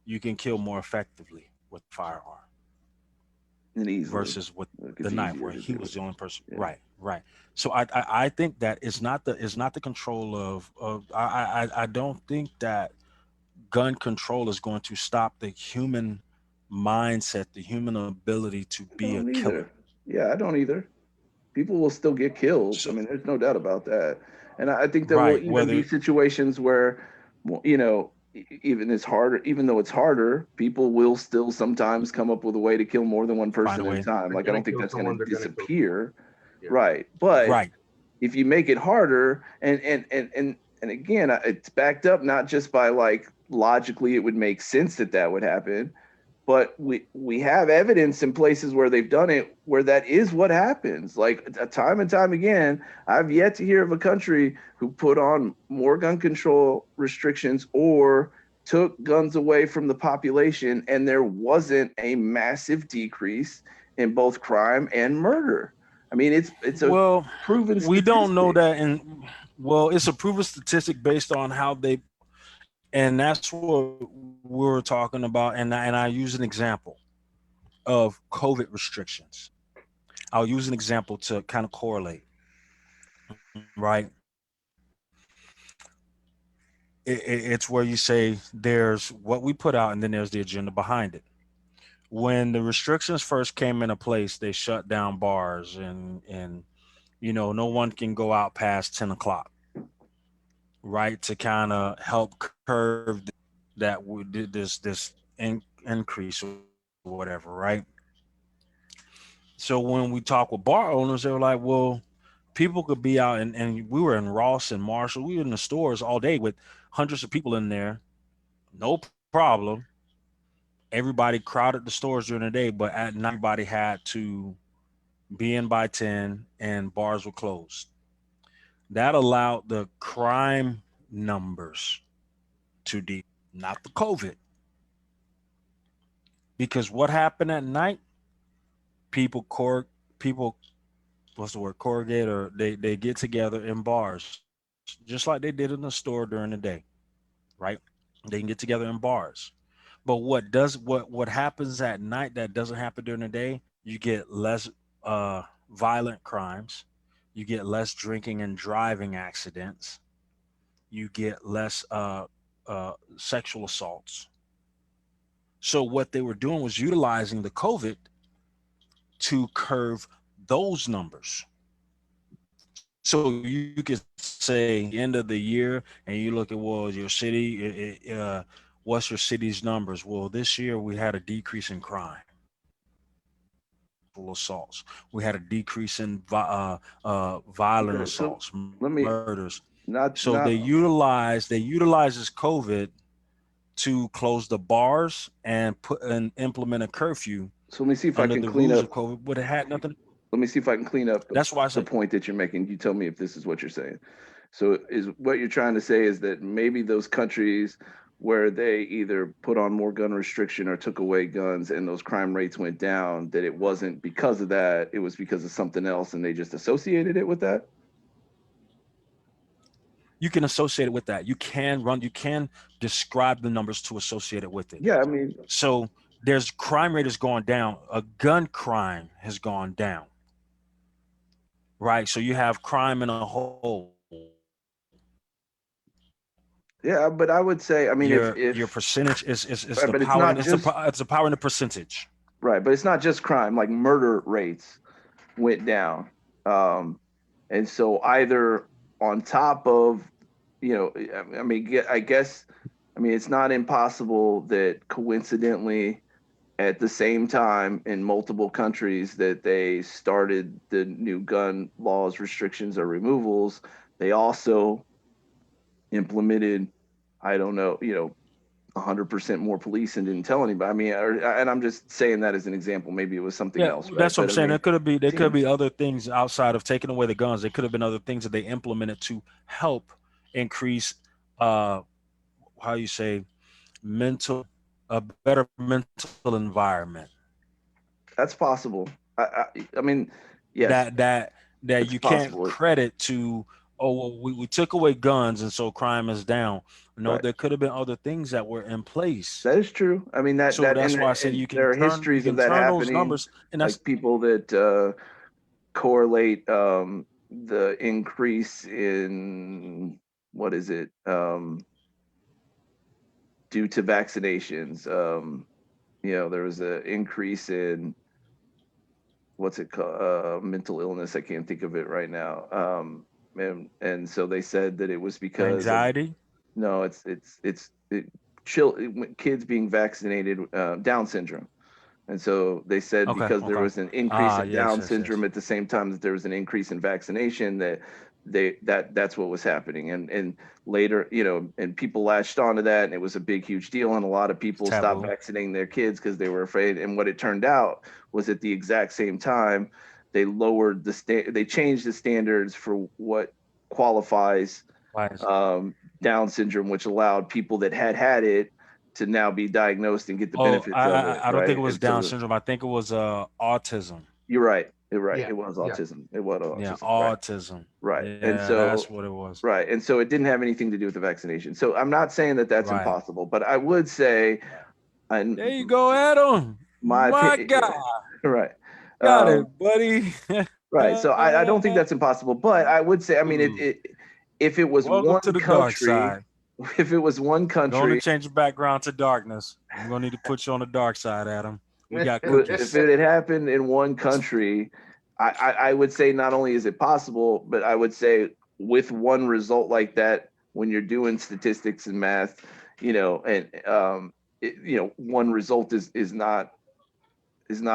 You can kill more effectively with firearm And easily, versus with like the it's knife easier where to he do was it. the only person. Yeah. Right, right. So I think that it's not the control of I don't think that gun control is going to stop the human mindset, the human ability to I be a don't killer. either. Yeah, I don't either. People will still get killed. I So mean, there's no doubt about that. And I think there will right, even be whether situations where, well, even it's harder, even though it's harder, people will still sometimes come up with a way to kill more than one find person a at a way. time. They're Like, I gonna don't think kill that's going someone. to They're gonna kill someone. disappear. Yeah. Right. But Right. if you make it harder, and again, it's backed up not just by like logically, it would make sense that that would happen, but we have evidence in places where they've done it where that is what happens, like time and time again. I've yet to hear of a country who put on more gun control restrictions or took guns away from the population and there wasn't a massive decrease in both crime and murder. I mean, it's a Well, proven we don't know statistic. that, and well, it's a proven statistic based on how they, and that's what we were talking about. And I use an example of COVID restrictions. I'll use an example to kind of correlate, right? It's where you say there's what we put out, and then there's the agenda behind it. When the restrictions first came into place, they shut down bars, and no one can go out past 10 o'clock, right? To kind of help curve that this increase or whatever, right? So when we talk with bar owners, they were like, well, people could be out, and we were in Ross and Marshall, we were in the stores all day with hundreds of people in there, no problem. Everybody crowded the stores during the day, but at night everybody had to be in by 10 and bars were closed. That allowed the crime numbers to decrease, not the COVID. Because what happened at night, people, what's the word, corrugate, or they get together in bars, just like they did in the store during the day, right? They can get together in bars. But what happens at night that doesn't happen during the day, you get less violent crimes, you get less drinking and driving accidents, you get less sexual assaults. So what they were doing was utilizing the COVID to curve those numbers. So you could say end of the year and you look at, well, your city, what's your city's numbers? Well, this year we had a decrease in crime, sexual assaults. We had a decrease in violent Okay, so assaults, let me murders. So not not they utilize this COVID to close the bars and put and implement a curfew so let me see if I under can the clean rules of up. COVID, but it had nothing. Let me see if I can clean up That's why I the say, point that you're making. You tell me if this is what you're saying. So is what you're trying to say is that maybe those countries where they either put on more gun restriction or took away guns and those crime rates went down, that it wasn't because of that, it was because of something else and they just associated it with that? you can associate it with that. You can describe the numbers to associate it with it. Yeah, I mean, So there's crime rate is going down. A gun crime has gone down. right? So you have crime in a whole. Yeah, but I would say, I mean, Your percentage is right, the but it's power, not and it's just the power and the percentage. right, but it's not just crime. Like murder rates went down, and so either on top of, you know, I mean, I guess, I mean, it's not impossible that coincidentally at the same time in multiple countries that they started the new gun laws, restrictions, or removals, they also implemented, I don't know, 100% more police and didn't tell anybody. I mean, and I'm just saying that as an example. Maybe it was something Yeah, else, right? that's what I'm But I saying. mean, There could be seems other things outside of taking away the guns. There could have been other things that they implemented to help increase, uh, how you say, mental, a better mental environment. that's possible. I mean, yes, That it's you can't possible. credit to. Oh well, we took away guns and so crime is down. No, Right. there could have been other things that were in place. That is true. I mean, So that's why I said and there are you histories of can that turn those happening, numbers, and that's like people that correlate the increase in what is it due to vaccinations. There was an increase in what's it called, mental illness. I can't think of it right now. And so they said that it was because of anxiety. no, kids being vaccinated, Down syndrome. And so they said Okay, because there okay. was an increase Ah, in yes, Down yes, syndrome yes. at the same time that there was an increase in vaccination, that's what was happening. And later, and people latched onto that, and it was a big, huge deal. And a lot of It's people stopped taboo. vaccinating their kids because they were afraid. And what it turned out was at the exact same time, they changed the standards for what qualifies Wise. Down syndrome, which allowed people that had it to now be diagnosed and get the Oh, benefits of it, I don't think it right? was And Down so syndrome. I think it was autism. you're right. You're right. Yeah, It was yeah. autism. It was Yeah, autism. Right. autism. Right. And Yeah, that's so what it was. right. And so it didn't have anything to do with the vaccination. So I'm not saying that that's Right. impossible, but I would say, and There you go, Adam. my My opinion, God, right. got Um, it, buddy. right. So I don't think that's impossible, but I would say, I mean, Ooh, if it was welcome to one the dark country, side. if it was one Going to country, change your background to darkness. I'm gonna need to put you on the dark side, Adam. We got if cookies. it had happened in one country, I would say not only is it possible, but I would say with one result like that, when you're doing statistics and math, and one result is not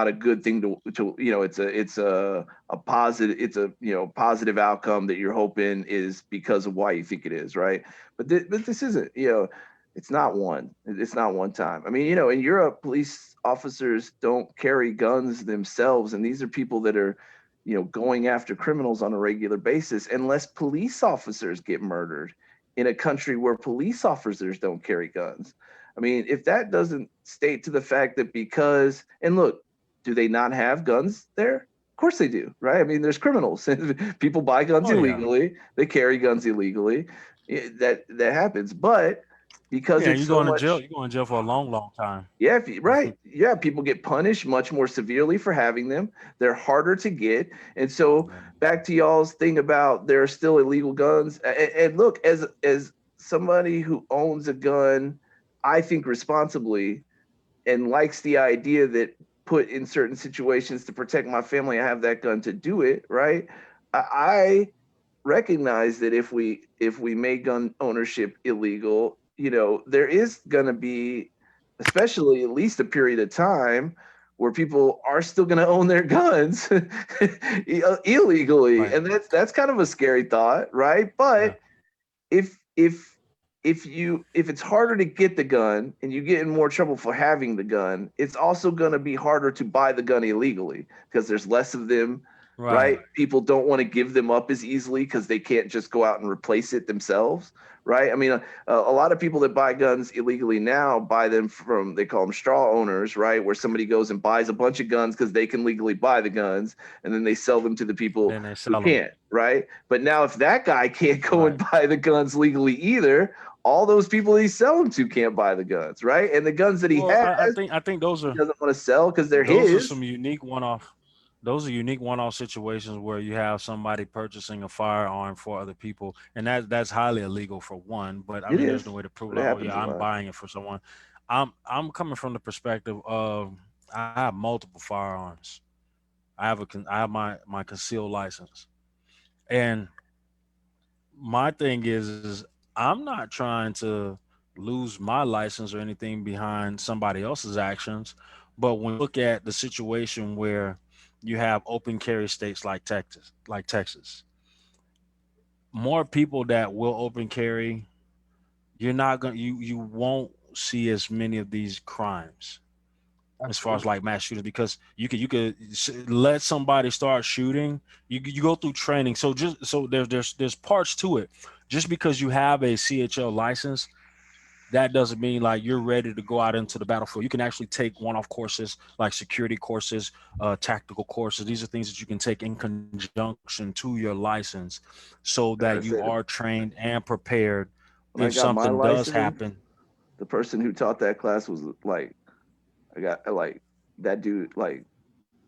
a good thing to it's a positive, it's a positive outcome that you're hoping is because of why you think it is, right? But this isn't, it's not one time. I mean, in Europe, police officers don't carry guns themselves, and these are people that are going after criminals on a regular basis, unless police officers get murdered in a country where police officers don't carry guns. I mean, if that doesn't state to the fact that because, and look, do they not have guns there? Of course they do, right? I mean, there's criminals. People buy guns Oh yeah. illegally. They carry guns illegally. That happens. But because Yeah, it's you're so going to jail. much, You're going to jail for a long, long time. yeah, right. Yeah, people get punished much more severely for having them. They're harder to get. And so Yeah. back to y'all's thing about there are still illegal guns. And look, as somebody who owns a gun, I think responsibly, and likes the idea that put in certain situations to protect my family, I have that gun to do it, right? I recognize that if we make gun ownership illegal, there is going to be, especially at least a period of time where people are still going to own their guns illegally, Right. and that's kind of a scary thought, right? Yeah. But if it's harder to get the gun and you get in more trouble for having the gun, it's also going to be harder to buy the gun illegally because there's less of them, Right. right? People don't want to give them up as easily because they can't just go out and replace it themselves, right? I mean, a lot of people that buy guns illegally now buy them from, they call them straw owners, right? Where somebody goes and buys a bunch of guns because they can legally buy the guns, and then they sell them to the people Then they who sell them. can't, right? But now if that guy can't go and Right. buy the guns legally either, all those people he sell them to can't buy the guns, right? And the guns that he Well, has, I think those he are doesn't want to sell because they're his. some unique one-off. those are unique one-off situations where you have somebody purchasing a firearm for other people, and that's highly illegal for one. But I It mean, there's is, no way to prove but it like, oh happens yeah, a I'm lot. buying it for someone. I'm coming from the perspective of I have multiple firearms. I have my concealed license, and my thing is I'm not trying to lose my license or anything behind somebody else's actions. But when you look at the situation where you have open carry states like Texas, more people that will open carry, you're not going to you won't see as many of these crimes as far as Absolutely. like mass shootings, because let somebody start shooting. You go through training, so just so there's parts to it. Just because you have a CHL license, that doesn't mean like you're ready to go out into the battlefield. You can actually take one-off courses like security courses, tactical courses. These are things that you can take in conjunction to your license, so I that gotta you say, are trained and prepared when I if got my something does license, happen. the person who taught that class was like, I got like that dude, like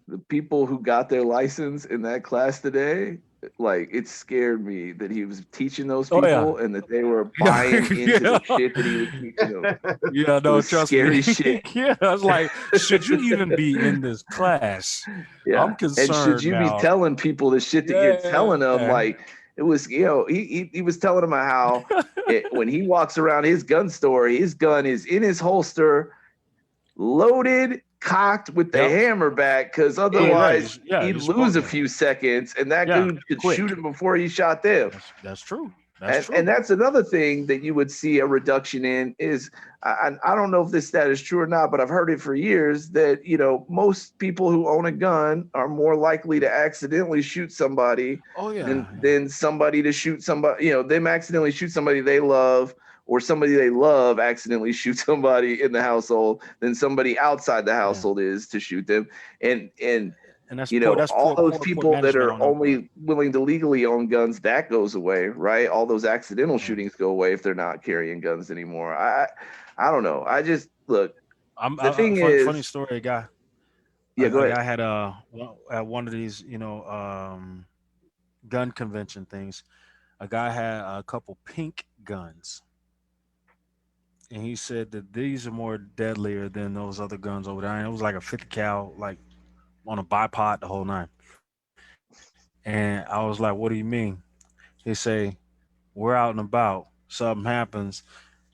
the people who got their license in that class today, like it scared me that he was teaching those Oh yeah, people and that they were yeah, buying into the yeah. shit that he was teaching them. Yeah, It no, was trust me. scary shit. Yeah, I was like, should you even be in this class? I'm Yeah. And should concerned you be now. telling people the shit that you're telling them? Yeah. Like it was, he was telling them how when he walks around his gun store, his gun is in his holster, loaded, cocked with the Yep. hammer back, because Yeah, right. otherwise Yeah, he'd you're supposed. lose a Yeah. few seconds, and that Yeah. dude could shoot Quick. him before he shot them. That's true. That's And true. that's another thing that you would see a reduction in is I don't know if this stat is true or not, but I've heard it for years that most people who own a gun are more likely to accidentally shoot somebody Oh than yeah. than somebody to shoot somebody, them accidentally shoot somebody they love, or somebody they love accidentally shoot somebody in the household than somebody outside the Yeah. household is to shoot them. And And that's all those poor people that management are on their part. only willing to legally own guns, that goes away, right? All those accidental Yeah. shootings go away if they're not carrying guns anymore. I don't know. I just look. The thing Funny is, story. yeah, go A ahead. guy had at one of these gun convention things. A guy had a couple pink guns, and he said that these are more deadlier than those other guns over there. And it was like a 50 cal, like on a bipod, the whole nine. And I was like, "What do you mean?" He say, "We're out and about. Something happens,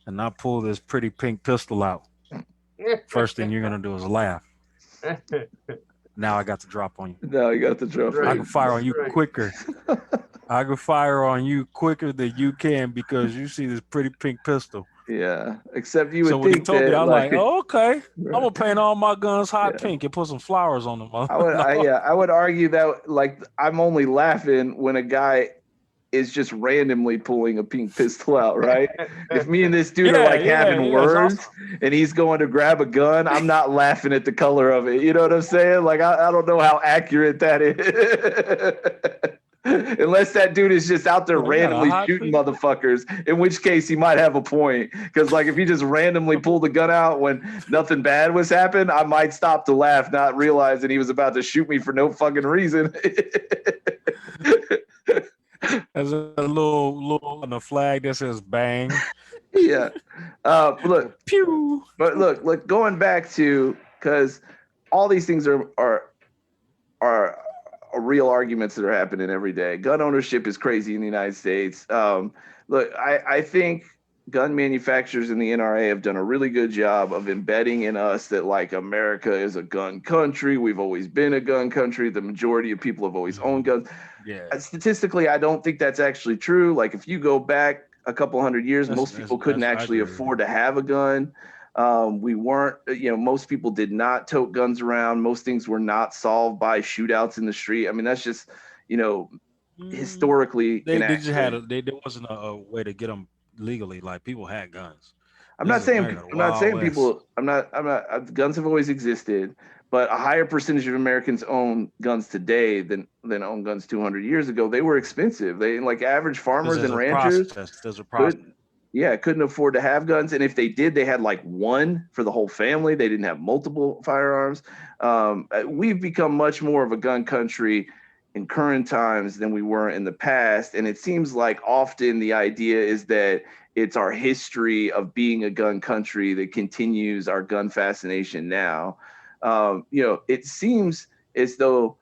and I pull this pretty pink pistol out. First thing you're gonna do is laugh. Now I got to drop on you. Now you got the That's drop I right. can rate. fire on That's you right. quicker. I can fire on you quicker than you can because you see this pretty pink pistol." Yeah, except you So would when he think told me that, that, I'm like, like, "Oh, okay. I'm right, gonna paint all my guns hot yeah. pink and put some flowers on them." I No. yeah, I would argue that, like, I'm only laughing when a guy is just randomly pulling a pink pistol out, right? If me and this dude are Yeah, like yeah, having yeah. It's words awesome. and he's going to grab a gun, I'm not laughing at the color of it. You know what I'm saying? Like, I don't know how accurate that is. Unless that dude is just out there Well, you got a randomly hot shooting pink. motherfuckers, in which case he might have a point. Because, like, if he just randomly pulled the gun out when nothing bad was happening, I might stop to laugh, not realizing he was about to shoot me for no fucking reason. There's a little on the flag that says "bang." Yeah. Look, Pew. but look, going back to, because all these things are real arguments that are happening every day. Gun ownership is crazy in the United States. Look, I think gun manufacturers in the NRA have done a really good job of embedding in us that, like, America is a gun country. We've always been a gun country. The majority of people have always owned guns. Yeah, Statistically, I don't think that's actually true. Like, if you go back a couple hundred years, most people couldn't I actually agree with afford you. to have a gun. We weren't, most people did not tote guns around. Most things were not solved by shootouts in the street. I mean, that's just, you know, Mm, historically they just had inaccurate. there wasn't a way to get them legally. Like people had guns. I'm This not is saying America, the I'm not Wild saying West. people. Guns have always existed, but a higher percentage of Americans own guns today than own guns 200 years ago. They were expensive. They, like, average Because farmers there's and a ranchers process. There's a process. could. Yeah, couldn't afford to have guns, and if they did, they had like one for the whole family. They didn't have multiple firearms. We've become much more of a gun country in current times than we were in the past, and it seems like often the idea is that it's our history of being a gun country that continues our gun fascination now. It seems as though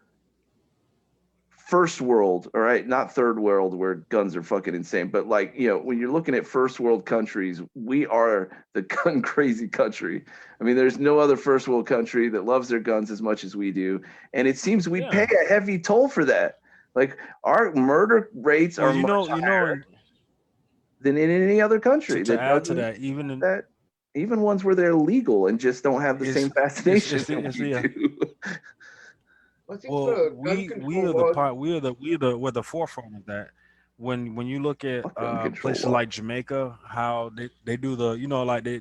first world, all right, not third world where guns are fucking insane, but like, when you're looking at first world countries, we are the gun crazy country. I mean, there's no other first world country that loves their guns as much as we do. And it seems we pay a heavy toll for that. Like our murder rates are much higher than in any other country. To add to that, even ones where they're illegal and just don't have the same fascination that we do. I think we're the forefront of that. When you look at places like Jamaica, how they do the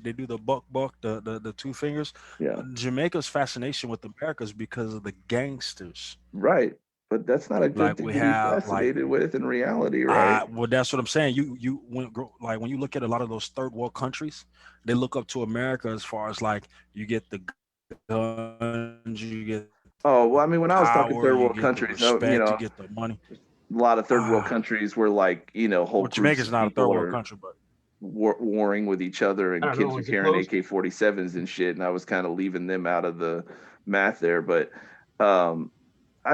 they do the buck the two fingers. Yeah. Jamaica's fascination with America is because of the gangsters. Right. But that's not a good thing to be fascinated with in reality, right? Well, that's what I'm saying. When you look at a lot of those third world countries, they look up to America as far as like you get the guns, you get. Oh, well, I mean, when I was talking power, third you world get the countries, respect, you get the money. A lot of third world countries were like, whole groups Jamaica's of not a third people world are country, but warring with each other, and kids were carrying AK-47s and shit, and I was kind of leaving them out of the math there. But I'm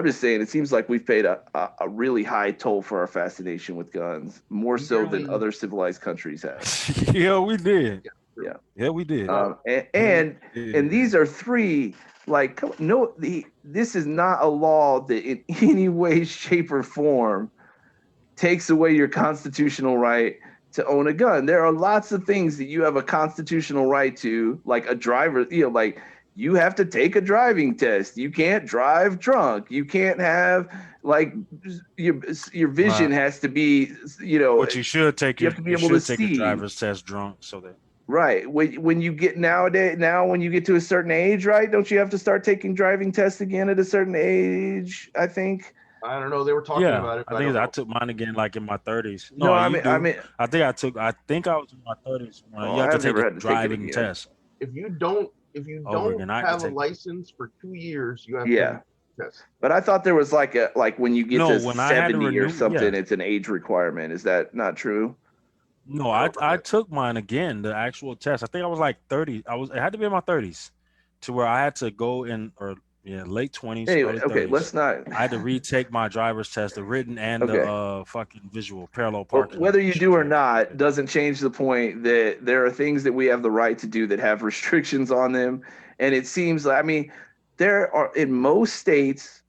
just saying, it seems like we've paid a really high toll for our fascination with guns, more so than other civilized countries have. Yeah, we did. Yeah, we did. And these are three. Like, this is not a law that in any way, shape, or form takes away your constitutional right to own a gun. There are lots of things that you have a constitutional right to, like a driver, like you have to take a driving test. You can't drive drunk. You can't have like your vision has to be, But you should take you have to be able to see. A driver's test drunk so that. Right. When you get when you get to a certain age, right? Don't you have to start taking driving tests again at a certain age? I think. I don't know. They were talking about it. I took mine again like in my 30s. No, I mean, I think I was in my 30s when you have to take a driving test. If you don't have a license for 2 years, you have to take a test. But I thought there was like when you get to 70 or something, it's an age requirement. Is that not true? No, I took mine again, the actual test. I think I was like 30. It had to be in my 30s to where I had to go in late 20s. Anyway, okay, 30s. let's not. I had to retake my driver's test, the written and the fucking visual parallel parking. Whether you do or not doesn't change the point that there are things that we have the right to do that have restrictions on them. And it seems like, I mean, there are in most states,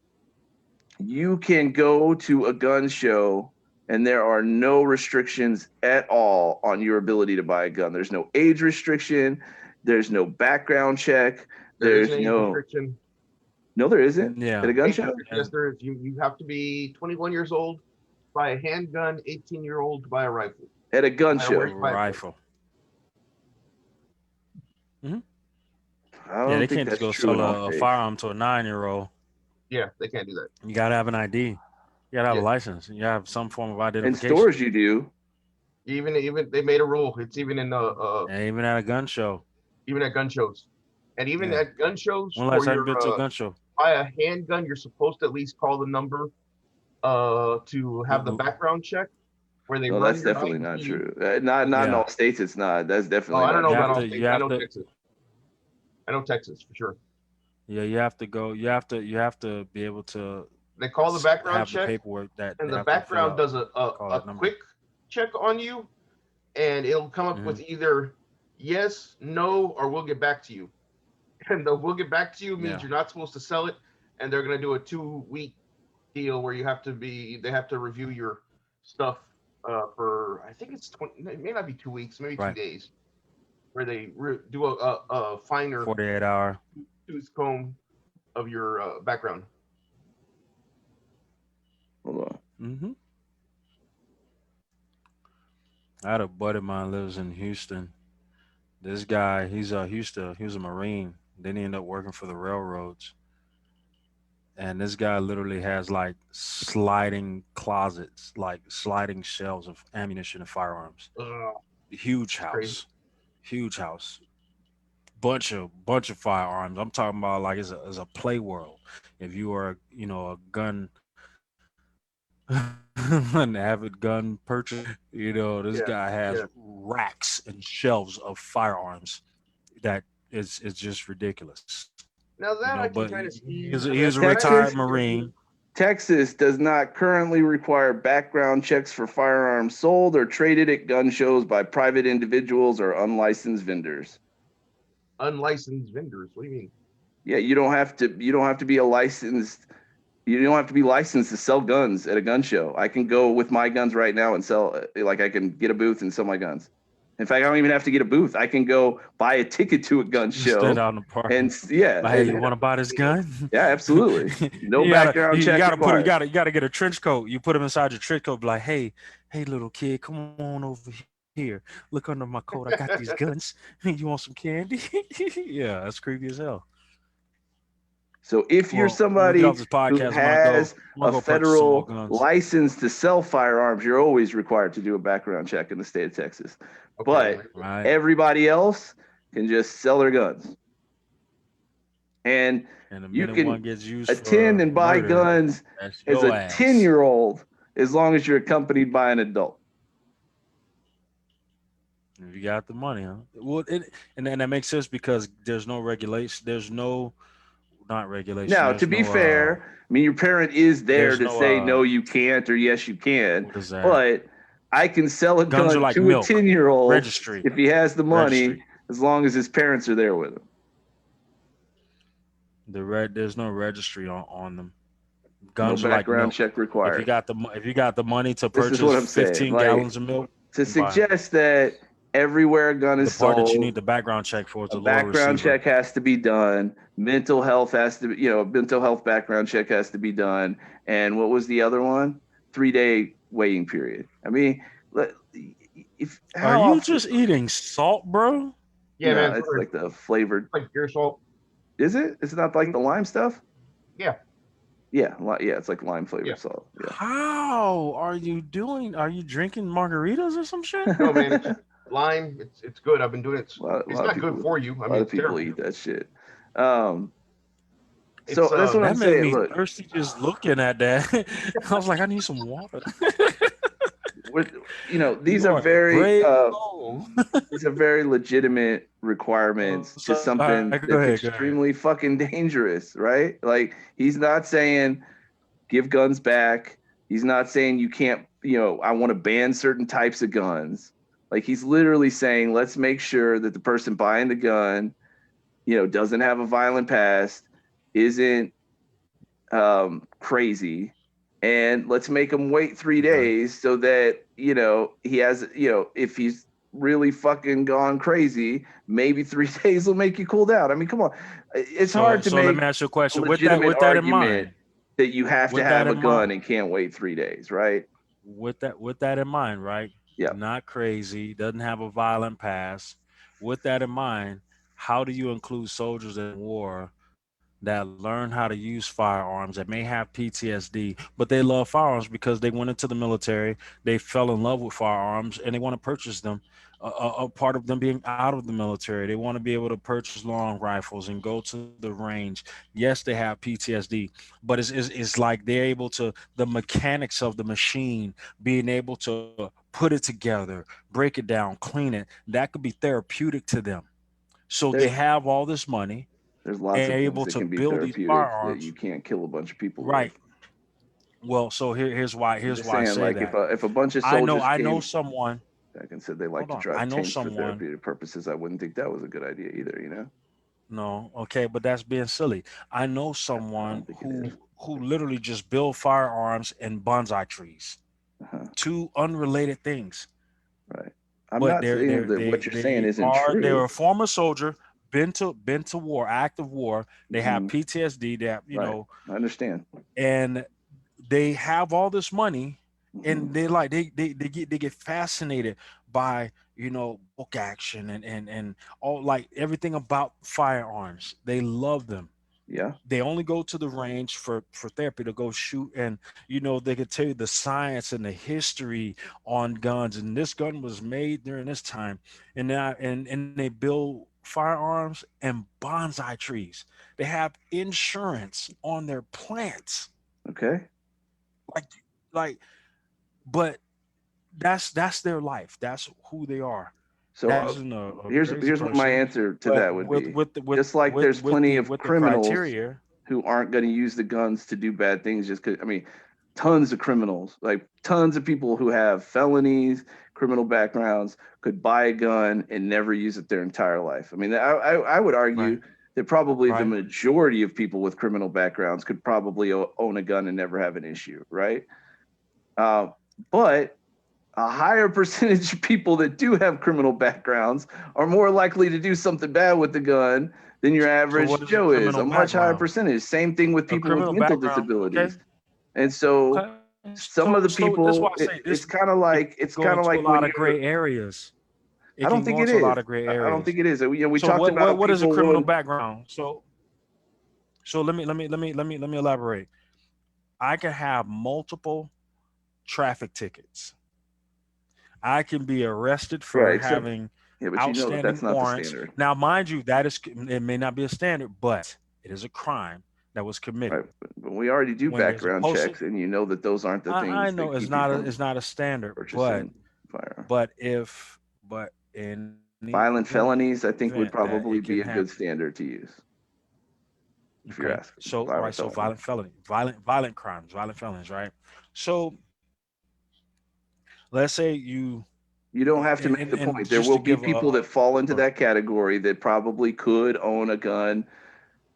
you can go to a gun show and there are no restrictions at all on your ability to buy a gun. There's no age restriction. There's no background check. There's no restriction. No, there isn't. Yeah. At a gun show? Yes, there is. You have to be 21 years old to buy a handgun, 18-year-old to buy a rifle. At a gun show? Rifle. Mm-hmm. They can't just go sell a firearm to a 9-year-old. Yeah, they can't do that. You got to have an ID. You gotta have a license. You have some form of identification. In stores, you do. Even they made a rule. It's even in even at a gun show. Even at gun shows, and even at gun shows. When last time you been to a gun show? Buy a handgun. You're supposed to at least call the number, to have the background check. Where they. No, that's definitely not true. Not in all states. It's not. That's definitely. I don't know about all states. I know Texas. I know Texas for sure. Yeah, you have to go. You have to be able to. They call the background check, paperwork and the background does a quick check on you, and it'll come up with either yes, no, or we'll get back to you. And the we'll get back to you means you're not supposed to sell it, and they're going to do a 2-week deal where they have to review your stuff for, I think it's it may not be 2 weeks, maybe 2 days, where they do a finer 48-hour tooth comb of your background. Hold on. Mm-hmm. I had a buddy of mine lives in Houston. This guy, he was a Marine. Then he ended up working for the railroads. And this guy literally has like sliding closets, like sliding shelves of ammunition and firearms. huge Crazy. house, bunch of firearms. I'm talking about like as a play world. If you are, a gun, an avid gun purchaser, this Yeah, guy has yeah. racks and shelves of firearms that is just ridiculous. Now that I But can kind of he see. was, I he mean, was a that I retired Texas, can kind of see. Marine. Texas does not currently require background checks for firearms sold or traded at gun shows by private individuals or unlicensed vendors. Unlicensed vendors. What do you mean? Yeah, you don't have to. You don't have to be a licensed. You don't have to be licensed to sell guns at a gun show. I can go with my guns right now and sell. Like I can get a booth and sell my guns. In fact, I don't even have to get a booth. I can go buy a ticket to a gun Just stand show, out in the parking. and yeah, Like, hey, you and want to buy this gun? yeah, absolutely. No you gotta background you check gotta put you required. gotta get a trench coat. You put him inside your trench coat. Be like, hey, little kid, come on over here. Look under my coat. I got these guns. You want some candy? Yeah, that's creepy as hell. So if you're Well, when we get off somebody this who podcast, has I'm gonna a go purchase some more federal guns. license to sell firearms, you're always required to do a background check in the state of Texas. Okay. But Right. everybody else can just sell their guns. And And the you minute one can gets used attend for and buy murder, guns that's as your a ass. 10-year-old as long as you're accompanied by an adult. If you got the money, huh? Well, and that makes sense because there's no regulation. There's no not regulation. Now, to There's be no fair, I mean, your parent is there there's to no say, no, you can't, or yes, you can. what is that? But I can sell a Guns are gun like to a milk. 10-year-old Registry. if he has the money, Registry. as long as his parents are there with him. There's no registry on them. No Guns are like background milk. check required. If you got the money to This is purchase what I'm saying. 15 Like, gallons of milk, to you can buy 'em. suggest that everywhere a gun The is part that you sold, need the background check for is a the lower background receiver. check has to be done. Mental health has to, a mental health background check has to be done. And what was the other one? 3-day waiting period. I mean, if Are how you often? just eating salt, bro? Yeah, No, man. it's like the flavored. Like pure salt. Is it? Is it not like the lime stuff? Yeah, Yeah, yeah, it's like lime yeah. flavored salt. Yeah. How are you doing? Are you drinking margaritas or some shit? No, man. It's just lime. It's good. I've been doing it. A It's lot of not good people, for you. I a mean, lot of it's people terrible. eat that shit. Um, It's so that's what I'm That made saying. me Look, thirsty just looking at that. I was like, I need some water. with these You are are a very brave soul. these are very legitimate Oh, requirements to sorry. something Go that's ahead. Go ahead. extremely fucking dangerous, right? Like he's not saying give guns back. He's not saying you can't, I want to ban certain types of guns. Like he's literally saying let's make sure that the person buying the gun, doesn't have a violent past, isn't crazy, and let's make him wait 3 days so that he has if he's really fucking gone crazy, maybe 3 days will make you cool down. I mean, come on, it's hard to So let make me ask you a a question. legitimate With that in argument mind, that you have to with that have a in gun mind, and can't wait 3 days, right? with that in mind, right? Yeah. Not crazy, doesn't have a violent past. With that in mind, how do you include soldiers in war that learn how to use firearms that may have PTSD, but they love firearms because they went into the military, they fell in love with firearms, and they want to purchase them. A part of them being out of the military, they want to be able to purchase long rifles and go to the range. Yes, they have PTSD, but it's like they're able to the mechanics of the machine, being able to put it together, break it down, clean it. That could be therapeutic to them. So they there's have all this money there's and lots are of able things that to can be build these therapeutic that firearms. you can't kill a bunch of people with. Right. Well, so I'm here's just why I saying, say like, that. if a bunch of I know soldiers I know came someone. back and said they like Hold to on. drive I know tanks for someone. therapeutic purposes, I wouldn't think that was a good idea either. No, okay, but that's being silly. I know I someone don't think it is. who literally just build firearms and bonsai trees. Uh-huh. Two unrelated things. Right. I'm But not saying that what you're saying isn't they're true. a former soldier, been to war, active war. They have Mhm. PTSD, they have, Right. I understand. and they have all this money and Mhm. they like they get fascinated by book action and all like everything about firearms. They love them. Yeah. They only go to the range for therapy to go shoot, and they could tell you the science and the history on guns, and this gun was made during this time, and now and they build firearms and bonsai trees. They have insurance on their plants, Okay. like like, but that's their life. That's who they are. So That isn't a here's crazy what my person, answer to but that would be. with Just like there's plenty of with the criminals criteria. who aren't going to use the guns to do bad things just because, I mean, tons of criminals, like tons of people who have felonies, criminal backgrounds, could buy a gun and never use it their entire life. I mean, I would argue Right. that probably the Right. majority of people with criminal backgrounds could probably own a gun and never have an issue, right? But a higher percentage of people that do have criminal backgrounds are more likely to do something bad with the gun than your average what is a Joe is. criminal A much higher background? percentage. Same thing with A people with criminal mental background. Okay. disabilities. And so Okay. some of the So that's why people, I say it's this kind of like go into a when lot of you're. gray areas. I It don't can think go it into a is. lot of gray I don't areas. think it is. We So talked about what is a people criminal when. background? So let me elaborate. I can have multiple traffic tickets. I can be arrested for Right. Except, having yeah, but you know that that's outstanding not the warrants. standard. Now, mind you, it may not be a standard, but it is a crime that was committed. Right. But we already do When there's a background posted, checks, and you know that those aren't the I things know that keep you from it's not a standard, purchasing firearms. but in the Violent felonies, I think, would event that probably it can be a happen. good standard to use, if you're Okay. asking. So Violent right, so felony. violent crimes, violent felonies, right? So let's say You don't have to make the and point. There just will to be give people that fall into a that category that probably could own a gun.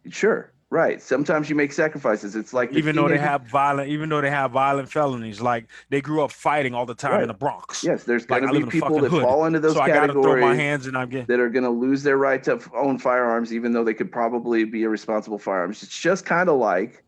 Sure, right. Sometimes you make sacrifices. It's like the even though teenager. they have violent felonies, like they grew up fighting all the time in Right. the Bronx. Yes, there's going Like to I be live in a people fucking that hood, fall into those so I got to throw my categories hands and I'm getting that are going to lose their right to own firearms, even though they could probably be irresponsible firearms. It's just kind of like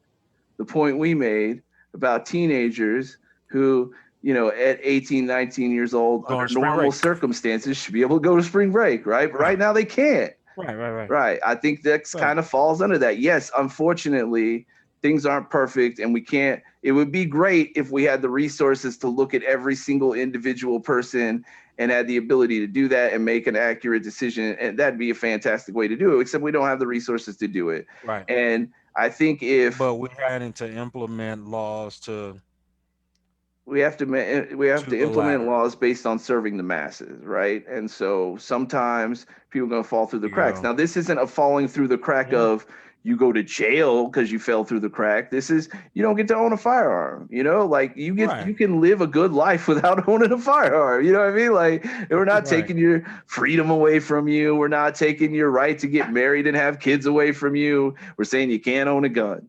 the point we made about teenagers who, at 18, 19 years old, going under to spring normal break. circumstances, should be able to go to spring break, right? But right now they can't. Right. Right. I think that Right. kind of falls under that. Yes, unfortunately, things aren't perfect, and we can't. It would be great if we had the resources to look at every single individual person and had the ability to do that and make an accurate decision. And that'd be a fantastic way to do it, except we don't have the resources to do it. Right. And I think if But we're having to implement laws to we have to the implement latter. laws based on serving the masses, right? And so sometimes people are going to fall through the cracks. Yeah. Now, this isn't a falling through the crack Yeah. of you go to jail because you fell through the crack. This is you don't get to own a firearm. Like you Right. can live a good life without owning a firearm. You know what I mean? Like we're not Right. taking your freedom away from you. We're not taking your right to get married and have kids away from you. We're saying you can't own a gun.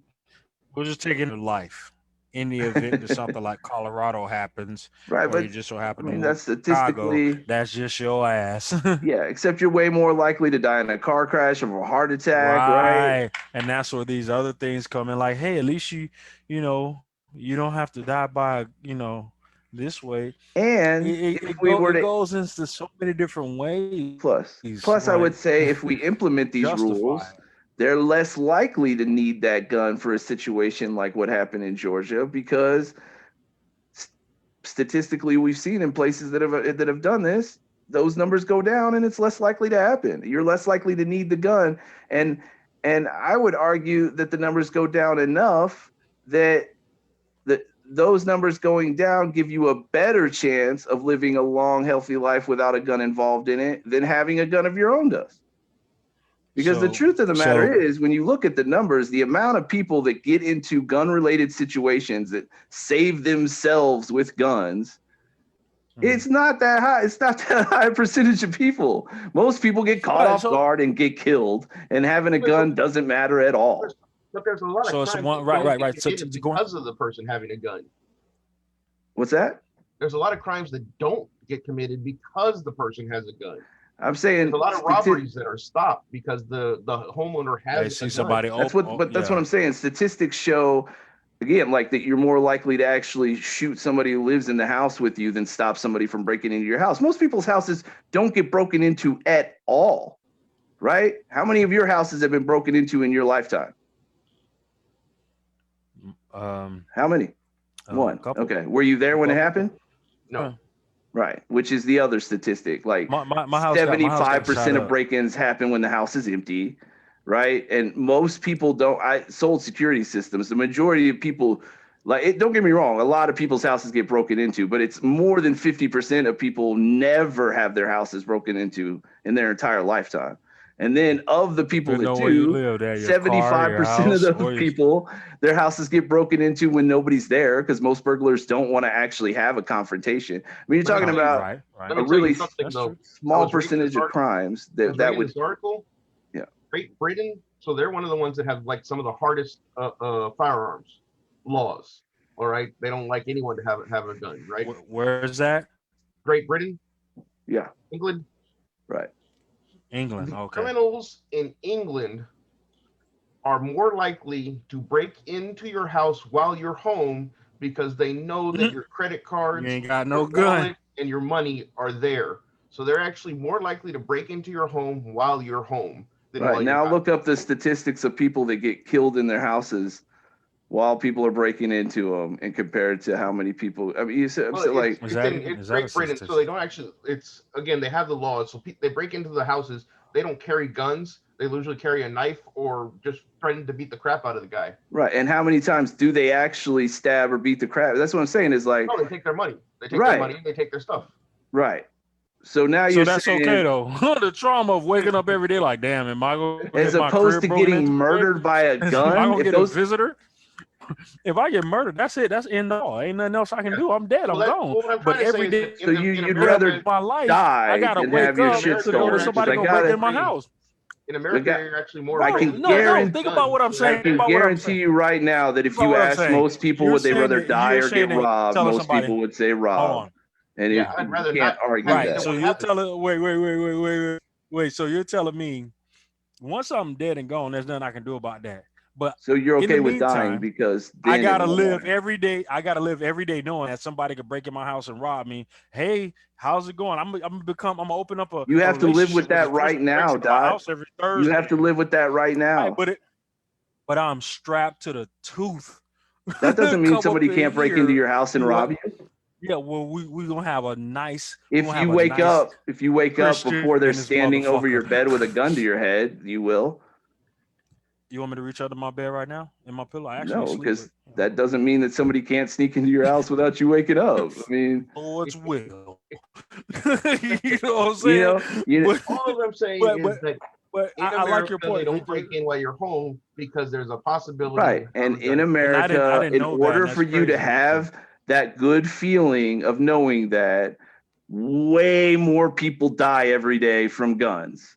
We're just taking your life in the event that something like Colorado happens, Right, or but you just so I happen to mean move that's to Chicago. statistically. That's just your ass. Yeah, except you're way more likely to die in a car crash or a heart attack, right? Right. And that's where these other things come in. Like, hey, at least you don't have to die by, this way. And if we were It to goes into so many different ways. plus, I would say if we implement these rules, Justify. they're less likely to need that gun for a situation like what happened in Georgia because statistically, we've seen in places that have done this, those numbers go down and it's less likely to happen. You're less likely to need the gun, and I would argue that the numbers go down enough that those numbers going down give you a better chance of living a long, healthy life without a gun involved in it than having a gun of your own does. Because the truth of the matter is, when you look at the numbers, the amount of people that get into gun-related situations that save themselves with guns, it's not that high. It's not that high a percentage of people. Most people get caught off guard and get killed, and having a gun doesn't matter at all. But there's a lot of crimes right. So because of the person having a gun. What's that? There's a lot of crimes that don't get committed because the person has a gun. I'm saying there's a lot of robberies that are stopped because the homeowner has they see somebody. That's what I'm saying. Statistics show, again, like that you're more likely to actually shoot somebody who lives in the house with you than stop somebody from breaking into your house. Most people's houses don't get broken into at all, right? How many of your houses have been broken into in your lifetime? How many? One. couple. Okay. Were you there when it happened? No. Right. Which is the other statistic. Like My house got 75% shot of up. break-ins happen when the house is empty. Right. And most people don't. I sold security systems. The majority of people, like, it, don't get me wrong, a lot of people's houses get broken into, but it's more than 50% of people never have their houses broken into in their entire lifetime. And then of the people that do, 75% of those people, their houses get broken into when nobody's there, because most burglars don't want to actually have a confrontation. I mean, you're talking about a really small percentage of crimes that would. This article, yeah. Great Britain, so they're one of the ones that have like some of the hardest firearms laws. All right, they don't like anyone to have a gun. Right? Where is that? Great Britain. Yeah. England. Right. England. Okay. Criminals in England are more likely to break into your house while you're home because they know that your credit cards, you ain't got no gun, and your money are there. So they're actually more likely to break into your home while you're home. Right. Now look up the statistics of people that get killed in their houses while people are breaking into them, and compared to how many people. I mean, you said like it's Great Britain, so they don't actually. It's again, they have the laws, so they break into the houses. They don't carry guns. They usually carry a knife or just threaten to beat the crap out of the guy. Right. And how many times do they actually stab or beat the crap? That's what I'm saying. Is like, no, they take their money. They take their money. They take their stuff. Right. So now you're that's saying, okay though. The trauma of waking up every day like, damn, am I going as opposed to getting murdered by a gun? Am I gonna get a visitor? If I get murdered, that's it. That's end all. Ain't nothing else I can do. I'm dead. I'm gone. But every day, so you'd rather my life, die I gotta than wake have your up shit to go to stolen. somebody gonna break in my house. In America, you're actually more. I can think about what I'm saying. I can guarantee you right now that if you ask most people would they rather die or get robbed, most people would say robbed. And you can't argue that. So you're telling wait. So you're telling me once I'm dead and gone, there's nothing I can do about that. But so you're okay with dying because I gotta live every day. I gotta live every day knowing that somebody could break in my house and rob me. Hey, how's it going? I'm gonna open up a. You have to live with that right now, Doc. You have to live with that right now. Right, but I'm strapped to the tooth. That doesn't mean somebody can't break into your house and rob you. Yeah, well, we're gonna have a nice. If you wake up before they're standing over your bed with a gun to your head, you will. You want me to reach out to my bed right now in my pillow? No, because that doesn't mean that somebody can't sneak into your house without you waking up. I mean, Lord's will. You know what I'm saying? All I'm saying is that. But I like your point. They don't break in while you're home because there's a possibility. Right, and in America, in order for you to have that good feeling of knowing that way more people die every day from guns.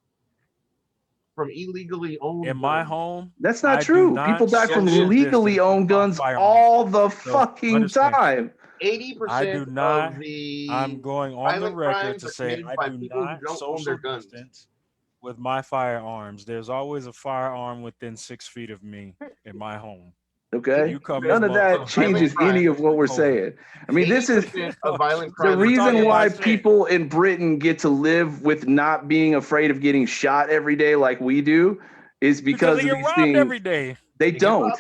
From illegally owned in my home. That's not true. People die from legally owned guns all the fucking time. 80% I do not. Of the I'm going on the record to say I do not social distance with my firearms. There's always a firearm within 6 feet of me in my home. Okay. None of that changes any of what we're saying. I mean, this is the reason why people in Britain get to live with not being afraid of getting shot every day like we do is because they of get these robbed things. Every day. They don't.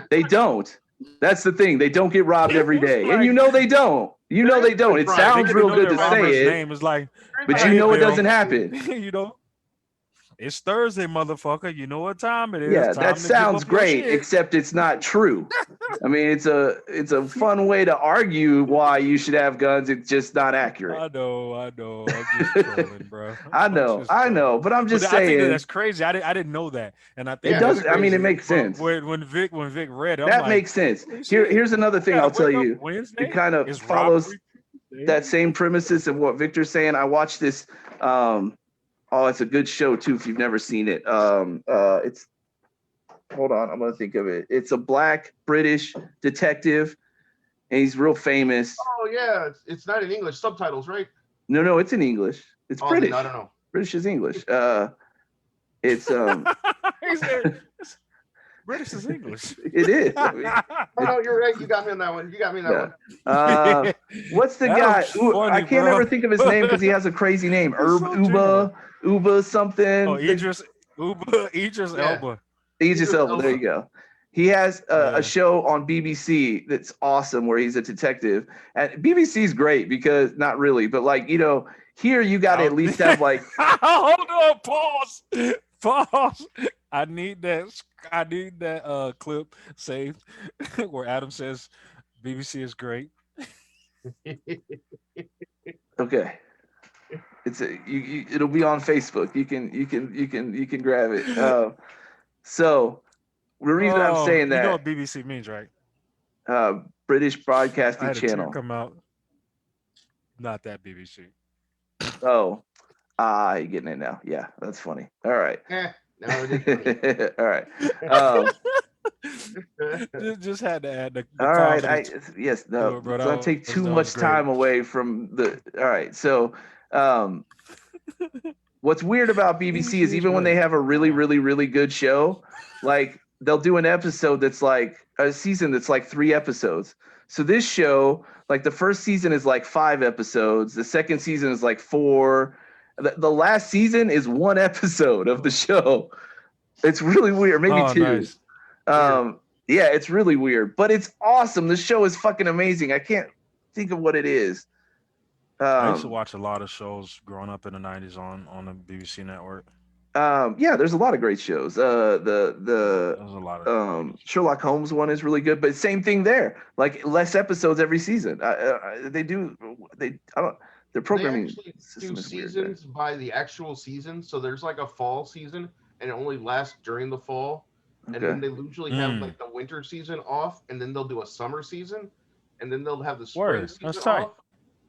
They don't. That's the thing. They don't get robbed every day. And you know they don't. You know they don't. It sounds real good to say it. Name is like, but you know it doesn't happen. You know. It's Thursday, motherfucker. You know what time it is. Yeah, that sounds great, except it's not true. I mean, it's a fun way to argue why you should have guns. It's just not accurate. I know. I'm just trolling, bro. I know, but I'm just saying. I think that's crazy. I didn't know that, and I think it does. I mean, it makes sense. When Vic read it, that makes sense. Here's another thing I'll tell you. It kind of follows that same premises of what Victor's saying. I watched this. Oh, it's a good show too. If you've never seen it, it's. Hold on, I'm gonna think of it. It's a black British detective, and he's real famous. Oh yeah, it's not in English subtitles, right? No, it's in English. It's British. I don't know. British is English. It's British is English. It is. I mean, oh, you're right. You got me on that one. one. What's the guy? Funny, I can't ever think of his name because he has a crazy name. Uba something. Oh, Idris Elba. Idris Elba. There you go. He has Yeah. a show on BBC that's awesome where he's a detective. And BBC's great because not really, but like, you know, here you got to at least have like. Hold on, pause. I need that clip saved where Adam says BBC is great. Okay. It'll be on Facebook. You can grab it. So the reason I'm saying You know that what BBC means, right? British I Broadcasting had a tear Channel. come out. Not that BBC. Oh, you're getting it now. Yeah, that's funny. All right. No, it is funny. All right. just had to add the All right. confidence. Yes. No. Bro, Don't take too that was much great. time away from the. All right. So, what's weird about BBC is even when they have a really, really, really good show, like they'll do an episode that's like a season that's like 3 episodes. So this show, like the first season is like 5 episodes. The second season is like 4. The last season is 1 episode of the show. It's really weird. Maybe 2. Nice. Yeah, it's really weird, but it's awesome. The show is fucking amazing. I can't think of what it is. I used to watch a lot of shows growing up in the 90s on the BBC network. Yeah, there's a lot of great shows. There's a lot of Sherlock Holmes one is really good, but same thing there. Like less episodes every season. Their programming They actually system do is weird. seasons by the actual season. So there's like a fall season, and it only lasts during the fall. And then they usually have like the winter season off, and then they'll do a summer season, and then they'll have the spring season off,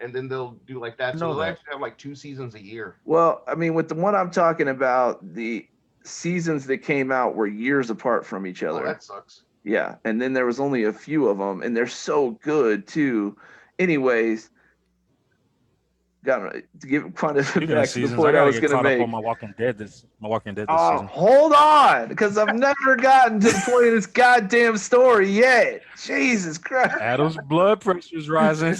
and then they'll do like that. So they'll actually have like 2 seasons a year. Well, I mean, with the one I'm talking about, the seasons that came out were years apart from each other. Oh, that sucks. Yeah, and then there was only a few of them, and they're so good too. Anyways, to give kind of back to the point I was going to make. On my Walking Dead this season. Hold on, because I've never gotten to the point of this goddamn story yet. Jesus Christ. Adam's blood pressure's rising.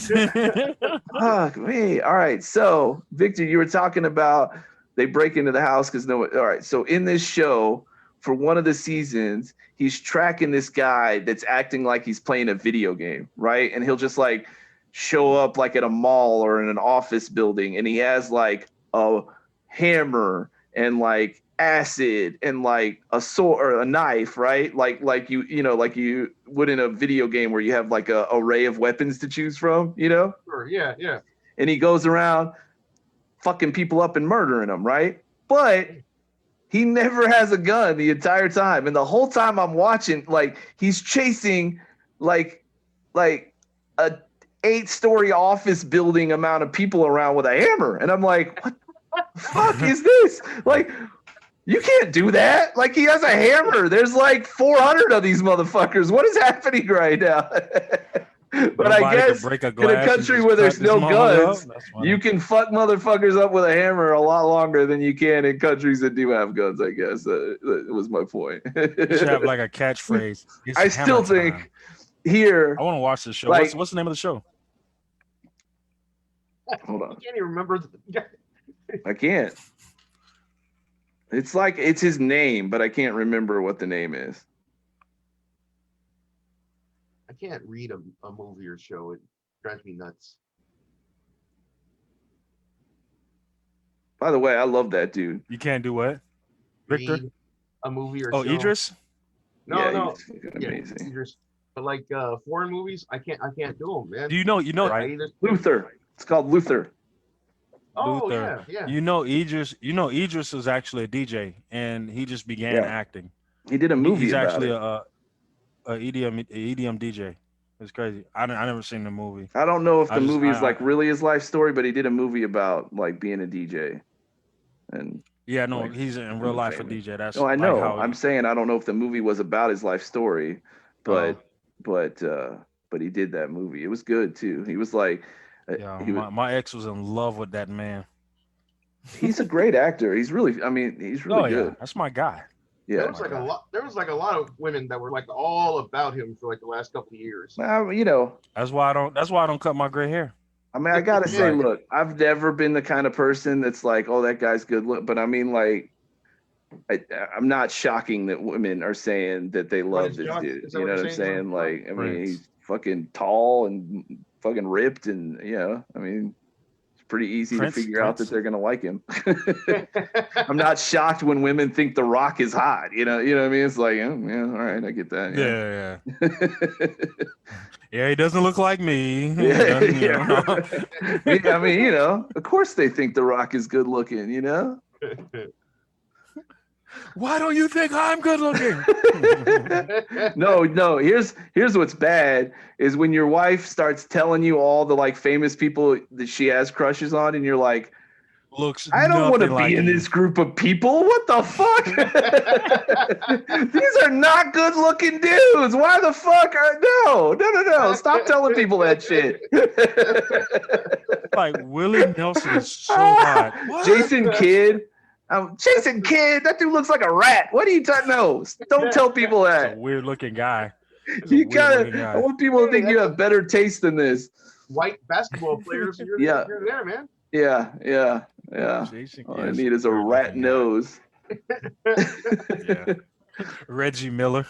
Fuck me. All right, so Victor, you were talking about they break into the house because no one. All right, so in this show, for one of the seasons, he's tracking this guy that's acting like he's playing a video game, right? And he'll just like show up like at a mall or in an office building, and he has like a hammer and like acid and like a sword or a knife, right? Like you would in a video game where you have like a array of weapons to choose from, you know? Sure, yeah. And he goes around fucking people up and murdering them, right? But he never has a gun the entire time. And the whole time I'm watching, like he's chasing like a 8-story office building amount of people around with a hammer. And I'm like, what the fuck is this? Like, you can't do that. Like, he has a hammer. There's like 400 of these motherfuckers. What is happening right now? But I guess in a country where there's no guns, you can fuck motherfuckers up with a hammer a lot longer than you can in countries that do have guns, I guess. That was my point. You should have like a catchphrase. I still think here. I want to watch this show. Like, what's the name of the show? Hold on. I can't even remember. I can't. It's his name, but I can't remember what the name is. I can't read a movie or show. It drives me nuts. By the way, I love that dude. You can't do what? Victor? Read a movie or show. Idris? No. Amazing. Idris. But like foreign movies, I can't do them, man. Do you know right? Luther. It's called Luther. Oh, Luther. yeah. You know Idris was actually a DJ, and he just began acting. He did a movie. He's about actually it. a EDM DJ. It's crazy. I never seen the movie. I don't know if the movie is like really his life story, but he did a movie about like being a DJ. And yeah, no, like, he's in real life a DJ. That's no, I know. Like I'm saying I don't know if the movie was about his life story, but he did that movie. It was good too. He was like, my ex was in love with that man. He's a great actor. He's really good. Yeah. That's my guy. Yeah, there was like a lot of women that were like all about him for like the last couple of years. That's why I don't cut my gray hair. I mean, I gotta say, look, I've never been the kind of person that's like, oh, that guy's good look. But I mean, like I'm not shocking that women are saying that they What love is this Josh? dude. Is that You what know you're what I'm saying, saying? Josh? Like, I mean, Prince. he's fucking tall and fucking ripped, and I mean, it's pretty easy to figure out that they're gonna like him. I'm not shocked when women think The Rock is hot. You know what I mean? It's like, yeah, all right, I get that. Yeah. Yeah, he doesn't look like me. Yeah, Yeah. I mean, of course they think The Rock is good looking. Why don't you think I'm good looking? No. Here's what's bad is when your wife starts telling you all the like famous people that she has crushes on, and you're like, Looks I don't want to nothing like be in you. this group of people. What the fuck? These are not good looking dudes. Why the fuck are no. Stop telling people that shit. Like Willie Nelson is so hot. What? Jason Kidd. Jason Kidd, that dude looks like a rat. What are you talking? No, don't tell people He's a that. weird looking guy. You gotta. I want people to think you have better taste than this. White basketball players, you're there, man. Yeah. Jason All I need is a rat nose. Yeah. Reggie Miller.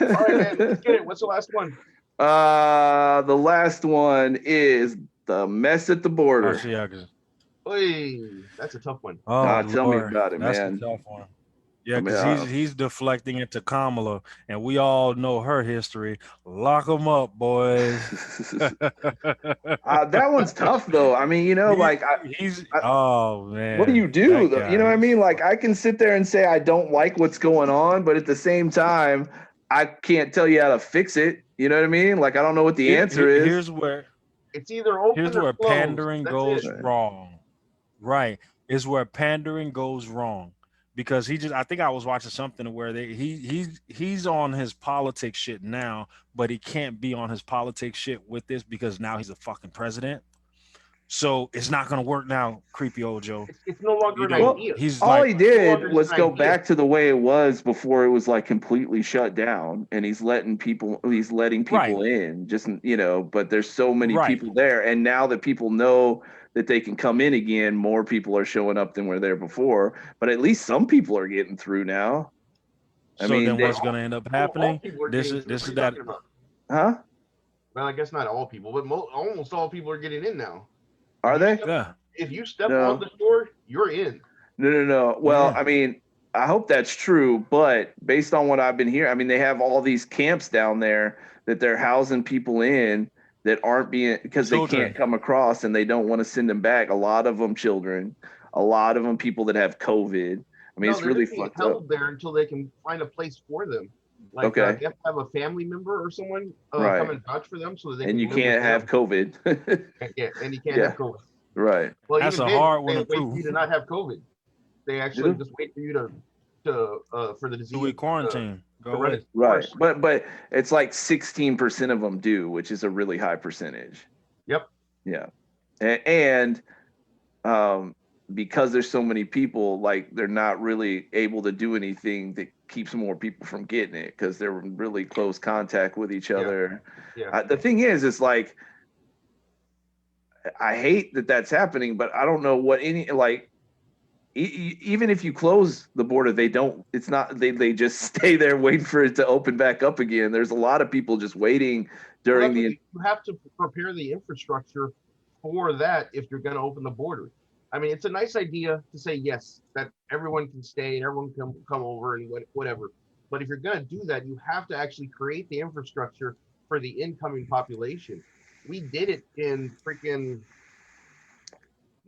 All right, man. Let's get it. What's the last one? The last one is the mess at the border. Oy, that's a tough one. Oh, tell me about it, that's man. a tough one. Yeah, because he's deflecting it to Kamala, and we all know her history. Lock them up, boys. That one's tough, though. I mean, oh man, what do you do? You know what I mean? Like, I can sit there and say I don't like what's going on, but at the same time, I can't tell you how to fix it. You know what I mean? Like, I don't know what the answer is. Here's where it's either open here's or where closed. pandering goes wrong. Right, is where pandering goes wrong. Because I think I was watching something where he's on his politics shit now, but he can't be on his politics shit with this because now he's a fucking president. So it's not gonna work now, creepy old Joe. It's no longer an idea. All he did was go back to the way it was before it was like completely shut down, and he's letting people in. Just but there's so many people there, and now that people know that they can come in again, more people are showing up than were there before. But at least some people are getting through now. Then what's going to end up happening? This is that. Huh? Well, I guess not all people, but almost all people are getting in now. Are they? Yeah. If you step on the door, you're in. No. Well, I mean, I hope that's true, but based on what I've been hearing, I mean, they have all these camps down there that they're housing people in that aren't being because they can't come across and they don't want to send them back. A lot of them children, a lot of them people that have COVID. I mean, it's really fucked up. There until they can find a place for them. Like they have to have a family member or someone come and vouch for them so that they and you can't have COVID. And you can't have COVID. Right. Well, that's a hard one to wait prove. for you to not have COVID. They actually just wait for you to for the disease. 2-week quarantine. Go ahead. Right. But it's like 16% of them do, which is a really high percentage. Yep. Yeah. And because there's so many people, like they're not really able to do anything that keeps more people from getting it because they're in really close contact with each other. Yeah. The thing is like, I hate that that's happening, but I don't know what even if you close the border, they just stay there waiting for it to open back up again. There's a lot of people just waiting during you have to prepare the infrastructure for that if you're going to open the border. I mean, it's a nice idea to say, yes, that everyone can stay and everyone can come over and whatever. But if you're going to do that, you have to actually create the infrastructure for the incoming population. We did it in freaking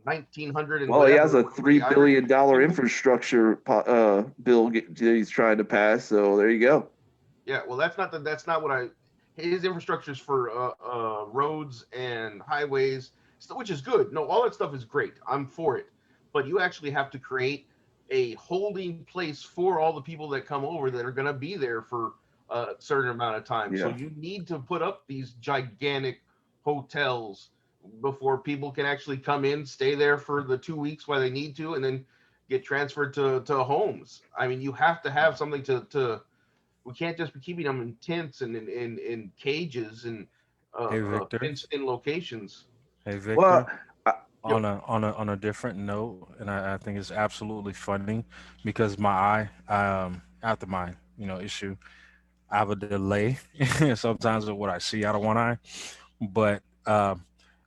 1900. Well, he has a $3 billion infrastructure bill he's trying to pass. So there you go. Yeah, well, that's not what his infrastructure is for roads and highways, which is good. No, all that stuff is great. I'm for it. But you actually have to create a holding place for all the people that come over that are going to be there for a certain amount of time. Yeah. So you need to put up these gigantic hotels before people can actually come in, stay there for the 2 weeks while they need to, and then get transferred to homes. I mean, you have to have something to we can't just be keeping them in tents and in cages and fenced in locations. Hey, Victor. Well, on a different note, and I think it's absolutely funny because my after my issue, I have a delay sometimes of what I see out of one eye. But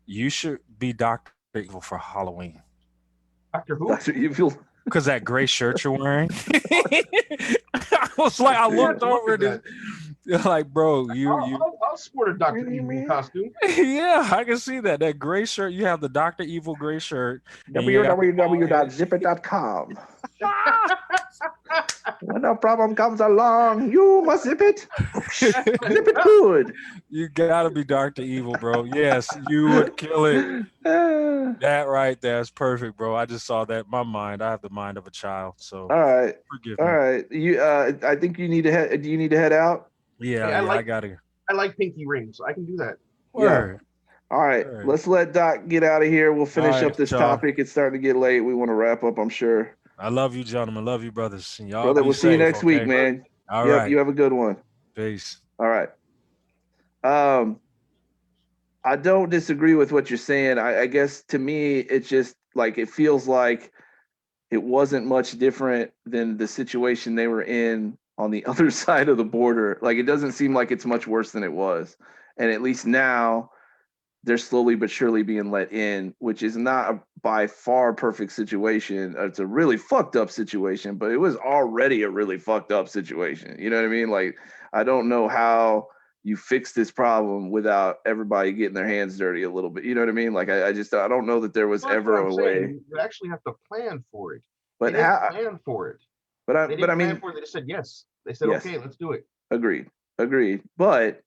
you should be Dr. Evil for Halloween. Doctor Who? Dr. Evil. Because that gray shirt you're wearing. I was like, I looked over Look at and like, bro, I'll sport a Doctor Evil costume. yeah, I can see that. That gray shirt, you have the Dr. Evil gray shirt. www.zipit.com. When a problem comes along, you must zip it. Zip it good. You gotta be Dr. Evil, bro. Yes, you would kill it. That right there is perfect, bro. I just saw that in my mind. I have the mind of a child, so all right. Forgive me. All right. You I think you need to head. Do you need to head out? Yeah, hey, I gotta. I like pinky rings. I can do that. Word. Yeah. All right. Word. Let's let Doc get out of here. We'll finish right, up this y'all. topic. It's starting to get late. We want to wrap up, I'm sure. I love you, gentlemen. Love you, brothers. And y'all Brother, be we'll safe, see you next okay? week, man. All yep, right. You have a good one. Peace. All right. I don't disagree with what you're saying. I guess to me, it's just like it feels like it wasn't much different than the situation they were in on the other side of the border. Like it doesn't seem like it's much worse than it was. And at least now they're slowly but surely being let in, which is not a by far perfect situation. It's a really fucked up situation, but it was already a really fucked up situation. You know what I mean? Like, I don't know how you fix this problem without everybody getting their hands dirty a little bit. You know what I mean? Like, I don't know that there was ever a way. You actually have to plan for it. But they didn't plan for it. But they didn't plan for it. They just said yes. They said, yes. Okay, let's do it. Agreed. But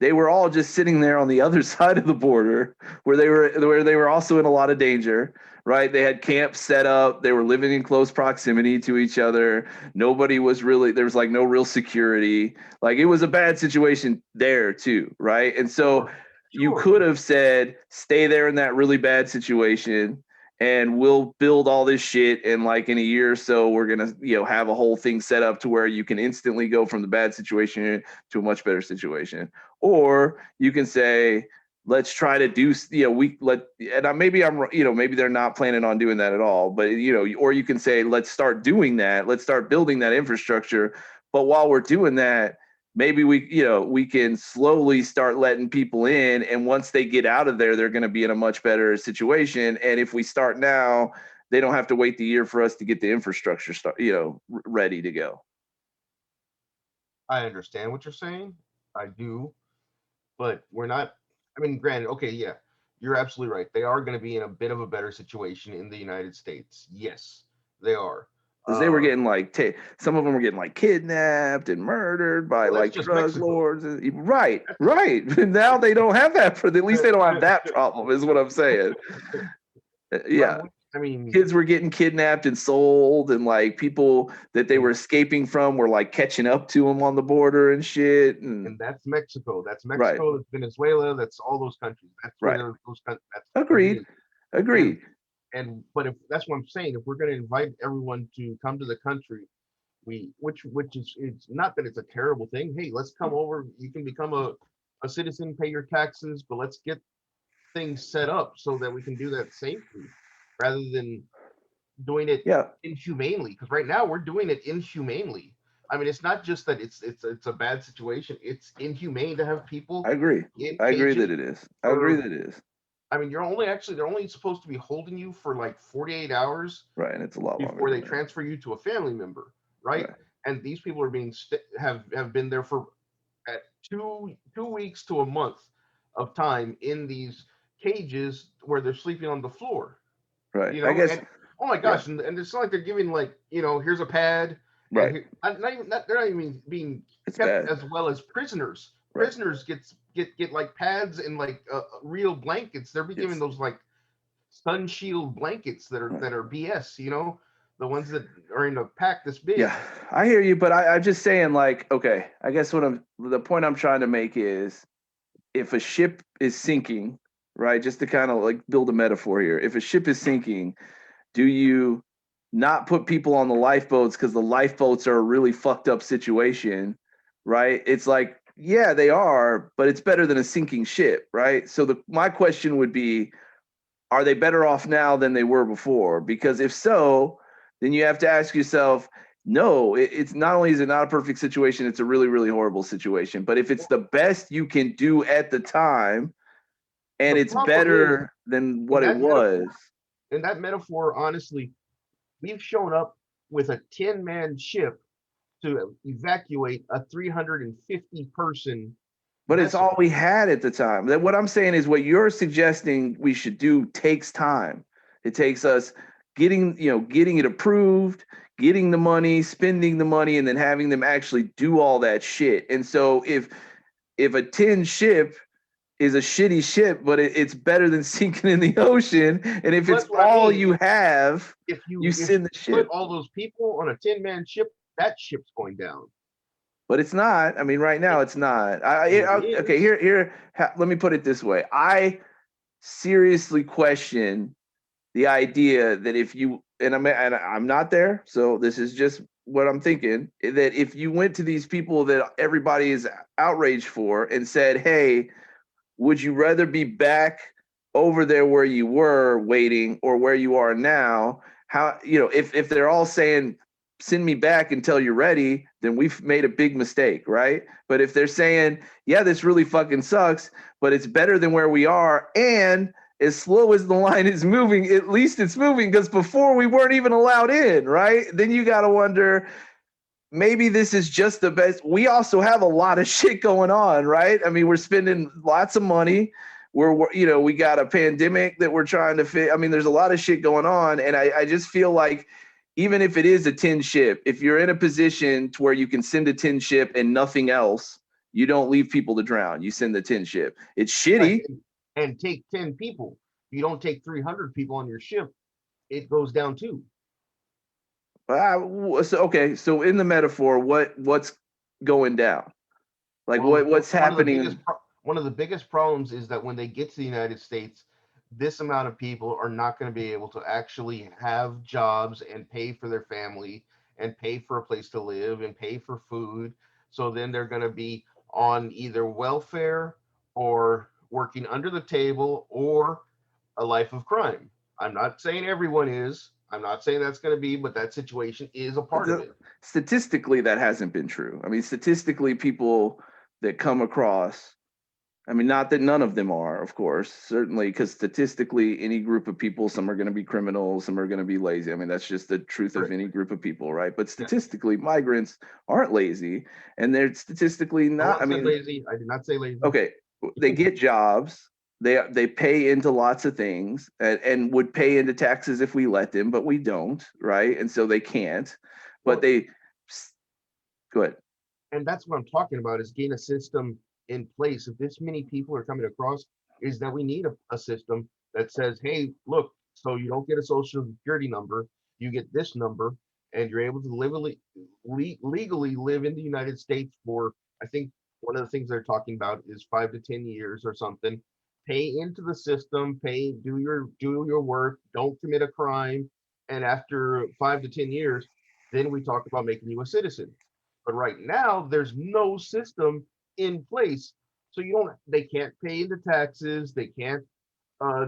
they were all just sitting there on the other side of the border where they were also in a lot of danger, right? They had camps set up. They were living in close proximity to each other. Nobody was really, there was like no real security. Like it was a bad situation there too, right? And so you could have said, stay there in that really bad situation and we'll build all this shit. And like in a year or so, we're going to, have a whole thing set up to where you can instantly go from the bad situation to a much better situation. Or you can say, let's try to do, maybe they're not planning on doing that at all, but, or you can say, let's start doing that. Let's start building that infrastructure. But while we're doing that, maybe we can slowly start letting people in. And once they get out of there, they're going to be in a much better situation. And if we start now, they don't have to wait the year for us to get the infrastructure ready to go. I understand what you're saying. I do. But we're not, granted, okay, yeah, you're absolutely right. They are going to be in a bit of a better situation in the United States. Yes, they are. Because they were getting some of them were getting like kidnapped and murdered by drug lords. Right. Now they don't have that. At least they don't have that problem, is what I'm saying. Yeah. Kids were getting kidnapped and sold, and like people that they were escaping from were like catching up to them on the border and shit. And that's Mexico. That's Mexico. Right. That's Venezuela. That's all those countries. That's right. Those countries. Agreed. But if that's what I'm saying, if we're going to invite everyone to come to the country, which is, it's not that it's a terrible thing. Hey, let's come over. You can become a citizen, pay your taxes, but let's get things set up so that we can do that safely, rather than doing it inhumanely. Because right now we're doing it inhumanely. It's not just that it's a bad situation. It's inhumane to have people. I agree that it is. They're only supposed to be holding you for like 48 hours. Right, and it's a lot before they transfer you to a family member, right? And these people are being have been there for at 2 weeks to a month of time in these cages where they're sleeping on the floor. Right. I guess. Oh my gosh, and it's not like they're giving here's a pad. Right. They're not even being kept as well as prisoners. Right. Prisoners get like pads and like real blankets. They're giving those like sun shield blankets that are BS. The ones that are in a pack this big. Yeah, I hear you, but I'm just saying, like, okay, I guess the point I'm trying to make is, if a ship is sinking, right? Just to kind of like build a metaphor here. If a ship is sinking, do you not put people on the lifeboats because the lifeboats are a really fucked up situation, right? It's like, yeah, they are, but it's better than a sinking ship, right? So my question would be, are they better off now than they were before? Because if so, then you have to ask yourself, no, it's not only is it not a perfect situation, it's a really, really horrible situation. But if it's the best you can do at the time, and The it's problem is, better than what in it that was. metaphor, in that metaphor, honestly, we've shown up with a 10-man ship to evacuate a 350 person But it's vessel. all we had at the time. That what I'm saying is what you're suggesting we should do takes time. It takes us getting it approved, getting the money, spending the money, and then having them actually do all that shit. And so if a tin ship is a shitty ship, but it's better than sinking in the ocean, and if Well, it's that's what I all mean. you have, If you you send the put ship. all those people on a 10-man ship, that ship's going down. But it's not. I mean, right now it's not. Okay, is. let me put it this way. I seriously question the idea that if you and I'm not there, so this is just what I'm thinking, that if you went to these people that everybody is outraged for and said, "Hey, would you rather be back over there where you were waiting or where you are now?" How, if they're all saying send me back until you're ready, then we've made a big mistake, right? But if they're saying, yeah, this really fucking sucks, but it's better than where we are, and as slow as the line is moving, at least it's moving, because before we weren't even allowed in, right? Then you got to wonder, maybe this is just the best. We also have a lot of shit going on, right? I mean, we're spending lots of money. We got a pandemic that we're trying to fit. I mean, there's a lot of shit going on. And I just feel like even if it is a tin ship, if you're in a position to where you can send a tin ship and nothing else, you don't leave people to drown. You send the tin ship. It's shitty. Right. And take 10 people. You don't take 300 people on your ship, it goes down too. So in the metaphor, what's going down? Like Well, what's happening? One of the biggest problems is that when they get to the United States, this amount of people are not going to be able to actually have jobs and pay for their family and pay for a place to live and pay for food. So then they're going to be on either welfare or working under the table or a life of crime. I'm not saying everyone is. I'm not saying that's going to be, but that situation is a part of it. Statistically, that hasn't been true. I mean, statistically, people that come across, I mean, not that none of them are, of course, certainly, because statistically, any group of people, some are going to be criminals, some are going to be lazy. I mean, that's just the truth of any group of people, right? But statistically, migrants aren't lazy, and they're statistically not. I mean, lazy. I did not say lazy. Okay, they get jobs. They pay into lots of things and would pay into taxes if we let them, but we don't, right? And so they can't. But they go ahead. And that's what I'm talking about, is getting a system in place. If this many people are coming across, is that we need a system that says, hey, look, so you don't get a social security number, you get this number, and you're able to legally live in the United States for, I think one of the things they're talking about is 5 to 10 years or something. Pay into the system, do your work, don't commit a crime, and after 5 to 10 years, then we talk about making you a citizen. But right now, there's no system in place. So they can't pay into taxes, they can't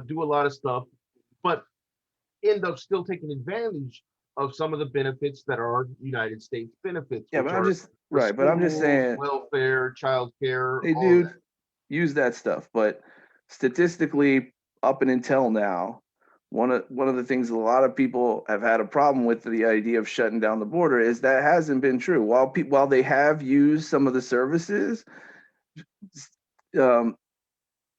do a lot of stuff, but end up still taking advantage of some of the benefits that are United States benefits. Yeah, but I'm just right. But I'm just saying, welfare, child care, they all do that. use that stuff. But statistically, up and until now, one of the things a lot of people have had a problem with the idea of shutting down the border is that hasn't been true. While they have used some of the services, um,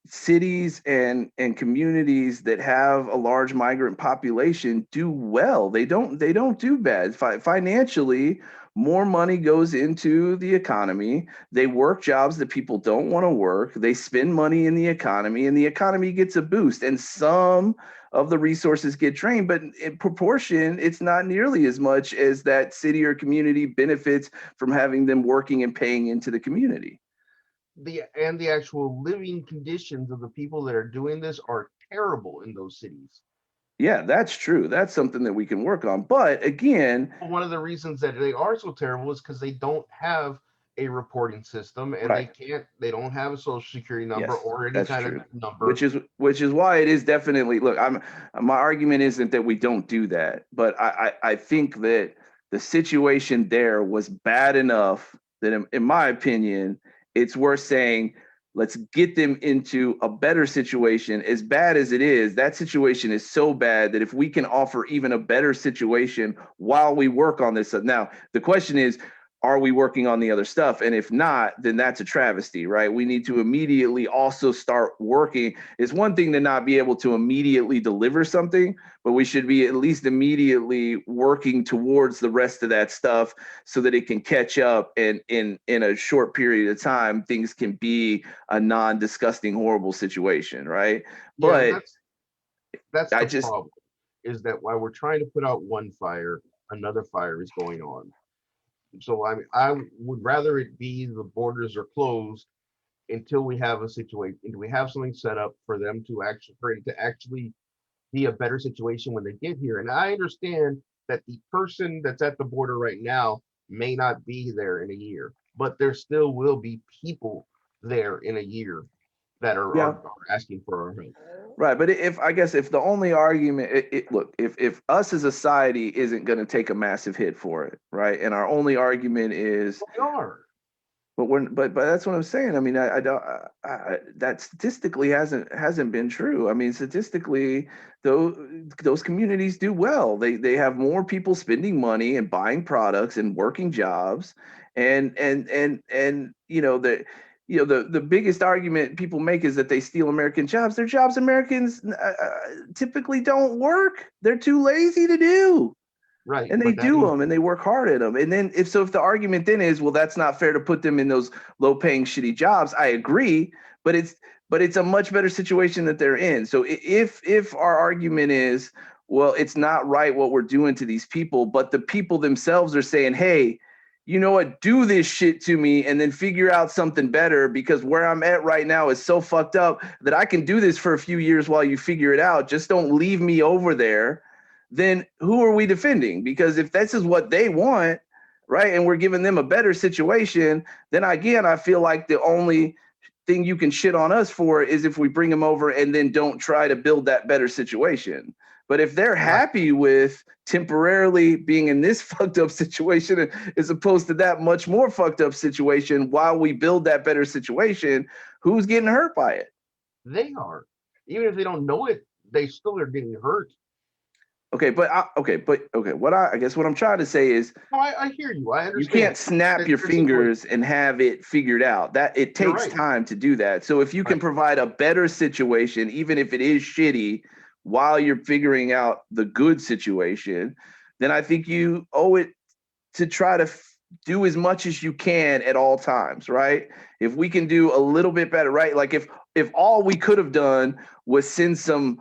cities and communities that have a large migrant population do well. They don't do bad financially. More money goes into the economy. They work jobs that people don't want to work. They spend money in the economy, and the economy gets a boost. And some of the resources get drained, but in proportion, it's not nearly as much as that city or community benefits from having them working and paying into the community. The actual living conditions of the people that are doing this are terrible in those cities. Yeah, that's true. That's something that we can work on. But again, one of the reasons that they are so terrible is because they don't have a reporting system, and Right. they don't have a social security number Yes, or any that's kind true. of number. Which is why it is definitely, look, my argument isn't that we don't do that, but I think that the situation there was bad enough that in my opinion, it's worth saying, let's get them into a better situation. As bad as it is, that situation is so bad that if we can offer even a better situation while we work on this. Now, the question is, are we working on the other stuff? And if not, then that's a travesty, right? We need to immediately also start working. It's one thing to not be able to immediately deliver something, but we should be at least immediately working towards the rest of that stuff so that it can catch up, and in a short period of time, things can be a non-disgusting, horrible situation, right? Yeah, and But that's I the just, problem, is that while we're trying to put out one fire, another fire is going on. So I mean, I would rather it be the borders are closed until we have a situation, until we have something set up for them to actually, for it to actually be a better situation when they get here. And I understand that the person that's at the border right now may not be there in a year, but there still will be people there in a year that yeah. are asking for our help. Right, but if I guess if the only argument, look, if us as a society isn't going to take a massive hit for it, right, and our only argument is, We are. but that's what I'm saying. I mean, I don't, that statistically hasn't been true. I mean, statistically, those communities do well. They have more people spending money and buying products and working jobs, and the biggest argument people make is that they steal American jobs. They're jobs Americans typically don't work. They're too lazy to do. Right, And they but that do ain't them and they work hard at them. And then if the argument then is, well, that's not fair to put them in those low paying shitty jobs. I agree, but it's a much better situation that they're in. So if our argument is, well, it's not right what we're doing to these people, but the people themselves are saying, hey, you know what, do this shit to me and then figure out something better, because where I'm at right now is so fucked up that I can do this for a few years while you figure it out. Just don't leave me over there. Then who are we defending? Because if this is what they want, right, and we're giving them a better situation, then again, I feel like the only thing you can shit on us for is if we bring them over and then don't try to build that better situation. But if they're right. happy with temporarily being in this fucked up situation as opposed to that much more fucked up situation while we build that better situation, who's getting hurt by it? They are. Even if they don't know it, they still are getting hurt. Okay, I guess what I'm trying to say is, No, I hear you. I you understand can't snap that your your situation. fingers and have it figured out. That it You're takes right. time to do that. So if you can Right. provide a better situation, even if it is shitty, while you're figuring out the good situation, then I think you owe it to try to do as much as you can at all times, right? If we can do a little bit better, right? Like if all we could have done was send some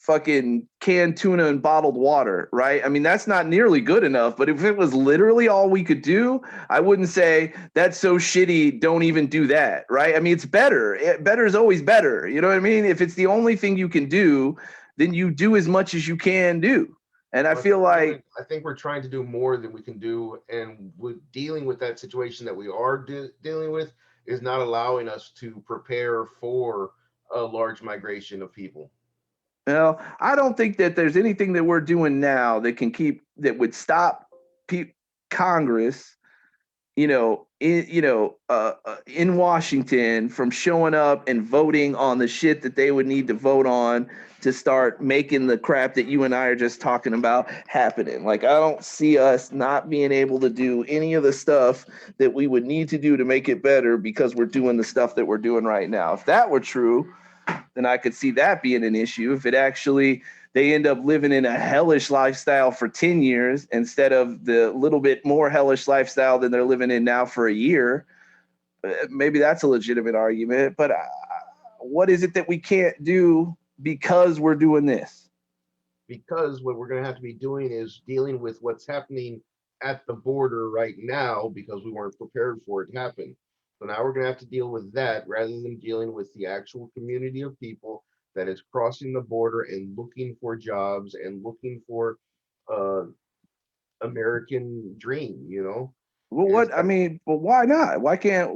fucking canned tuna and bottled water, right? I mean, that's not nearly good enough, but if it was literally all we could do, I wouldn't say that's so shitty, don't even do that, right? I mean, it's better. Better is always better. You know what I mean? If it's the only thing you can do, then you do as much as you can do. And I But at feel the like, moment, I think we're trying to do more than we can do, and with dealing with that situation that we are dealing with is not allowing us to prepare for a large migration of people. well, I don't think that there's anything that we're doing now that would stop Congress, in Washington from showing up and voting on the shit that they would need to vote on to start making the crap that you and I are just talking about happening. Like, I don't see us not being able to do any of the stuff that we would need to do to make it better because we're doing the stuff that we're doing right now. If that were true, then I could see that being an issue. If it actually, they end up living in a hellish lifestyle for 10 years instead of the little bit more hellish lifestyle than they're living in now for a year, maybe that's a legitimate argument. But what is it that we can't do because we're doing this? Because what we're going to have to be doing is dealing with what's happening at the border right now because we weren't prepared for it to happen. So now we're going to have to deal with that rather than dealing with the actual community of people that is crossing the border and looking for jobs and looking for uh American dream. Well, what I mean, but why not? Why can't?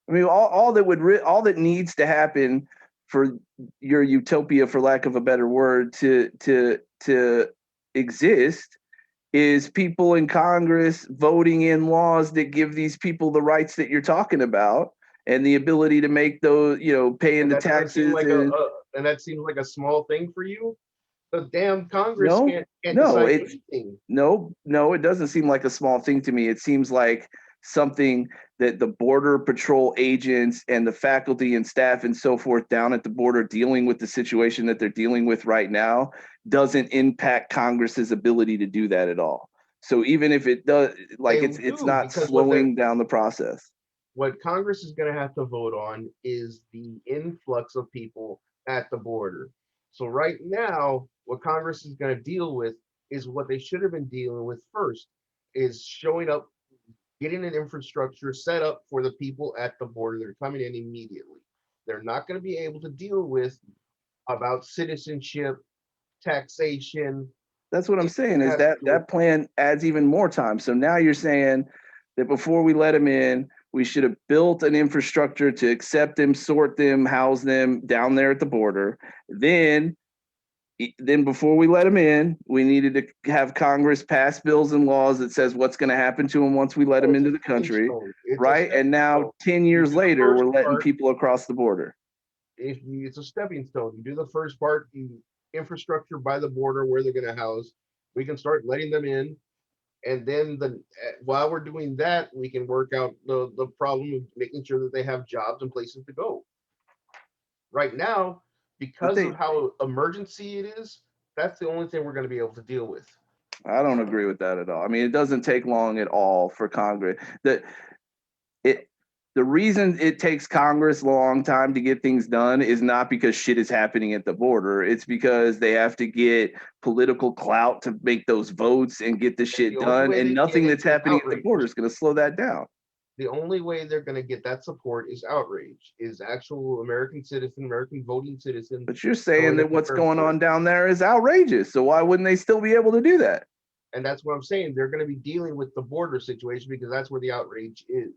I mean, all that needs to happen for your utopia, for lack of a better word, to exist is people in Congress voting in laws that give these people the rights that you're talking about and the ability to make those, paying And the that doesn't taxes. seem like and that seems like a small thing for you. The damn Congress No, can't no, decide it's anything. no, it doesn't seem like a small thing to me. It seems like something that the border patrol agents and the faculty and staff and so forth down at the border dealing with the situation that they're dealing with right now doesn't impact Congress's ability to do that at all. So even if it does, like it's not slowing down the process. What Congress is going to have to vote on is the influx of people at the border. So right now, what Congress is going to deal with is what they should have been dealing with first, is showing up, getting an infrastructure set up for the people at the border that are coming in immediately. They're not going to be able to deal with about citizenship, taxation. That's what I'm saying is that plan adds even more time. So now you're saying that before we let them in, we should have built an infrastructure to accept them, sort them, house them down there at the border. Then before we let them in, we needed to have Congress pass bills and laws that says what's going to happen to them once we let them into the country, right? And now 10 years later, we're letting people across the border. It's a stepping stone. You do the first part, infrastructure by the border where they're going to house. We can start letting them in, and then while we're doing that, we can work out the problem of making sure that they have jobs and places to go. Right now, because of how emergency it is, that's the only thing we're going to be able to deal with. I don't agree with that at all. I mean, it doesn't take long at all for Congress. The reason it takes Congress a long time to get things done is not because shit is happening at the border. It's because they have to get political clout to make those votes and get the shit done. And nothing that's happening at the border is going to slow that down. The only way they're going to get that support is outrage, is actual American voting citizens. But you're saying that what's going on down there is outrageous. So why wouldn't they still be able to do that? And that's what I'm saying. They're going to be dealing with the border situation because that's where the outrage is.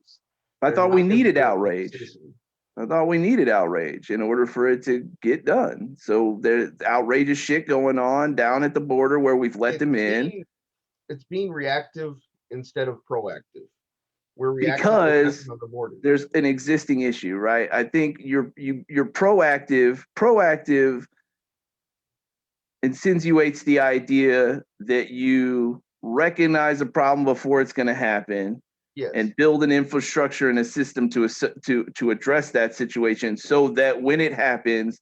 I thought we needed outrage. I thought we needed outrage in order for it to get done. So there's outrageous shit going on down at the border where we've let them in. It's being reactive instead of proactive. We're reacting because on the border. There's an existing issue, right? I think you're proactive. Proactive insinuates the idea that you recognize a problem before it's going to happen. Yes. And build an infrastructure and a system to address that situation so that when it happens,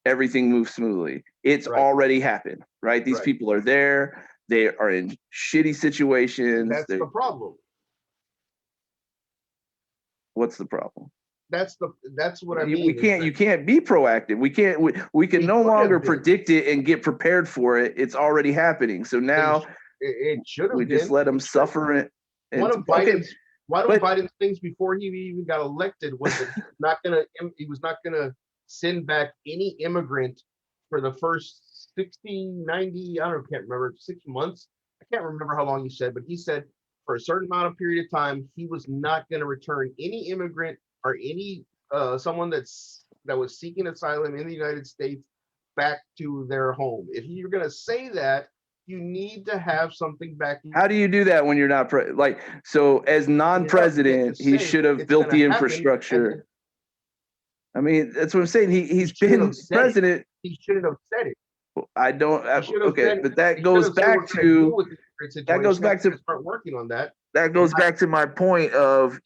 everything moves smoothly. It's already happened, right? These people are there. They are in shitty situations. That's the problem. What's the problem? That's what I mean. You can't be proactive. We can no longer predict it and get prepared for it. It's already happening. So now it should have we just let them suffer it. One of Biden's things before he even got elected was that he was not gonna send back any immigrant for the first 60, 90, can't remember, 6 months. I can't remember how long he said, but he said for a certain amount of period of time, he was not going to return any immigrant or any someone that was seeking asylum in the United States back to their home. If you're going to say that, you need to have something back. How do you do that when you're not so as non-president, he should have built the infrastructure. I mean, that's what I'm saying. He's been president. He shouldn't have said it. I don't. Okay, but that goes back to start working on that. That goes back to my point of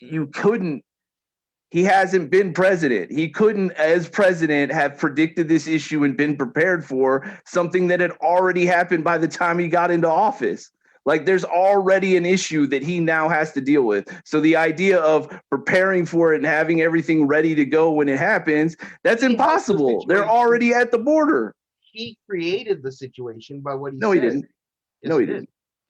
he hasn't been president. He couldn't, as president, have predicted this issue and been prepared for something that had already happened by the time he got into office. Like there's already an issue that he now has to deal with. So the idea of preparing for it and having everything ready to go when it happens, that's impossible. They're already at the border. He created the situation by what he said. No, he didn't. No, he didn't.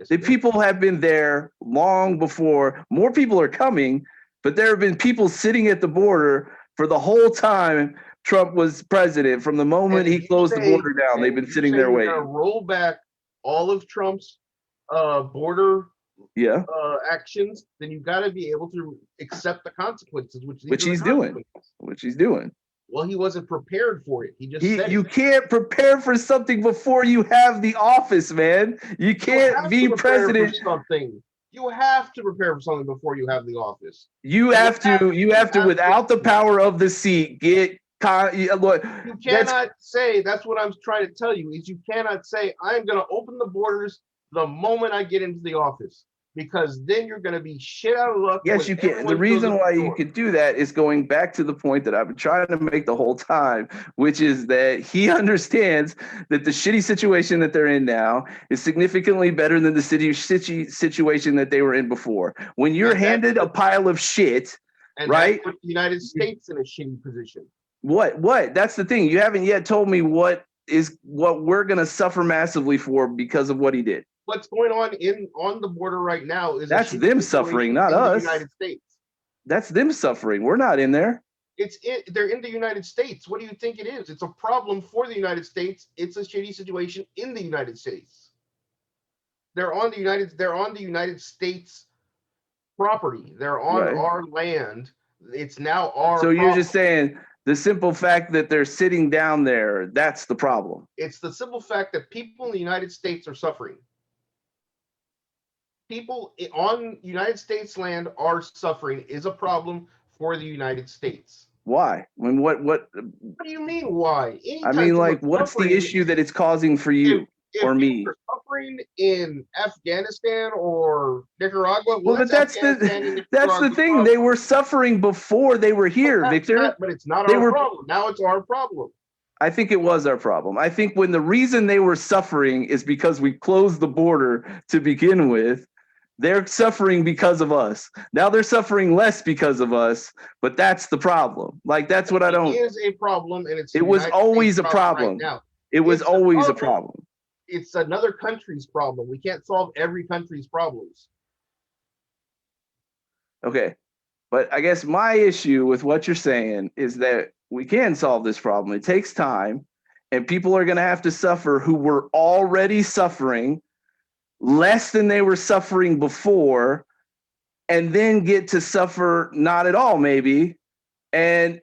The people have been there long before. More people are coming, but there have been people sitting at the border for the whole time Trump was president. From the moment he closed the border down, they've been sitting there waiting. Roll back all of Trump's border actions, then you got to be able to accept the consequences, which he's doing. Well, he wasn't prepared for it. He just said you can't prepare for something before you have the office, man. You can't be president. Something. You have to prepare for something before you have the office. You have to, without the power of the seat, get. Look, you cannot say, that's what I'm trying to tell you, is you cannot say, I'm going to open the borders the moment I get into the office, because then you're going to be shit out of luck. Yes, you can. The reason why you can do that is going back to the point that I've been trying to make the whole time, which is that he understands that the shitty situation that they're in now is significantly better than the situation that they were in before. When you're handed a pile of shit, right? That put the United States in a shitty position. What? That's the thing. You haven't yet told me what we're going to suffer massively for because of what he did. What's going on the border right now is that's them suffering, not us. The United States. That's them suffering. We're not in there. They're in the United States. What do you think it is? It's a problem for the United States. It's a shitty situation in the United States. They're on the United States property. They're on our land. It's now our So you're just saying the simple fact that they're sitting down there, that's the problem. It's the simple fact that people in the United States are suffering. People on United States land are suffering is a problem for the United States. Why? What do you mean why? I mean, like, what's the issue that it's causing for you or me? If suffering in Afghanistan or Nicaragua, well, but that's the thing. They were suffering before they were here, Victor. But it's not our problem. Now it's our problem. I think it was our problem. I think when the reason they were suffering is because we closed the border to begin with. They're suffering because of us. Now they're suffering less because of us, but that's the problem. Like, that's what I don't. It is a problem, and it was always a problem. It was always a problem. It's another country's problem. We can't solve every country's problems. Okay, but I guess my issue with what you're saying is that we can solve this problem. It takes time, and people are going to have to suffer who were already suffering less than they were suffering before, and then get to suffer not at all, maybe. And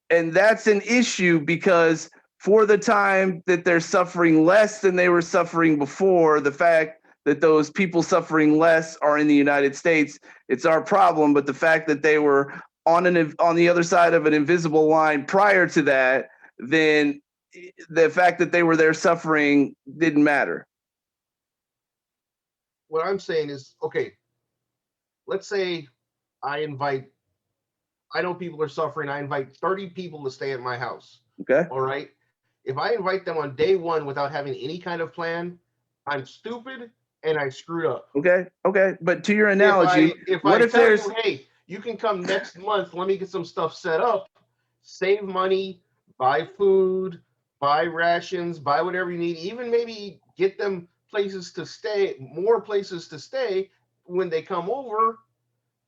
that's an issue, because for the time that they're suffering less than they were suffering before, the fact that those people suffering less are in the United States, it's our problem. But the fact that they were on the other side of an invisible line prior to that, then the fact that they were there suffering didn't matter. What I'm saying is, okay, let's say I know people are suffering. I invite 30 people to stay at my house. Okay. All right. If I invite them on day one without having any kind of plan, I'm stupid and I screwed up. Okay. But to your analogy, what if there's, hey, you can come next month, let me get some stuff set up, save money, buy food, buy rations, buy whatever you need, even maybe get them places to stay, more places to stay when they come over,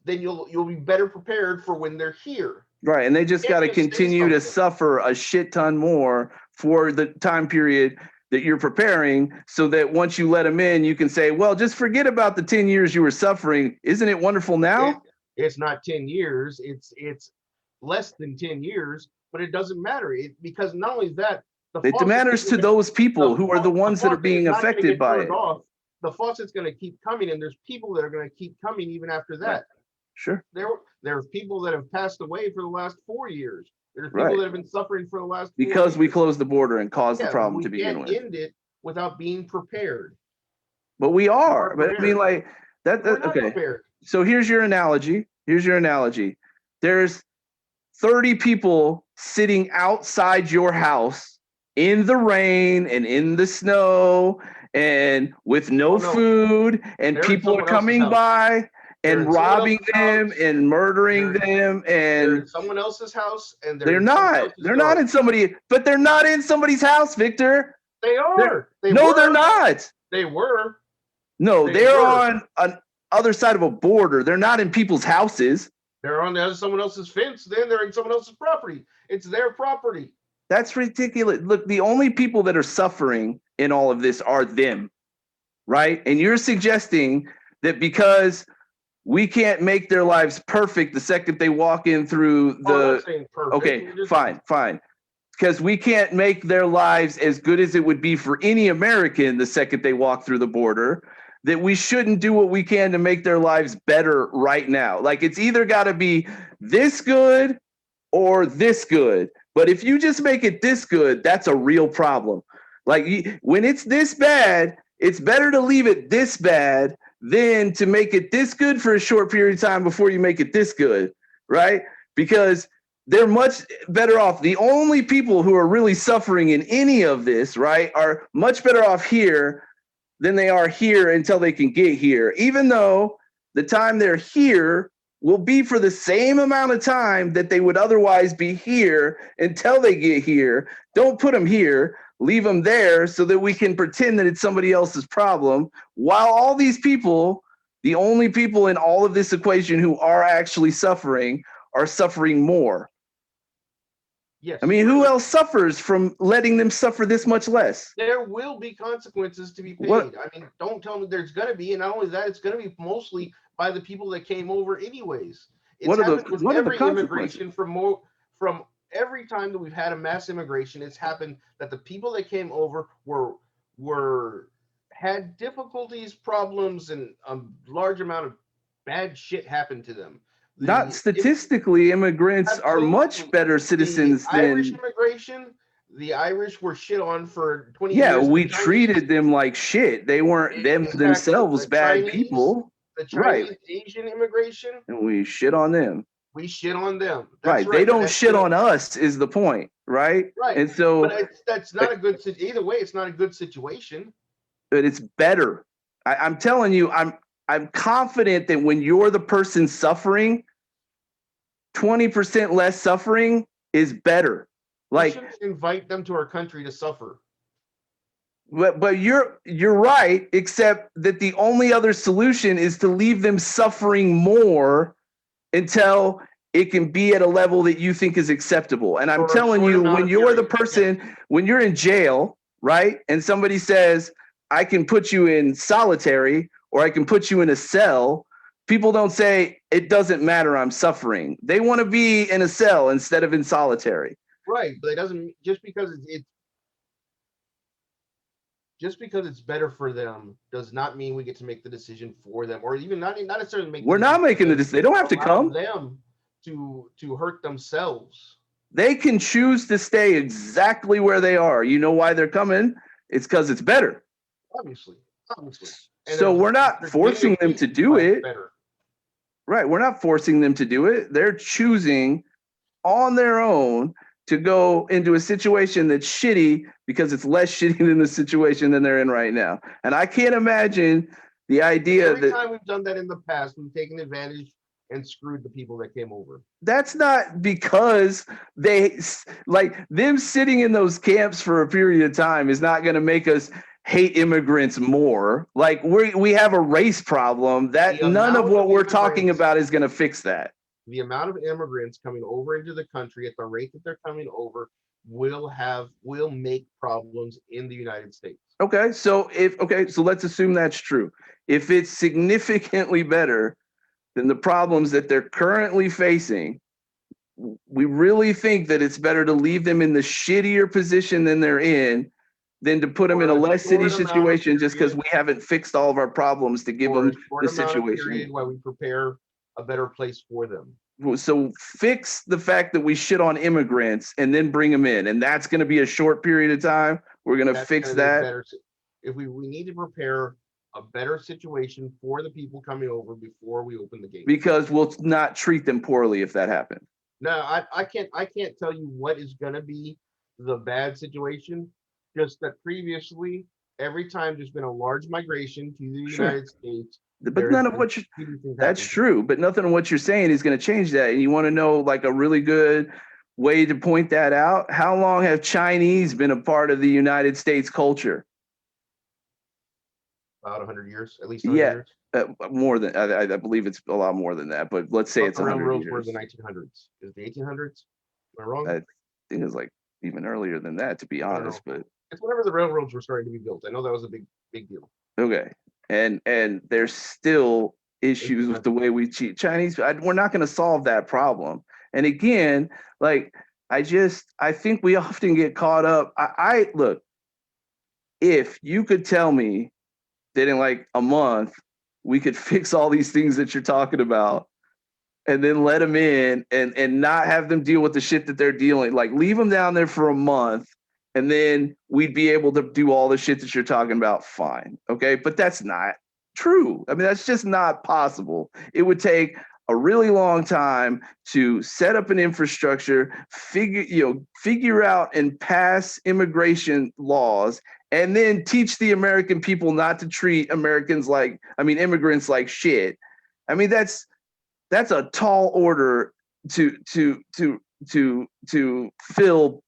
then you'll be better prepared for when they're here. Right, and they just got to continue to suffer a shit ton more for the time period that you're preparing, so that once you let them in, you can say, well, just forget about the 10 years you were suffering. Isn't it wonderful now? It's not 10 years. It's less than 10 years, but it doesn't matter. Because not only that, it matters to those people who are the ones that are being affected by it. The faucet's going to keep coming, and there's people that are going to keep coming even after that. Right. Sure. There's people that have passed away for the last 4 years. There's people that have been suffering for the last 4 because years. we closed the border and caused the problem to begin with. We can't end it without being prepared. But we are. But I mean, like that. Okay. Prepared. So here's your analogy. There's 30 people sitting outside your house in the rain and in the snow and with no food, and people are coming by and robbing them and murdering them, and they're in someone else's house, and they're not in somebody's house, Victor. They are. They're not. They were. No, they're on an other side of a border. They're not in people's houses. They're on the other someone else's fence. Then they're in someone else's property. It's their property. That's ridiculous. Look, the only people that are suffering in all of this are them, right? And you're suggesting that because we can't make their lives perfect the second they walk in through I'm the not saying perfect. okay, fine. Because we can't make their lives as good as it would be for any American the second they walk through the border, that we shouldn't do what we can to make their lives better right now. Like, it's either got to be this good or this good. But if you just make it this good, that's a real problem. Like, when it's this bad, it's better to leave it this bad than to make it this good for a short period of time before you make it this good, right? Because they're much better off. The only people who are really suffering in any of this, right, are much better off here than they are here until they can get here, even though the time they're here will be for the same amount of time that they would otherwise be here until they get here. Don't put them here, leave them there so that we can pretend that it's somebody else's problem, while all these people, the only people in all of this equation who are actually suffering, are suffering more. Yes. I mean, who else suffers from letting them suffer this much less? There will be consequences to be paid. What? I mean, don't tell me there's going to be. And not only that, it's going to be mostly by the people that came over anyways. It's happened with every immigration from every time that we've had a mass immigration. It's happened that the people that came over had difficulties, problems, and a large amount of bad shit happened to them. Not statistically, immigrants are much better citizens than Irish immigration. The Irish were shit on for 20 years. Yeah, we treated them like shit. They weren't themselves bad people. The Chinese, Asian immigration, and we shit on them. We shit on them. That's right. They don't shit on us is the point, right? Right. And so, but that's not a good. Either way, it's not a good situation. But it's better. I'm telling you, I'm confident that when you're the person suffering, 20% less suffering is better. Like, we shouldn't invite them to our country to suffer. But you're right, except that the only other solution is to leave them suffering more until it can be at a level that you think is acceptable. And I'm telling you, when you're the person, when you're in jail, right, and somebody says, I can put you in solitary or I can put you in a cell, people don't say, it doesn't matter, I'm suffering. They want to be in a cell instead of in solitary. Right, but it doesn't, just because it's better for them does not mean we get to make the decision for them, or even not necessarily make. We're not making the decision. They don't have to come. Them to hurt themselves. They can choose to stay exactly where they are. You know why they're coming? It's because it's better. Obviously. And so we're not forcing them to do it. Better. Right. We're not forcing them to do it. They're choosing on their own to go into a situation that's shitty because it's less shitty than the situation than they're in right now. And I can't imagine the idea Every time we've done that in the past, we've taken advantage and screwed the people that came over. That's not because they, like, them sitting in those camps for a period of time is not going to make us hate immigrants more. Like, we have a race problem that none of what we're talking about is going to fix that. The amount of immigrants coming over into the country at the rate that they're coming over will make problems in the United States. Okay, so let's assume that's true. If it's significantly better than the problems that they're currently facing, we really think that it's better to leave them in the shittier position than they're in than to put them in a less shitty situation just because we haven't fixed all of our problems to give them the situation. While we prepare a better place for them. So fix the fact that we shit on immigrants and then bring them in. And that's going to be a short period of time. We're going to fix that. If we need to prepare a better situation for the people coming over before we open the gate. Because we'll not treat them poorly if that happens. No, I can't tell you what is going to be the bad situation. Just that previously, every time there's been a large migration to the United States, but none of what that's true, but nothing of what you're saying is going to change that. And you want to know, like, a really good way to point that out? How long have Chinese been a part of the United States culture? About 100 years, at least 100 years. More than I believe it's a lot more than that, but let's say it's 100 years. Were the 1900s? Is the 1800s? Am I wrong? I think it's like even earlier than that, to be honest. But it's whenever the railroads were starting to be built. I know that was a big deal. Okay. and there's still issues with the way we treat Chinese. We're not going to solve that problem. And again, like I think we often get caught up. I look, if you could tell me that in like a month we could fix all these things that you're talking about, and then let them in and not have them deal with the shit that they're dealing, like leave them down there for a month, and then we'd be able to do all the shit that you're talking about, fine. Okay, but that's not true. I mean, that's just not possible. It would take a really long time to set up an infrastructure, figure out and pass immigration laws, and then teach the American people not to treat immigrants like shit. I mean, that's a tall order to fill.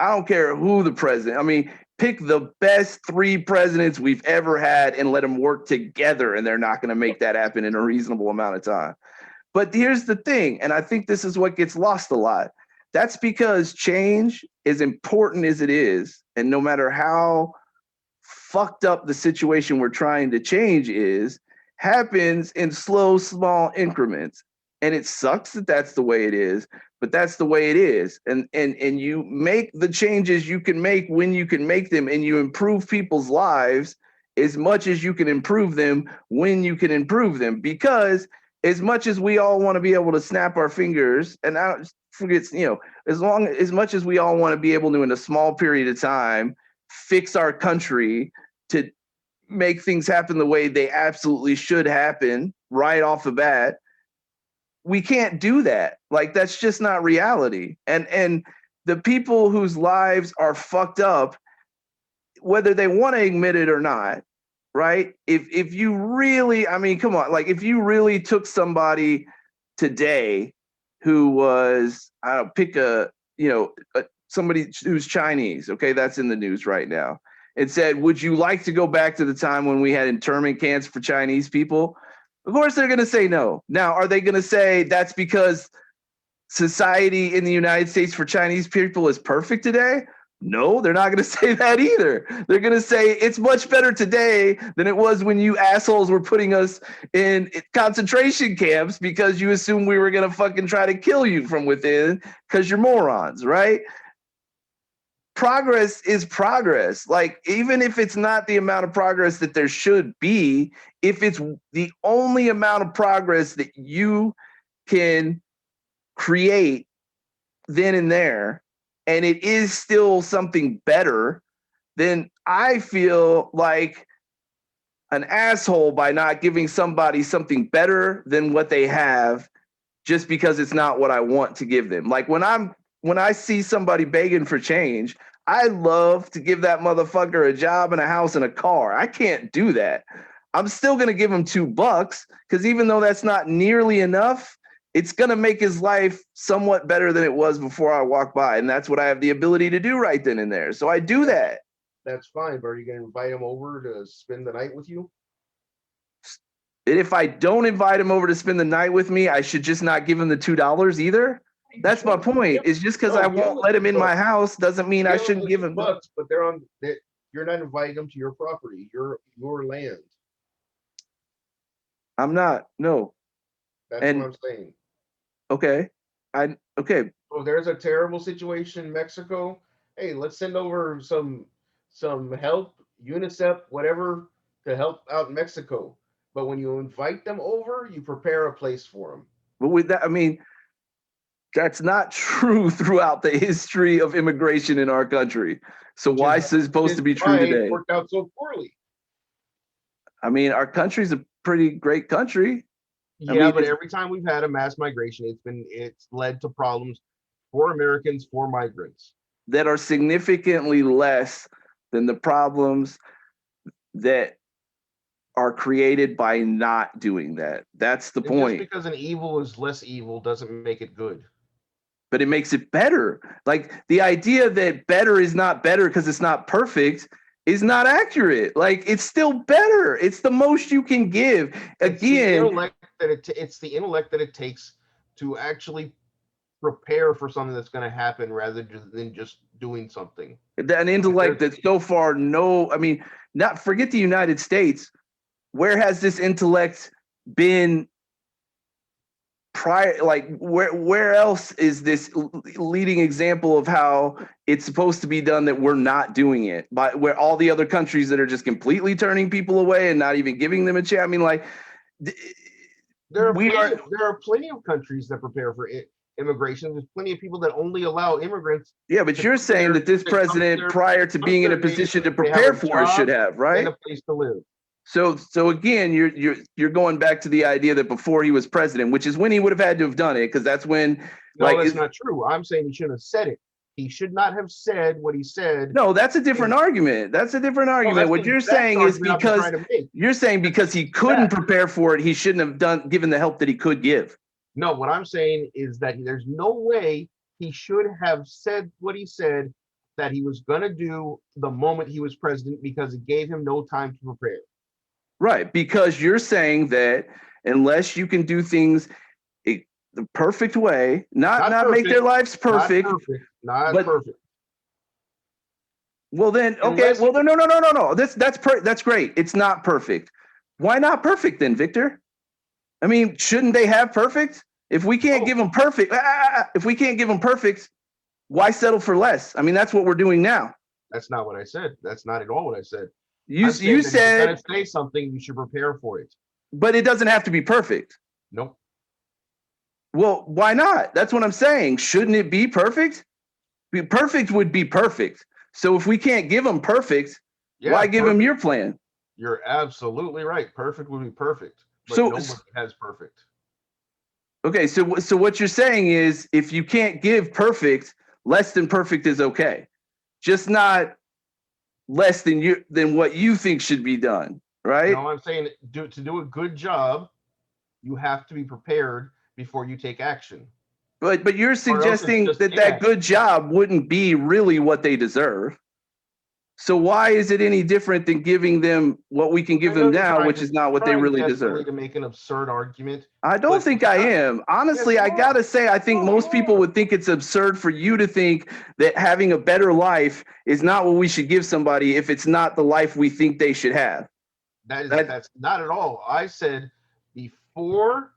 I don't care who the president. I mean, pick the best 3 presidents we've ever had and let them work together, and they're not going to make that happen in a reasonable amount of time. But here's the thing, and I think this is what gets lost a lot. That's because change, as important as it is, and no matter how fucked up the situation we're trying to change is, happens in slow, small increments. And it sucks that that's the way it is, but that's the way it is. And you make the changes you can make when you can make them, and you improve people's lives as much as you can improve them when you can improve them. Because as much as we all want to be able to snap our fingers, and I don't forget, as much as we all want to be able to, in a small period of time, fix our country to make things happen the way they absolutely should happen right off the bat, we can't do that. Like, that's just not reality. And the people whose lives are fucked up, whether they want to admit it or not, right? If you really, I mean, come on, like if you really took somebody today who was, I don't pick somebody who's Chinese, okay, that's in the news right now, and said, would you like to go back to the time when we had internment camps for Chinese people? Of course they're going to say no. Now, are they going to say that's because society in the United States for Chinese people is perfect today? No, they're not going to say that either. They're going to say it's much better today than it was when you assholes were putting us in concentration camps because you assumed we were going to fucking try to kill you from within because you're morons, right? Progress is progress. Like, even if it's not the amount of progress that there should be, if it's the only amount of progress that you can create then and there, and it is still something better, then I feel like an asshole by not giving somebody something better than what they have just because it's not what I want to give them. Like, when I see somebody begging for change, I love to give that motherfucker a job and a house and a car. I can't do that. I'm still going to give him $2 because even though that's not nearly enough, it's going to make his life somewhat better than it was before I walk by. And that's what I have the ability to do right then and there. So I do that. That's fine, but are you going to invite him over to spend the night with you? And if I don't invite him over to spend the night with me, I should just not give him the $2 either. That's my point. It's just because I won't let him in my house doesn't mean I shouldn't give him $2, but you're not inviting them to your property, your land. I'm not. No. That's what I'm saying. Okay. Okay. So there's a terrible situation in Mexico. Hey, let's send over some help, UNICEF, whatever, to help out Mexico. But when you invite them over, you prepare a place for them. But with that, I mean, that's not true throughout the history of immigration in our country. So why is it supposed to be true today? It worked out so poorly. I mean, our country's a pretty great country. Yeah, but every time we've had a mass migration, it's led to problems for Americans, for migrants, that are significantly less than the problems that are created by not doing that. That's the point. Just because an evil is less evil doesn't make it good. But it makes it better. Like, the idea that better is not better because it's not perfect is not accurate. Like, it's still better. It's the most you can give. Again, it's the intellect that it takes to actually prepare for something that's going to happen rather than just doing something. An intellect that's so far not forget the United States. where has this intellect been prior? Like where else is this leading example of how it's supposed to be done that we're not doing it? But where all the other countries that are just completely turning people away and not even giving them a chance. I mean, like there are plenty of countries that prepare for immigration. There's plenty of people that only allow immigrants. Yeah, but you're saying that this president, prior to being in a position to prepare for it, should have, right? And a place to live. So again, you're going back to the idea that before he was president, which is when he would have had to have done it, because that's when. No, that's not true. I'm saying he should have said it. He should not have said what he said. No, that's a different argument. That's a different argument. What you're saying is because you're saying because he couldn't prepare for it, he shouldn't have given the help that he could give. No, what I'm saying is that there's no way he should have said what he said that he was going to do the moment he was president, because it gave him no time to prepare. Right, because you're saying that unless you can do things the perfect way, not perfect, make their lives perfect, not perfect. Well then, okay. Well, no. That's great. It's not perfect. Why not perfect then, Victor? I mean, shouldn't they have perfect? If we can't give them perfect, why settle for less? I mean, that's what we're doing now. That's not what I said. That's not at all what I said. You said, if you're gonna say something, you should prepare for it. But it doesn't have to be perfect. Nope. Well, why not? That's what I'm saying. Shouldn't it be perfect? Perfect would be perfect. So if we can't give them perfect, why give them your plan? You're absolutely right. Perfect would be perfect. But nobody has perfect. Okay, so what you're saying is if you can't give perfect, less than perfect is okay. Just not less than what you think should be done, right? No, I'm saying to do a good job, you have to be prepared before you take action. But you're suggesting that good job wouldn't be really what they deserve. So why is it any different than giving them what we can give them now, which is not what they really deserve? To make an absurd argument. I don't think I am. Honestly, I gotta say, I think most people would think it's absurd for you to think that having a better life is not what we should give somebody if it's not the life we think they should have. That's not at all. I said before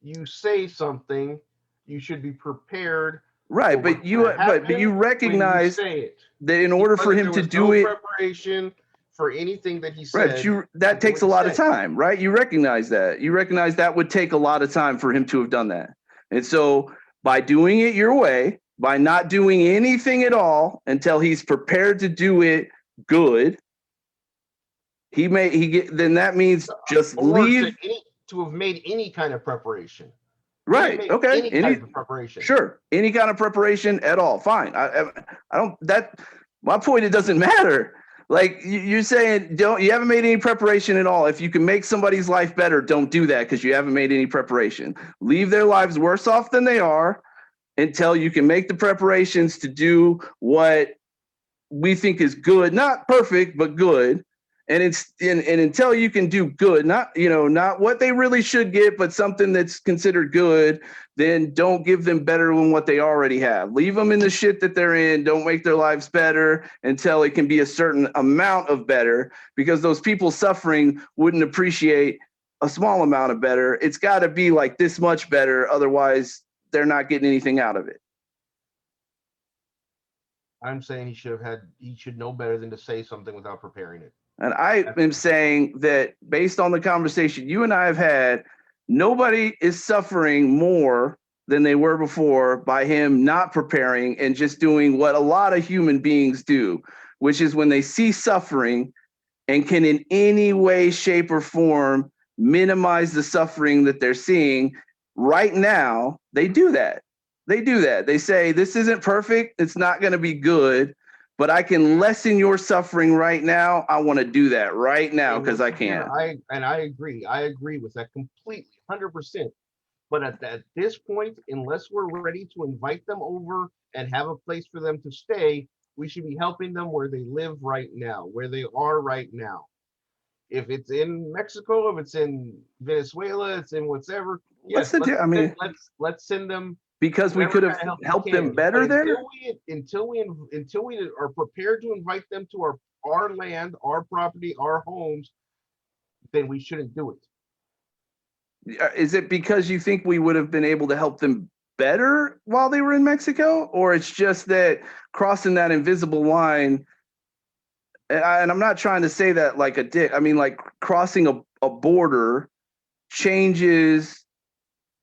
you say something, you should be prepared. Right, but you recognize that in order for him to do it, preparation for anything that he said, right? That takes a lot of time, right? You recognize that. You recognize that would take a lot of time for him to have done that. And so, by doing it your way, by not doing anything at all until he's prepared to do it good, then that means just leave. To have made any kind of preparation. Right. Okay. Any kind of preparation. Sure. Any kind of preparation at all. Fine. I don't. My point. It doesn't matter. Like you're saying, you haven't made any preparation at all. If you can make somebody's life better, don't do that because you haven't made any preparation. Leave their lives worse off than they are until you can make the preparations to do what we think is good, not perfect, but good. And until you can do good, not what they really should get, but something that's considered good, then don't give them better than what they already have. Leave them in the shit that they're in. Don't make their lives better until it can be a certain amount of better, because those people suffering wouldn't appreciate a small amount of better. It's got to be like this much better. Otherwise, they're not getting anything out of it. I'm saying he should know better than to say something without preparing it. And I am saying that based on the conversation you and I have had, nobody is suffering more than they were before by him not preparing and just doing what a lot of human beings do, which is when they see suffering and can in any way, shape, or form minimize the suffering that they're seeing right now, they do that. They say, this isn't perfect. It's not going to be good. But I can lessen your suffering right now. I want to do that right now because I can. I agree. I agree with that completely, 100%. But at this point, unless we're ready to invite them over and have a place for them to stay, we should be helping them where they live right now, where they are right now. If it's in Mexico, if it's in Venezuela, it's in whatever. Let's send them. Because we could have helped them better there. Until we are prepared to invite them to our land, our property, our homes, then we shouldn't do it. Is it because you think we would have been able to help them better while they were in Mexico? Or it's just that crossing that invisible line, and I'm not trying to say that like a dick, I mean like crossing a border changes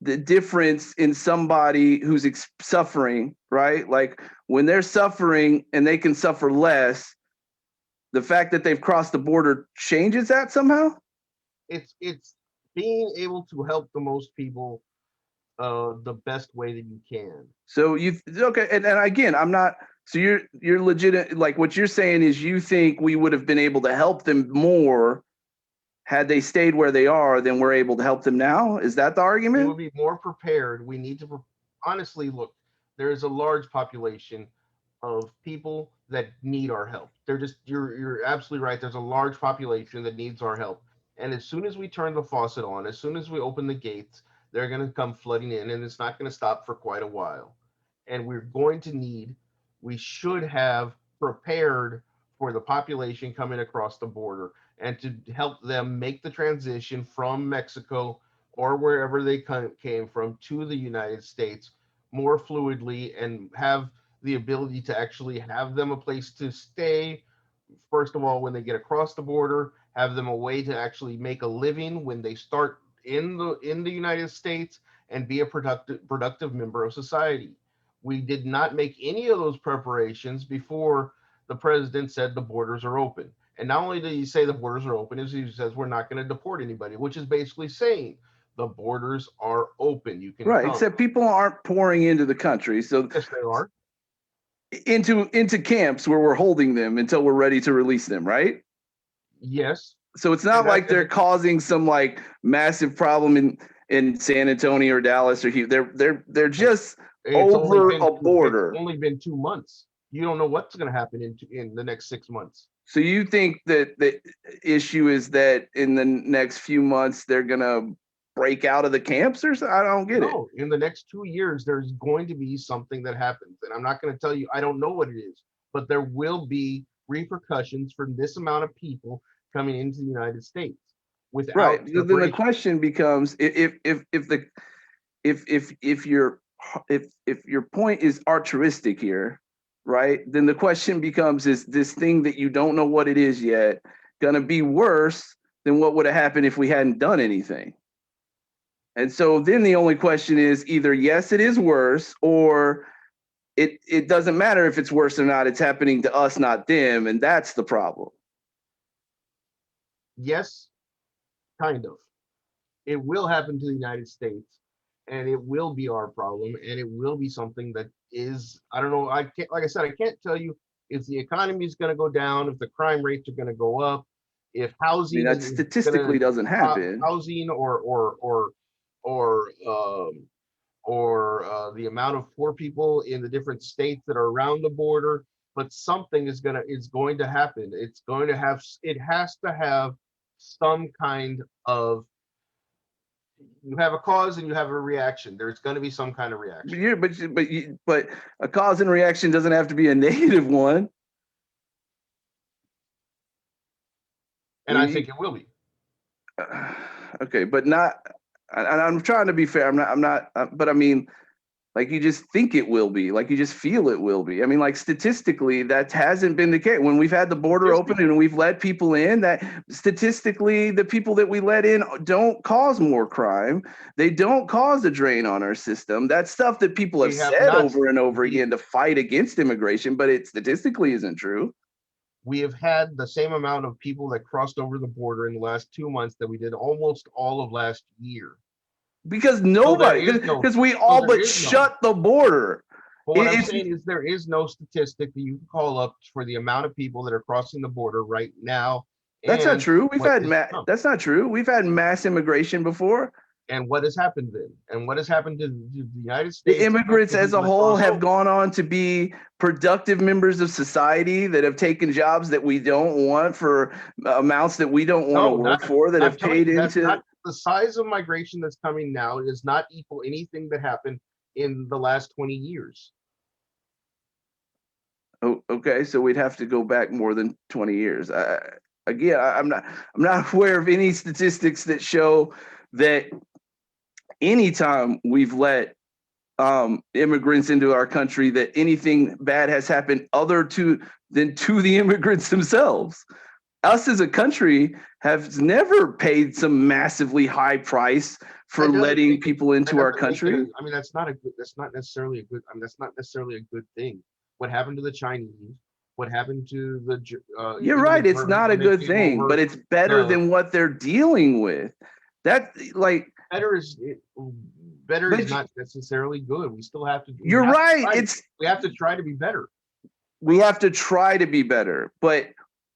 the difference in somebody who's suffering, right? Like when they're suffering and they can suffer less, the fact that they've crossed the border changes that somehow? It's being able to help the most people the best way that you can. So okay, and again, I'm not, so you're legit, like what you're saying is you think we would have been able to help them more had they stayed where they are than we're able to help them now? Is that the We argument? would be more prepared. We need to honestly look. There is a large population of people that need our help. They're just you're absolutely right. There's a large population that needs our help. And as soon as we turn the faucet on, as soon as we open the gates, they're going to come flooding in, and it's not going to stop for quite a while. And we should have prepared for the population coming across the border and to help them make the transition from Mexico or wherever they came from to the United States more fluidly and have the ability to actually have them a place to stay. First of all, when they get across the border, have them a way to actually make a living when they start in the United States and be a productive member of society. We did not make any of those preparations before the president said the borders are open. And not only did he say the borders are open, he says we're not going to deport anybody, which is basically saying the borders are open. You can Right, come. except people aren't pouring into the country. So Yes, they are. Into camps where we're holding them until we're ready to release them, right? Yes. So it's not like they're causing some like massive problem in San Antonio or Dallas or Houston. They're just over a border. It's only been 2 months. You don't know what's going to happen in the next 6 months. So you think that the issue is that in the next few months they're gonna break out of the camps or something? I don't get it. No, in the next 2 years, there's going to be something that happens. And I'm not going to tell you, I don't know what it is, but there will be repercussions for this amount of people coming into the United States without right. Then the question becomes if your point is altruistic here, right? Then the question becomes, is this thing that you don't know what it is yet gonna be worse than what would have happened if we hadn't done anything? And so then the only question is either yes, it is worse, or it doesn't matter if it's worse or not, it's happening to us, not them, and that's the problem. Yes, kind of. It will happen to the United States, and it will be our problem, and it will be something that is, I don't know, I can't, like I said, I can't tell you if the economy is going to go down, if the crime rates are going to go up, if housing that statistically doesn't happen. Housing or the amount of poor people in the different states that are around the border, but something is going to happen. It has to have some kind of, you have a cause and you have a reaction. There's going to be some kind of reaction. But a cause and reaction doesn't have to be a negative one. And I think it will be. Okay, but not. And I'm trying to be fair. I'm not. But I mean, like you just think it will be. Like you just feel it will be. I mean, like statistically, that hasn't been the case. When we've had the border open and we've let people in, that statistically, the people that we let in don't cause more crime. They don't cause a drain on our system. That's stuff that people have said over and over again to fight against immigration, but it statistically isn't true. We have had the same amount of people that crossed over the border in the last 2 months that we did almost all of last year. Because nobody, because we all but shut the border. But what I'm saying is there is no statistic that you can call up for the amount of people that are crossing the border right now. That's not true. That's not true. We've had mass immigration before. And what has happened then? And what has happened to the United States? The immigrants as a whole have gone on to be productive members of society that have taken jobs that we don't want for amounts that we don't want to work for, that have paid into. The size of migration that's coming now does not equal anything that happened in the last 20 years. Oh, okay, so we'd have to go back more than 20 years. again, I'm not aware of any statistics that show that anytime we've let immigrants into our country, that anything bad has happened than to the immigrants themselves. Us as a country have never paid some massively high price for letting people into our country. I mean, that's not necessarily a good. I mean, that's not necessarily a good thing. What happened to the Chinese? What happened to the? You're right. It's not a good thing, but it's better than what they're dealing with. That like better is not necessarily good. We still have to. You're right. We have to try to be better. We have to try to be better, but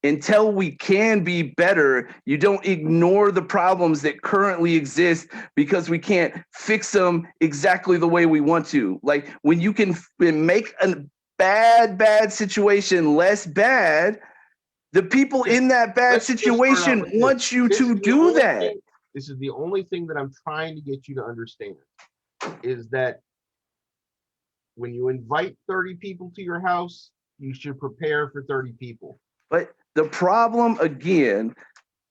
until we can be better, you don't ignore the problems that currently exist because we can't fix them exactly the way we want to. Like when you can make a bad situation less bad, the people in that bad situation want you to do that. This is the only thing that I'm trying to get you to understand, is that when you invite 30 people to your house, you should prepare for 30 people. But the problem, again,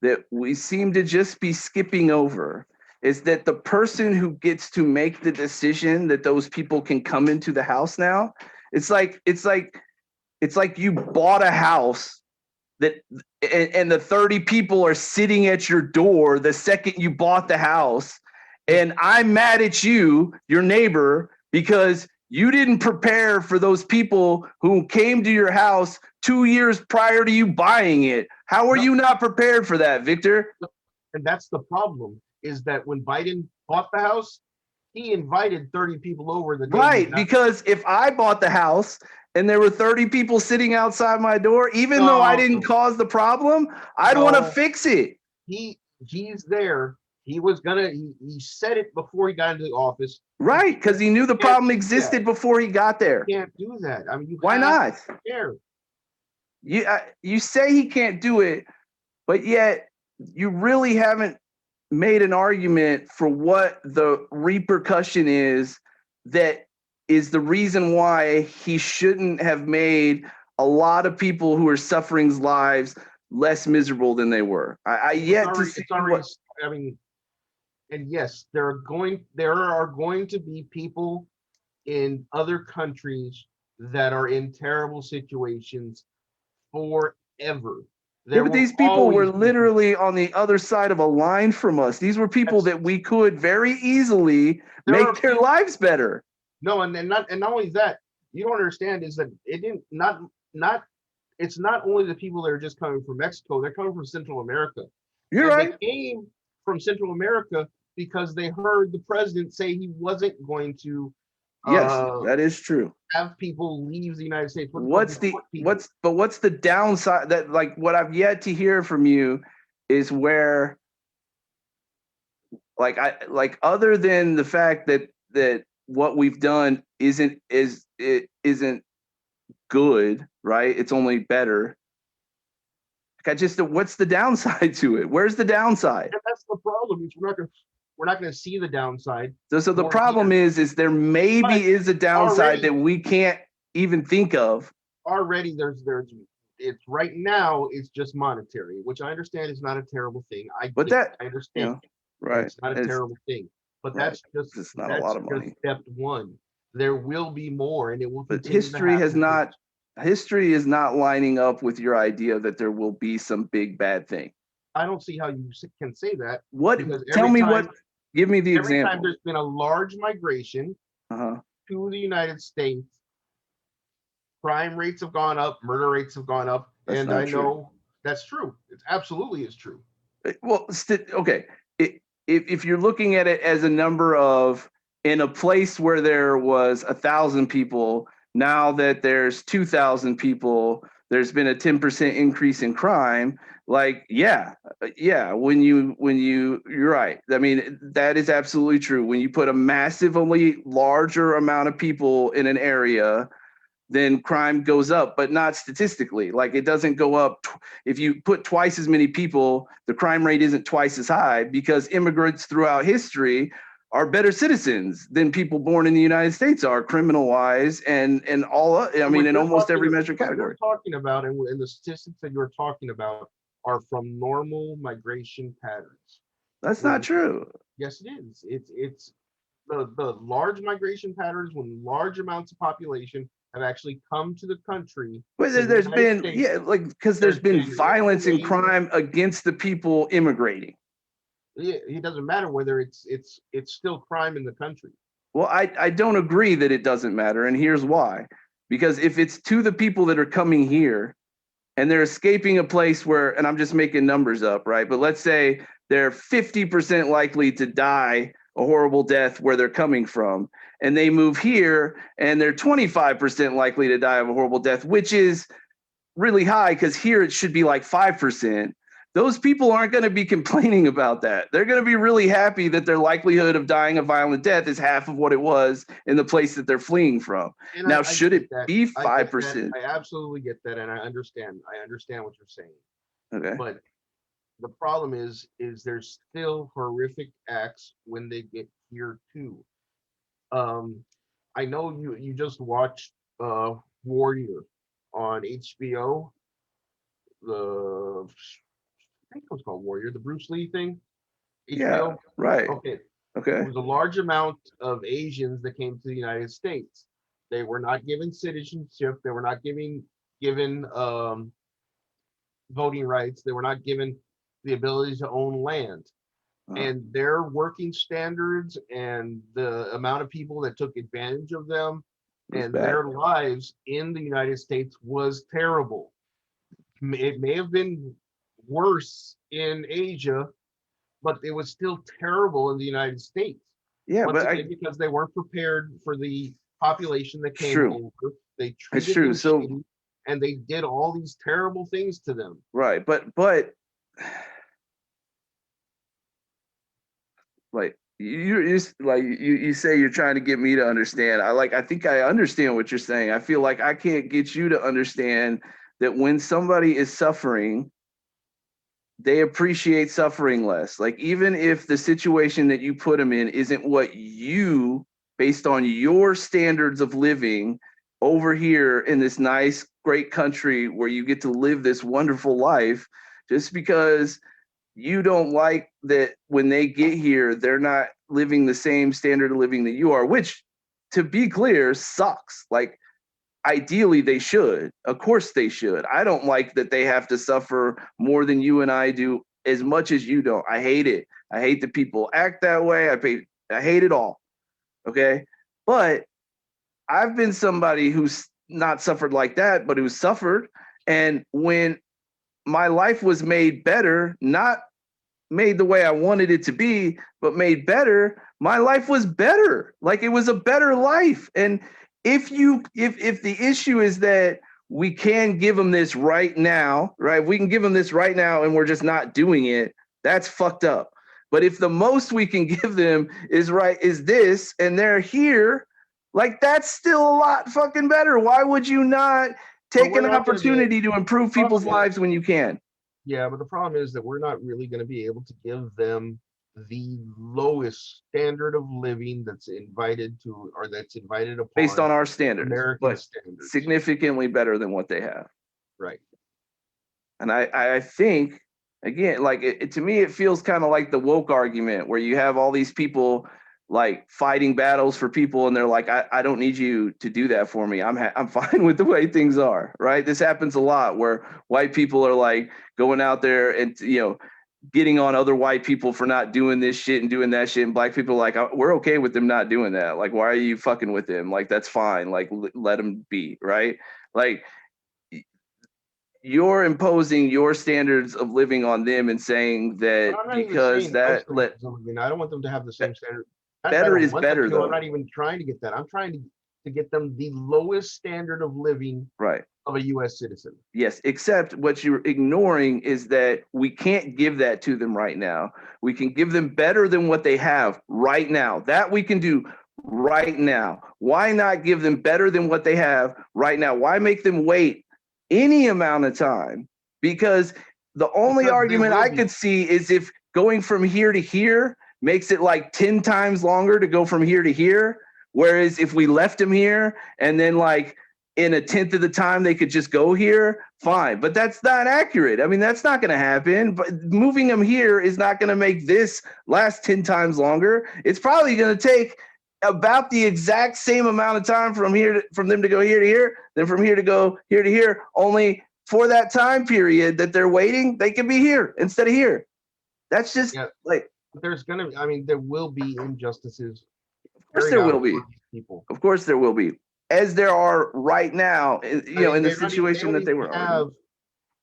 that we seem to just be skipping over is that the person who gets to make the decision that those people can come into the house now, it's like you bought a house and the 30 people are sitting at your door the second you bought the house, and I'm mad at you, your neighbor, because you didn't prepare for those people who came to your house 2 years prior to you buying it. How are you not prepared for that, Victor? And that's the problem, is that when Biden bought the house, he invited 30 people over. Right, because if I bought the house and there were 30 people sitting outside my door, even though I didn't cause the problem, I'd want to fix it. He's there. He said it before he got into the office. Right, because he knew the problem existed before he got there. You can't do that. I mean, why not? Yeah. You say he can't do it, but yet you really haven't made an argument for what the repercussion is that is the reason why he shouldn't have made a lot of people who are suffering's lives less miserable than they were. I mean, and yes, there are going to be people in other countries that are in terrible situations forever. But these people were literally on the other side of a line from us. These were people that we could very easily make their lives better. No, and not only that, you don't understand is that it's not only the people that are just coming from Mexico, they're coming from Central America. You're right. They came from Central America because they heard the president say he wasn't going to yes, that is true. Have people leave the United States. What's the downside? That like what I've yet to hear from you is where other than the fact that what we've done isn't good, right? It's only better. What's the downside to it? Where's the downside? And that's the problem. We're not going to see the downside. So the problem is there maybe is a downside that we can't even think of. Already it's right now it's just monetary, which I understand is not a terrible thing. I understand. Right. It's not a terrible thing. But that's not a lot of money. Step one. There will be more, and it will. But history is not lining up with your idea that there will be some big bad thing. I don't see how you can say that. Give me the example. Every time there's been a large migration to the United States, crime rates have gone up, murder rates have gone up, and I know that's true. It absolutely is true. Well, okay. If you're looking at it as a number of, in a place where there was 1,000 people, now that there's 2,000 people, there's been a 10% increase in crime. Like, yeah, you're right. I mean, that is absolutely true. When you put a massively larger amount of people in an area, then crime goes up, but not statistically. Like, it doesn't go up. If you put twice as many people, the crime rate isn't twice as high, because immigrants throughout history are better citizens than people born in the United States are, criminal-wise, and all. I mean, in almost every measured category. What you're talking about, and the statistics that you're talking about, are from normal migration patterns. That's not true. Yes, it is. It's the large migration patterns when large amounts of population have actually come to the country. But to the there's United been, States, yeah, like, because there's been violence and genuinely- crime against the people immigrating. It doesn't matter whether it's still crime in the country. Well, I don't agree that it doesn't matter, and here's why. Because if it's to the people that are coming here and they're escaping a place where, and I'm just making numbers up, right? But let's say they're 50% likely to die a horrible death where they're coming from, and they move here and they're 25% likely to die of a horrible death, which is really high because here it should be like 5%. Those people aren't going to be complaining about that. They're going to be really happy that their likelihood of dying a violent death is half of what it was in the place that they're fleeing from. And Now, I should get it that. be I get that. 5%? I absolutely get that, and I understand. I understand what you're saying. Okay. But the problem is there's still horrific acts when they get here too. I know you just watched Warrior on HBO. I think it was called Warrior, the Bruce Lee thing. HBO. Yeah, right. Okay. Okay. There was a large amount of Asians that came to the United States. They were not given citizenship. They were not given voting rights. They were not given the ability to own land. And their working standards and the amount of people that took advantage of them and their lives in the United States was terrible. It may have been worse in Asia, but it was still terrible in the United States. Yeah, Once but again, because they weren't prepared for the population that came over. They it's treated true. them So, shitty, and they did all these terrible things to them. right, but like you say you're trying to get me to understand. I think I understand what you're saying. I feel like I can't get you to understand that when somebody is suffering, they appreciate suffering less. Like, even if the situation that you put them in isn't what you, based on your standards of living over here in this nice, great country where you get to live this wonderful life, just because you don't like that when they get here, they're not living the same standard of living that you are, which, to be clear, sucks. Like, ideally they should. Of course they should. I don't like that they have to suffer more than you and I do, as much as you don't. I hate it. I hate that people act that way. I hate it all. Okay. But I've been somebody who's not suffered like that, but who's suffered. And when my life was made better, not made the way I wanted it to be, but made better, my life was better. Like, it was a better life. And if the issue is that we can give them this right now, right? We can give them this right now and we're just not doing it, that's fucked up. But if the most we can give them is this, and they're here, like, that's still a lot fucking better. Why would you not take an opportunity to improve people's lives when you can? Yeah, but the problem is that we're not really going to be able to give them the lowest standard of living that's invited upon based on our standards, American but standards. significantly better than what they have. Right. And I think, again, like, to me, it feels kind of like the woke argument where you have all these people like fighting battles for people, and they're like, I don't need you to do that for me. I'm fine with the way things are, right? This happens a lot where white people are like going out there and, getting on other white people for not doing this shit and doing that shit, and black people are like, we're okay with them not doing that. Like, why are you fucking with them? Like, that's fine. Like, let them be, right? Like, you're imposing your standards of living on them and saying that because that I don't want them to have the same standard. Better is better, though. I'm not even trying to get that. I'm trying to get them the lowest standard of living of a U.S. citizen. Yes, except what you're ignoring is that we can't give that to them right now. We can give them better than what they have right now. That we can do right now. Why not give them better than what they have right now? Why make them wait any amount of time? Because the only argument I could see is if going from here to here makes it like 10 times longer to go from here to here. Whereas if we left them here and then like in a 10th of the time they could just go here, fine. But that's not accurate. I mean, that's not going to happen. But moving them here is not going to make this last 10 times longer. It's probably going to take about the exact same amount of time from them to go here to here, then from here to go here to here. Only for that time period that they're waiting, they can be here instead of here. That's just like there will be injustices. Of course there will be. People. Of course there will be, as there are right now. In the situation that they were have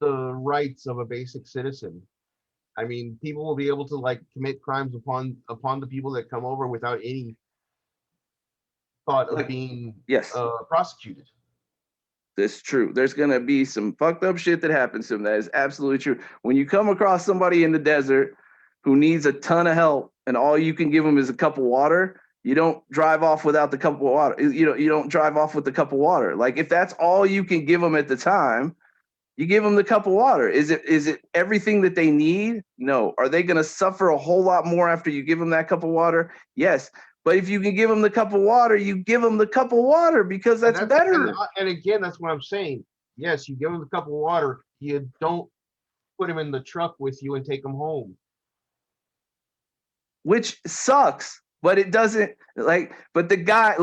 the rights of a basic citizen. I mean, people will be able to like commit crimes upon the people that come over without any thought of being prosecuted. That's true. There's gonna be some fucked up shit that happens to them. That is absolutely true. When you come across somebody in the desert who needs a ton of help, and all you can give them is a cup of water, you don't drive off without the cup of water. You don't drive off with the cup of water. Like if that's all you can give them at the time, you give them the cup of water. Is it everything that they need? No. Are they gonna suffer a whole lot more after you give them that cup of water? Yes. But if you can give them the cup of water, you give them the cup of water because that's better. And again, that's what I'm saying. Yes, you give them the cup of water. You don't put them in the truck with you and take them home. Which sucks, but it doesn't but the guy,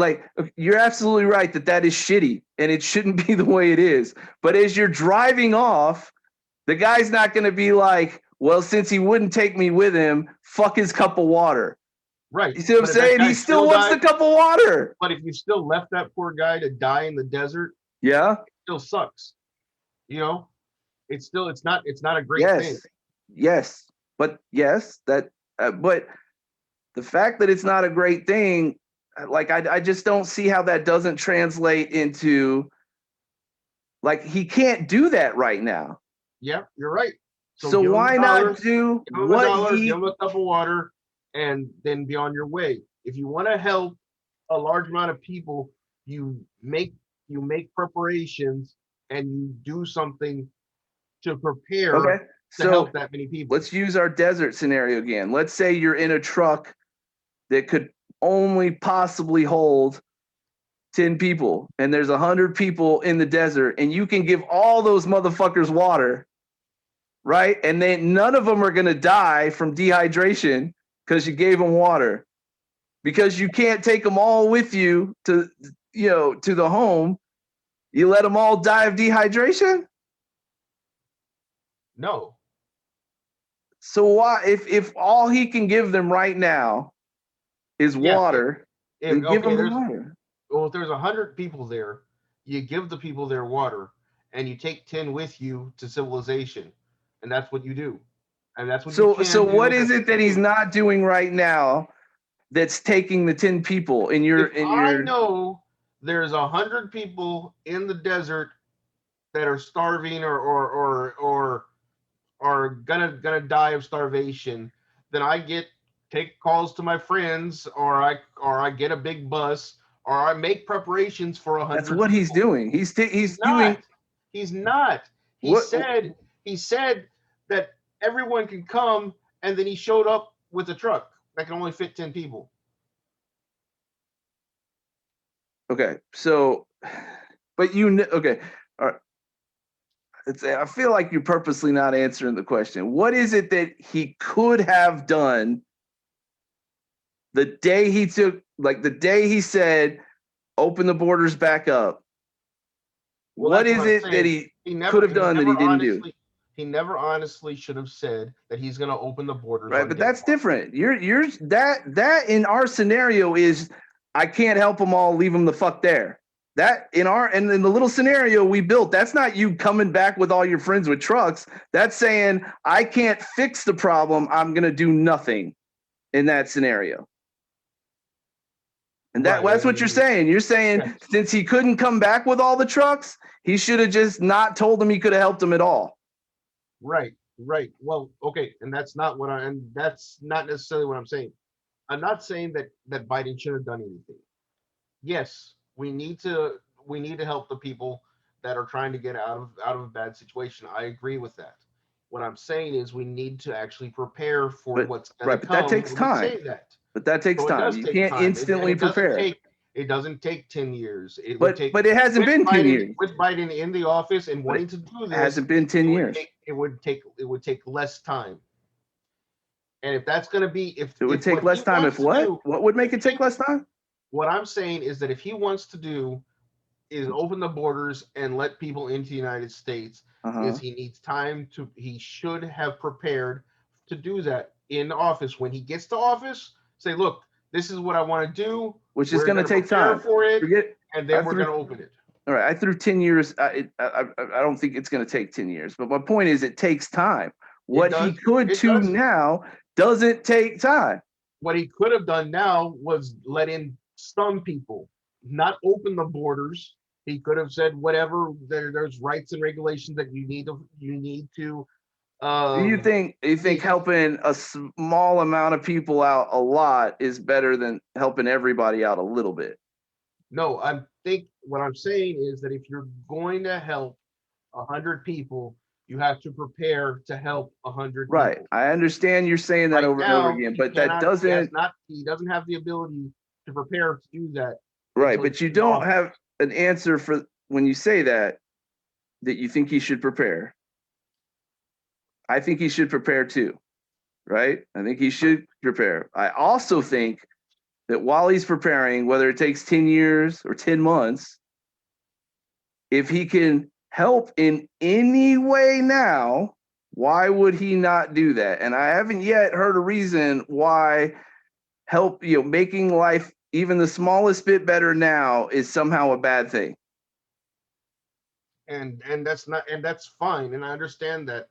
you're absolutely right that is shitty and it shouldn't be the way it is. But as you're driving off, the guy's not going to be like, well, since he wouldn't take me with him, fuck his cup of water. Right. You see what I'm saying? He still wants the cup of water. But if you still left that poor guy to die in the desert, it still sucks. It's not a great thing. Yes. But but the fact that it's not a great thing, I just don't see how that doesn't translate into he can't do that right now. Yeah, you're right. So why not do what give him a cup of water and then be on your way. If you want to help a large amount of people, you make preparations and you do something to prepare to help that many people. Let's use our desert scenario again. Let's say you're in a truck that could only possibly hold 10 people and there's 100 people in the desert and you can give all those motherfuckers water, right? And then none of them are going to die from dehydration because you gave them water, because you can't take them all with you to the home. You let them all die of dehydration? No. So why, if all he can give them right now is water, then give them water. Well, if there's 100 people there, you give the people their water and you take 10 with you to civilization. And that's what you do. And that's what so what is it that he's not doing right now that's taking the 10 people in your I know there's 100 people in the desert that are starving or are gonna die of starvation, then I take calls to my friends, or I get a big bus, or I make preparations for 100. That's what he's doing. He's not. He said that everyone can come, and then he showed up with a truck that can only fit 10 people. Okay, so, but okay, all right. I feel like you're purposely not answering the question. What is it that he could have done the day he said, open the borders back up? Well, what is it that he could have done that he didn't do? He never honestly should have said that he's going to open the borders. Right, but that's different. You're that in our scenario is, I can't help them all, leave them the fuck there. That in the little scenario we built, that's not you coming back with all your friends with trucks. That's saying, I can't fix the problem, I'm going to do nothing in that scenario. And that's what you're saying. You're saying since he couldn't come back with all the trucks, he should have just not told them he could have helped them at all. Right. Well, okay, and that's not necessarily what I'm saying. I'm not saying that Biden should have done anything. Yes, we need to help the people that are trying to get out of a bad situation. I agree with that. What I'm saying is we need to actually prepare for what's going to come. But that takes time. But that takes time. You can't instantly prepare. It doesn't take 10 years. It would But take. it hasn't been 10 years. With Biden in the office and wanting to do It this, hasn't been 10 years. It would take less time. And if that's going to be, if it would if take what less he time. wants If what? to do, What would make it take less time? what I'm saying is that if he wants to do is open the borders and let people into the United States, is he needs time to. He should have prepared to do that in office. When he gets to office, say, look, this is what I want to do. Which is going to take time for it, Forget, and then we're going to open it. All right, I threw 10 years. I don't think it's going to take 10 years, but my point is it takes time. What he could do now doesn't take time. What he could have done now was let in some people, not open the borders. He could have said whatever. There's rights and regulations that you need to. Do you think helping a small amount of people out a lot is better than helping everybody out a little bit? No, I think what I'm saying is that if you're going to help 100 people, you have to prepare to help 100 right people. I understand you're saying that over and over again, but that doesn't. He doesn't have the ability to prepare to do that. Right, but you don't have an answer for when you say that you think he should prepare. I think he should prepare too, right? I think he should prepare. I also think that while he's preparing, whether it takes 10 years or 10 months, if he can help in any way now, why would he not do that? And I haven't yet heard a reason why making life even the smallest bit better now is somehow a bad thing. And that's fine. And I understand that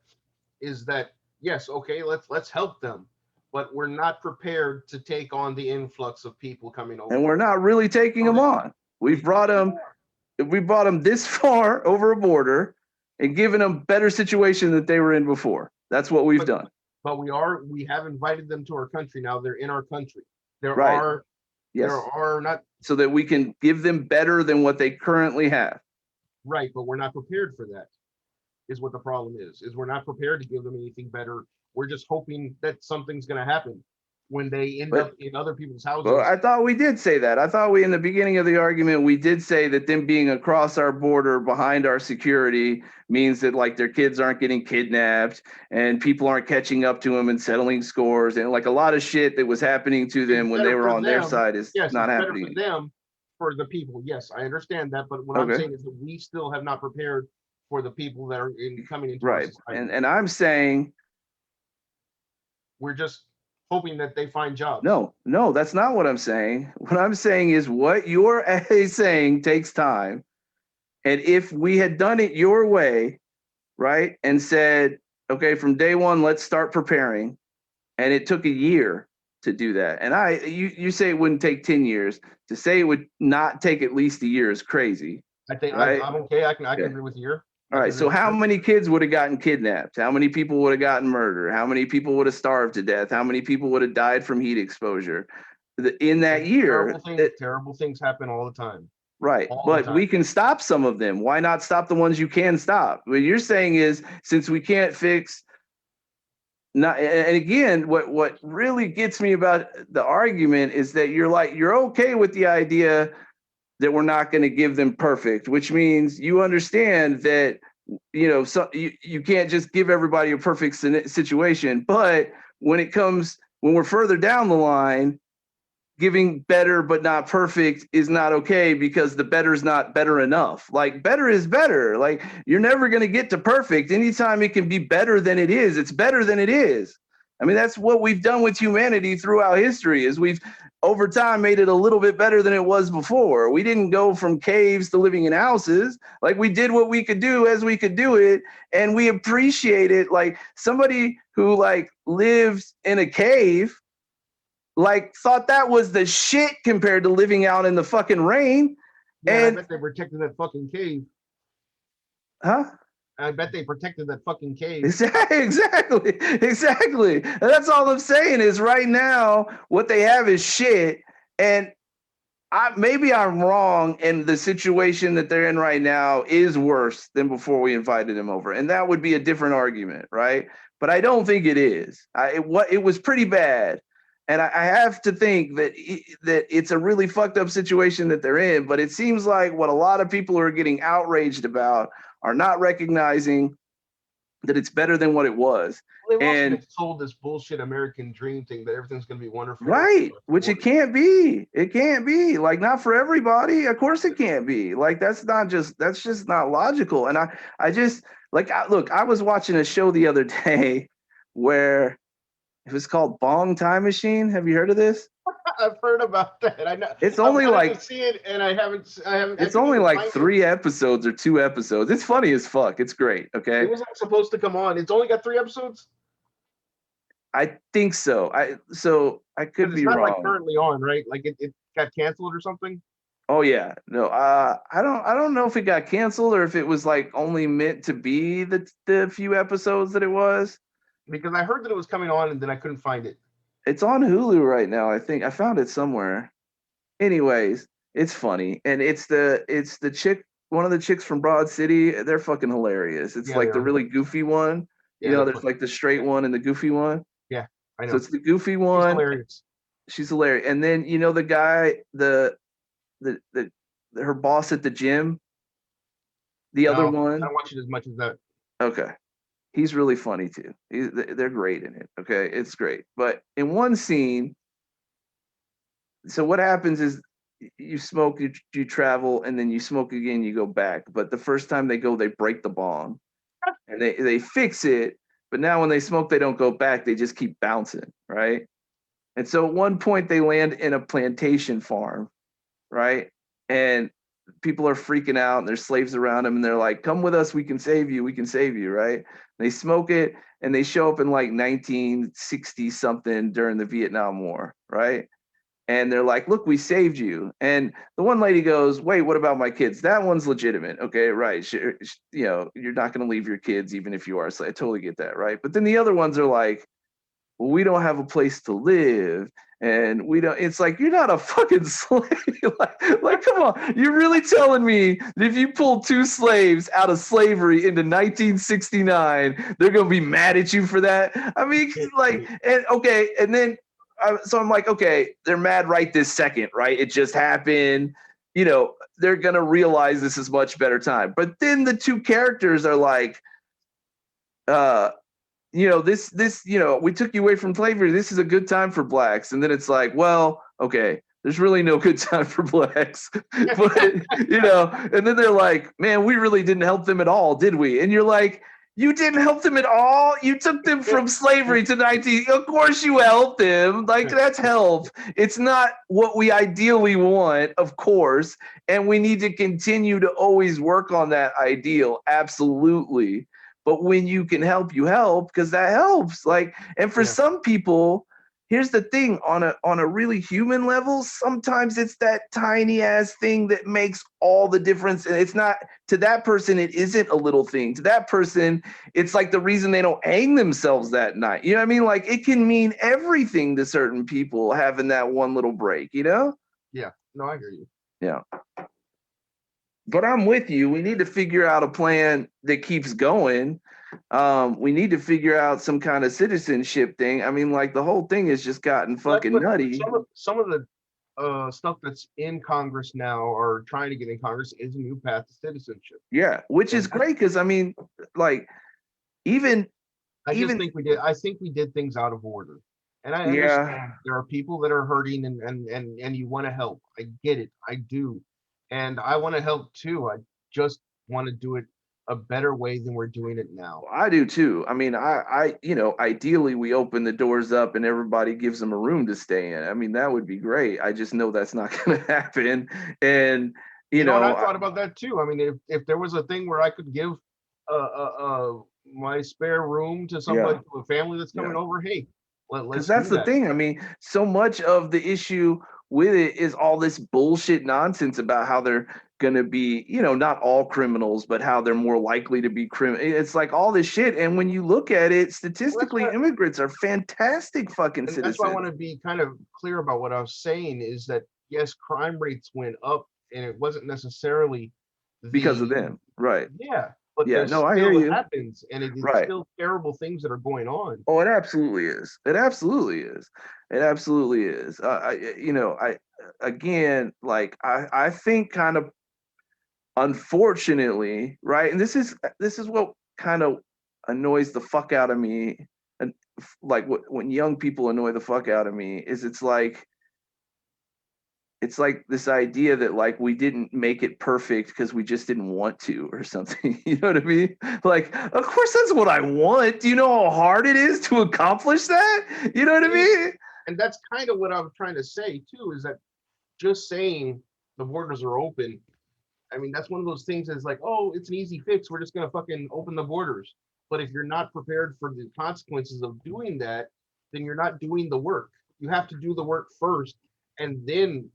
is that, yes, okay, let's help them. But we're not prepared to take on the influx of people coming over. And we're not really taking them on. We brought them this far over a border and given them better situation that they were in before. That's what we've done. But we have invited them to our country now. They're in our country. There are not, so that we can give them better than what they currently have. Right, but we're not prepared for that. Is what the problem is we're not prepared to give them anything better. We're just hoping that something's going to happen when they end up in other people's houses. Well, I thought we did say that. I thought in the beginning of the argument, we did say that them being across our border behind our security means that like their kids aren't getting kidnapped and people aren't catching up to them and settling scores. And like a lot of shit that was happening to them when they were on their side is not happening. For them, for the people. Yes, I understand that. But what I'm saying is that we still have not prepared for the people that are coming into right. And I'm saying we're just hoping that they find jobs. No, that's not what I'm saying. What I'm saying is what you're saying takes time. And if we had done it your way, right, and said, okay, from day one, let's start preparing, and it took a year to do that. And you say it wouldn't take 10 years. To say it would not take at least a year is crazy. I think right? I'm okay. I can agree with you. All right, so how many kids would have gotten kidnapped? How many people would have gotten murdered? How many people would have starved to death? How many people would have died from heat exposure? In that year, terrible things happen all the time. Right, but we can stop some of them. Why not stop the ones you can stop? What you're saying is, since we can't fix, and again, what really gets me about the argument is that you're okay with the idea that we're not going to give them perfect, which means you understand that, you can't just give everybody a perfect situation. But when we're further down the line, giving better but not perfect is not okay because the better is not better enough. Like better is better. Like you're never going to get to perfect. Anytime it can be better than it is, it's better than it is. I mean, that's what we've done with humanity throughout history is we've over time made it a little bit better than it was before. We didn't go from caves to living in houses. Like we did what we could do as we could do it. And we appreciate it. Like somebody who lived in a cave, thought that was the shit compared to living out in the fucking rain. Yeah, and I bet they protected that fucking cave. Huh? I bet they protected that fucking cave. Exactly. And that's all I'm saying is right now, what they have is shit. And maybe I'm wrong, and the situation that they're in right now is worse than before we invited them over. And that would be a different argument, right? But I don't think it is. It was pretty bad. And I have to think that that it's a really fucked up situation that they're in, but it seems like what a lot of people are getting outraged about are not recognizing that it's better than what it was. Well, they've also And been sold this bullshit American dream thing that everything's going to be wonderful. right, which it can't be. It can't be. Like, not for everybody. Of course it can't be. Like, that's just not logical. And I just like, look, I was watching a show the other day where it was called Bong Time Machine. Have you heard of this? I've heard about that. I know. It's only like, to see it, and I haven't. it's only like 3 episodes or 2 episodes. It's funny as fuck. It's great. Okay. It was not supposed to come on. It's only got 3 episodes. I think so. I could be not wrong. Like currently on, right? Like it got canceled or something. Oh yeah, no. I don't know if it got canceled or if it was like only meant to be the few episodes that it was. Because I heard that it was coming on and then I couldn't find it. It's on Hulu right now. I think I found it somewhere. Anyways, it's funny, and it's the chick, one of the chicks from Broad City. They're fucking hilarious. It's like the really goofy one. Yeah, you know, there's like the straight one and the goofy one. Yeah, I know. So it's the goofy one. She's hilarious. She's hilarious. And then you know the guy, her boss at the gym. The other one. I don't watch it as much as that. Okay. He's really funny too. They're great in it. Okay, it's great. But in one scene, so what happens is you smoke, you travel, and then you smoke again, you go back. But the first time they go, they break the bong, and they fix it. But now when they smoke, they don't go back. They just keep bouncing, right? And so at one point they land in a plantation farm, right? And people are freaking out, and there's slaves around them, and they're like, "Come with us, we can save you, right?" They smoke it, and they show up in like 1960 something during the Vietnam War, right? And they're like, "Look, we saved you." And the one lady goes, "Wait, what about my kids?" That one's legitimate, okay, right? You know, you're not going to leave your kids even if you are. So I totally get that, right? But then the other ones are like, "Well, we don't have a place to live. And we don't," it's like, you're not a fucking slave. like, come on. You're really telling me that if you pull 2 slaves out of slavery into 1969, they're going to be mad at you for that? I mean, like, and okay. And then, so I'm like, okay, they're mad right this second, right? It just happened. You know, they're going to realize this is much better time. But then the 2 characters are like, you know, this, you know, we took you away from slavery. This is a good time for blacks. And then it's like, well, okay, there's really no good time for blacks. But, you know, and then they're like, man, we really didn't help them at all, did we? And you're like, you didn't help them at all? You took them from slavery to 19. Of course you helped them. Like, that's help. It's not what we ideally want, of course. And we need to continue to always work on that ideal. Absolutely. But when you can help, you help, because that helps. Like, and for some people, here's the thing, on a really human level, sometimes it's that tiny ass thing that makes all the difference. And it's not, to that person, it isn't a little thing. To that person, it's like the reason they don't hang themselves that night. You know what I mean? Like, it can mean everything to certain people having that one little break, you know? Yeah. No, I hear you. Yeah. But I'm with you. We need to figure out a plan that keeps going. We need to figure out some kind of citizenship thing. I mean, like, the whole thing has just gotten fucking nutty. Some of the stuff that's in Congress now, or trying to get in Congress, is a new path to citizenship. Yeah, which is great, because I mean, like, I think we did things out of order. And I understand there are people that are hurting, and you want to help. I get it. I do. And I want to help too. I just want to do it a better way than we're doing it now. I do too. I mean, I you know, ideally we open the doors up and everybody gives them a room to stay in. I mean, that would be great. I just know that's not going to happen. And you know, and I thought about that too. I mean, if there was a thing where I could give my spare room to somebody, to a family that's coming over, hey, let's. That's the thing. I mean, so much of the issue with it is all this bullshit nonsense about how they're going to be, you know, not all criminals, but how they're more likely to be criminal. It's like all this shit. And when you look at it, statistically, immigrants are fantastic fucking citizens. That's why I want to be kind of clear about what I was saying, is that, yes, crime rates went up, and it wasn't necessarily because of them. Right. Yeah. but Yeah, there's no, I hear still you. happens, and it's Right. still terrible things that are going on. Oh, it absolutely is. It absolutely is. It absolutely is. Again, like I think kind of unfortunately, right? And this is what kind of annoys the fuck out of me, and like when young people annoy the fuck out of me is it's like this idea that like we didn't make it perfect because we just didn't want to or something. You know what I mean? Like, of course that's what I want. Do you know how hard it is to accomplish that? You know what I mean? And that's kind of what I'm trying to say too, is that just saying the borders are open, I mean, that's one of those things that's like, oh, it's an easy fix. We're just going to fucking open the borders. But if you're not prepared for the consequences of doing that, then you're not doing the work. You have to do the work first and then,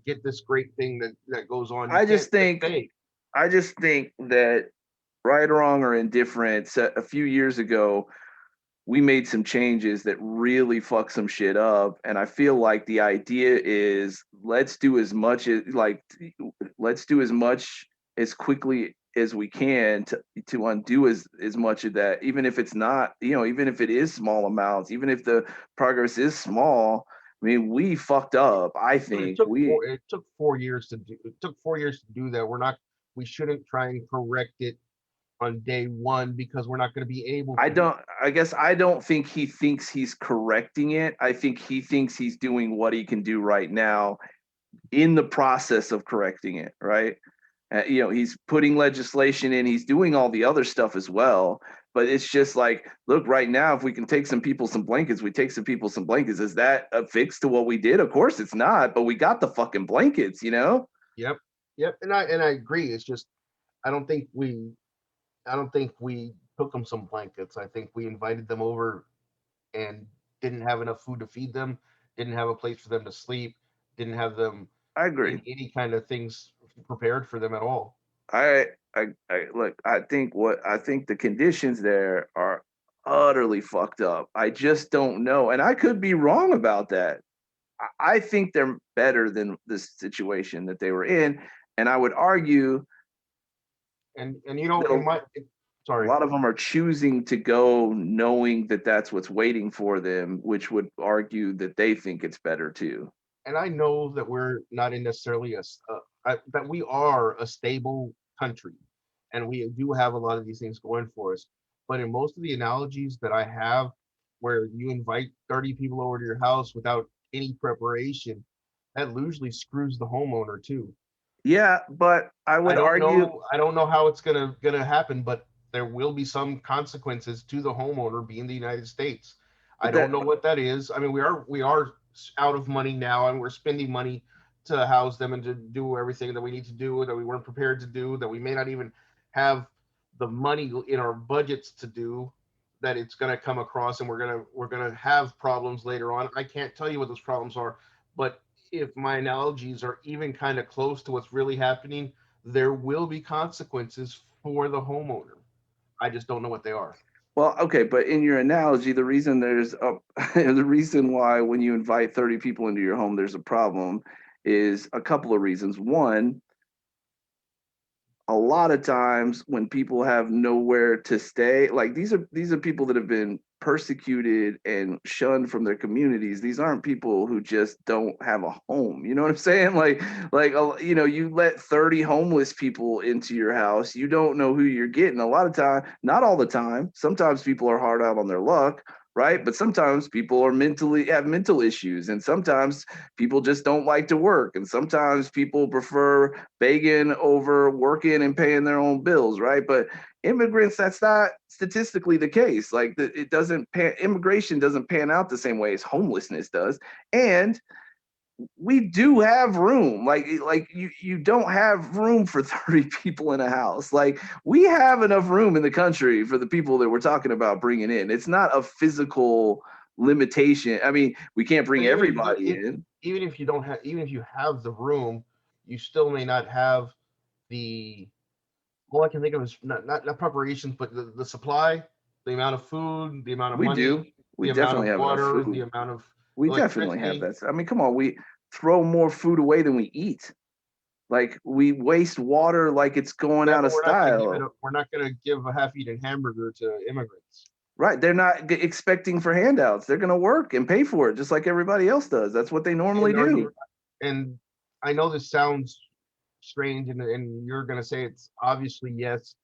get this great thing that goes on. You I can't just think say, I just think that right, wrong, or indifferent, a few years ago, we made some changes that really fucked some shit up. And I feel like the idea is let's do as much as quickly as we can to undo as much of that, even if it's not, even if it is small amounts, even if the progress is small. I mean, we fucked up. I but think we it took 4 years to do. It took 4 years to do that. We shouldn't try and correct it on day one because we're not going to be able to. I guess I don't think he thinks he's correcting it. I think he thinks he's doing what he can do right now in the process of correcting it, right? He's putting legislation in, he's doing all the other stuff as well. But it's just like, look, right now, if we can take some people some blankets, we take some people some blankets. Is that a fix to what we did? Of course it's not, but we got the fucking blankets, Yep. Yep. And I agree. It's just, I don't think we took them some blankets. I think we invited them over and didn't have enough food to feed them, didn't have a place for them to sleep, didn't have them I agree. in any kind of things prepared for them at all. I look, I think the conditions there are utterly fucked up. I just don't know. And I could be wrong about that. I think they're better than the situation that they were in. And I would argue And a sorry. lot of them are choosing to go knowing that that's what's waiting for them, which would argue that they think it's better too. And I know that we're not in necessarily that we are a stable country, and we do have a lot of these things going for us. But in most of the analogies that I have, where you invite 30 people over to your house without any preparation, that usually screws the homeowner too. Yeah, but I would argue I don't know how it's gonna happen, but there will be some consequences to the homeowner being the United States. I don't know what that is. I mean, we are out of money now, and we're spending money to house them and to do everything that we need to do that we weren't prepared to do, that we may not even have the money in our budgets to do. That it's going to come across, and we're gonna have problems later on. I can't tell you what those problems are, but if my analogies are even kind of close to what's really happening, there will be consequences for the homeowner. I just don't know what they are. Well, okay, but in your analogy, the reason the reason why when you invite 30 people into your home, there's a problem is a couple of reasons. One, a lot of times when people have nowhere to stay, like these are people that have been persecuted and shunned from their communities. These aren't people who just don't have a home. You know what I'm saying? You let 30 homeless people into your house. You don't know who you're getting. A lot of time, not all the time. Sometimes people are hard out on their luck, right? But sometimes people have mental issues, and sometimes people just don't like to work, and sometimes people prefer begging over working and paying their own bills, right? But immigrants, that's not statistically the case. Like immigration doesn't pan out the same way as homelessness does, and we do have room. Like you don't have room for 30 people in a house. Like we have enough room in the country for the people that we're talking about bringing in. It's not a physical limitation. I mean, we can't bring everybody in. Even if you have the room, you still may not have the, all I can think of is not preparations, but the supply, the amount of food, the amount of money, We the amount definitely of have enough water, food. the amount of We definitely have electricity. that. I mean, come on, we throw more food away than we eat. Like we waste water like it's going out of style. We're not going to give a half-eaten hamburger to immigrants. Right. They're not expecting for handouts. They're going to work and pay for it just like everybody else does. That's what they normally do. And I know this sounds strange, and you're going to say it's obviously yes,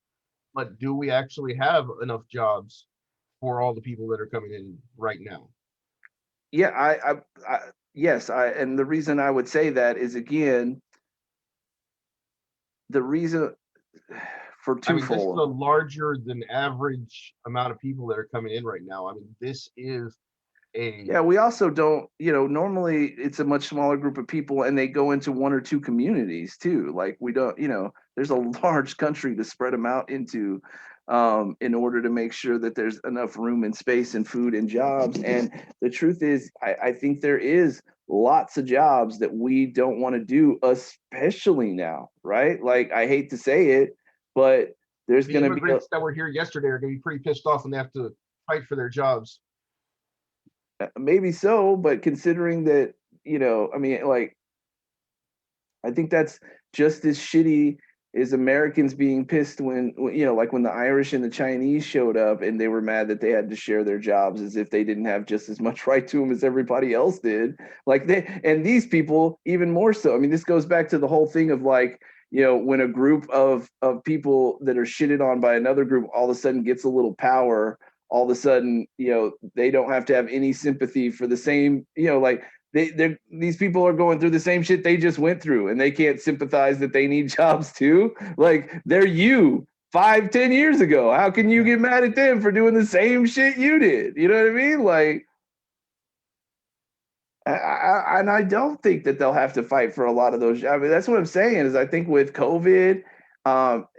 but do we actually have enough jobs for all the people that are coming in right now? Yeah, yes, and the reason I would say that is, again, the reason for twofold. This is a larger than average amount of people that are coming in right now. I mean, this is yeah, we also don't, normally it's a much smaller group of people and they go into one or two communities too. Like we don't, there's a large country to spread them out into in order to make sure that there's enough room and space and food and jobs. And the truth is, I think there is lots of jobs that we don't want to do, especially now, right? Like, I hate to say it, but there's going to be immigrants that were here yesterday are going to be pretty pissed off when they have to fight for their jobs. Maybe so, but considering that, I mean, like, I think that's just as shitty as Americans being pissed when like when the Irish and the Chinese showed up and they were mad that they had to share their jobs as if they didn't have just as much right to them as everybody else did. Like and these people even more so. I mean, this goes back to the whole thing of like, when a group of people that are shitted on by another group all of a sudden gets a little power, all of a sudden, they don't have to have any sympathy for the same, like these people are going through the same shit they just went through and they can't sympathize that they need jobs too. Like, they're 5-10 years ago. How can you get mad at them for doing the same shit you did? You know what I mean? Like, I don't think that they'll have to fight for a lot of those. I mean, that's what I'm saying is I think with COVID,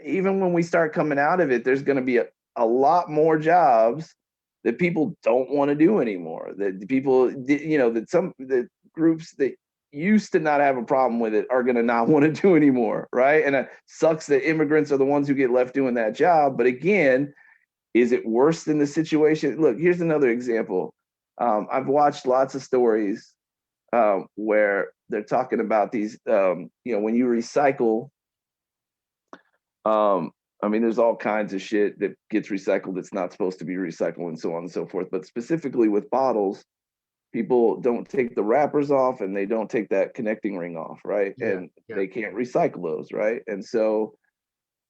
even when we start coming out of it, there's going to be a lot more jobs that people don't want to do anymore. That people, that groups that used to not have a problem with it are going to not want to do anymore, right? And it sucks that immigrants are the ones who get left doing that job. But again, is it worse than the situation? Look, here's another example. I've watched lots of stories where they're talking about these, when you recycle, I mean, there's all kinds of shit that gets recycled that's not supposed to be recycled and so on and so forth. But specifically with bottles, people don't take the wrappers off and they don't take that connecting ring off, right? They can't recycle those, right? And so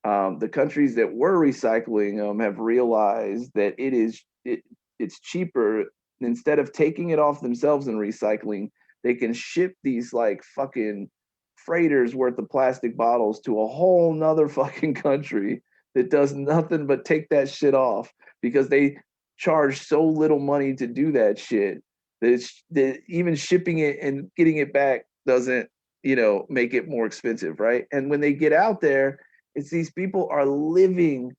the countries that were recycling them have realized that it's cheaper. Instead of taking it off themselves and recycling, they can ship these like fucking freighters worth of plastic bottles to a whole nother fucking country that does nothing but take that shit off because they charge so little money to do that shit that even shipping it and getting it back doesn't, make it more expensive, right? And when they get out there, it's these people are living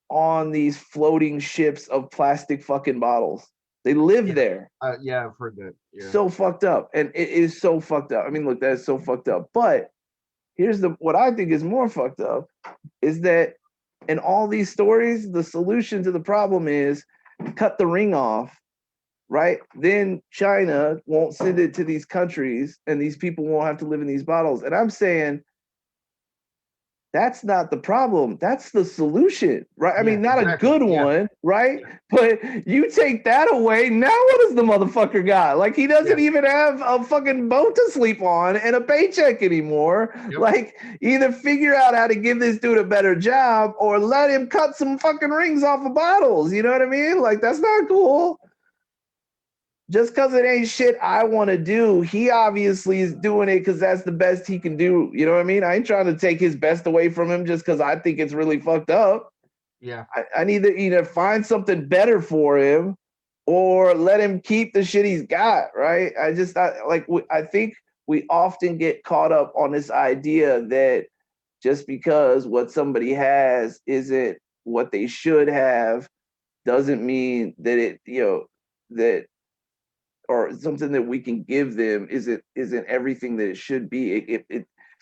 on these floating ships of plastic fucking bottles. They live there. Yeah, I've heard that. Yeah. So fucked up. And it is so fucked up. I mean, look, that is so fucked up. But here's what I think is more fucked up is that in all these stories, the solution to the problem is cut the ring off, right? Then China won't send it to these countries and these people won't have to live in these bottles. And I'm saying, that's not the problem. That's the solution, right? I mean, not exactly. A good one, right? Yeah. But you take that away, now what does the motherfucker got? Like, he doesn't even have a fucking boat to sleep on and a paycheck anymore. Yep. Like, either figure out how to give this dude a better job or let him cut some fucking rings off of bottles. You know what I mean? Like, that's not cool. Just because it ain't shit I want to do, he obviously is doing it because that's the best he can do. You know what I mean? I ain't trying to take his best away from him just because I think it's really fucked up. Yeah. I need to either find something better for him or let him keep the shit he's got, right? I think we often get caught up on this idea that just because what somebody has isn't what they should have doesn't mean that that or something that we can give them isn't everything that it should be.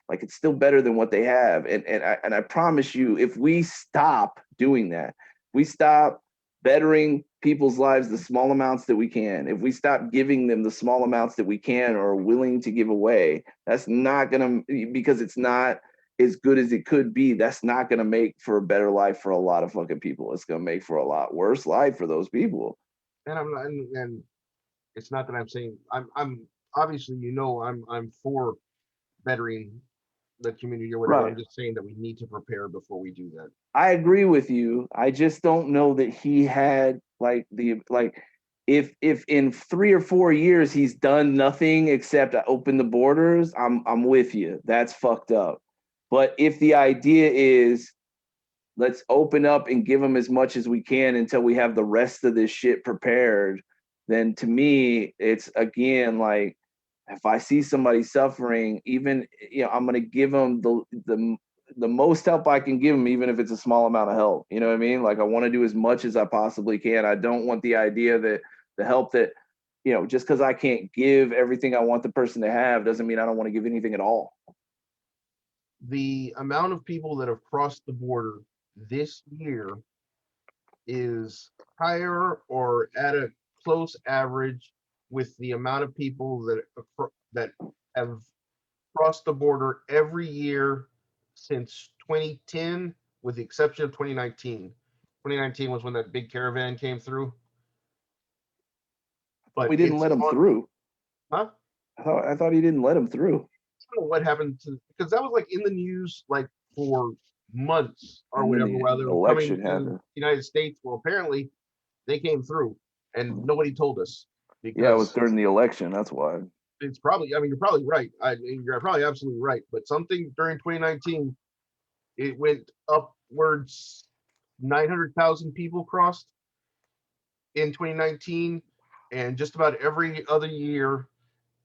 It's still better than what they have. And I promise you, if we stop doing that, we stop bettering people's lives the small amounts that we can, if we stop giving them the small amounts that we can or are willing to give away, that's not gonna, because it's not as good as it could be, that's not gonna make for a better life for a lot of fucking people. It's gonna make for a lot worse life for those people. And I'm not, and it's not that I'm saying I'm obviously, I'm for bettering the community or whatever. Right. I'm just saying that we need to prepare before we do that. I agree with you. I just don't know that he had if in 3 or 4 years he's done nothing except open the borders, I'm with you. That's fucked up. But if the idea is let's open up and give them as much as we can until we have the rest of this shit prepared, then to me it's again like, if I see somebody suffering, even I'm gonna give them the most help I can give them, even if it's a small amount of help. You know what I mean? Like I want to do as much as I possibly can. I don't want the idea that the help that just because I can't give everything I want the person to have doesn't mean I don't want to give anything at all. The amount of people that have crossed the border this year is higher or at a close average with the amount of people that have crossed the border every year since 2010, with the exception of 2019. 2019 was when that big caravan came through. But we didn't let him through. Huh? I thought he didn't let him through. I don't know what happened to, because that was like in the news like for months or whatever while they were coming to the United States. Well, apparently they came through and nobody told us. Yeah, it was during the election. That's why. It's probably, I mean, you're probably right. You're probably absolutely right. But something during 2019, it went upwards. 900,000 people crossed in 2019, and just about every other year,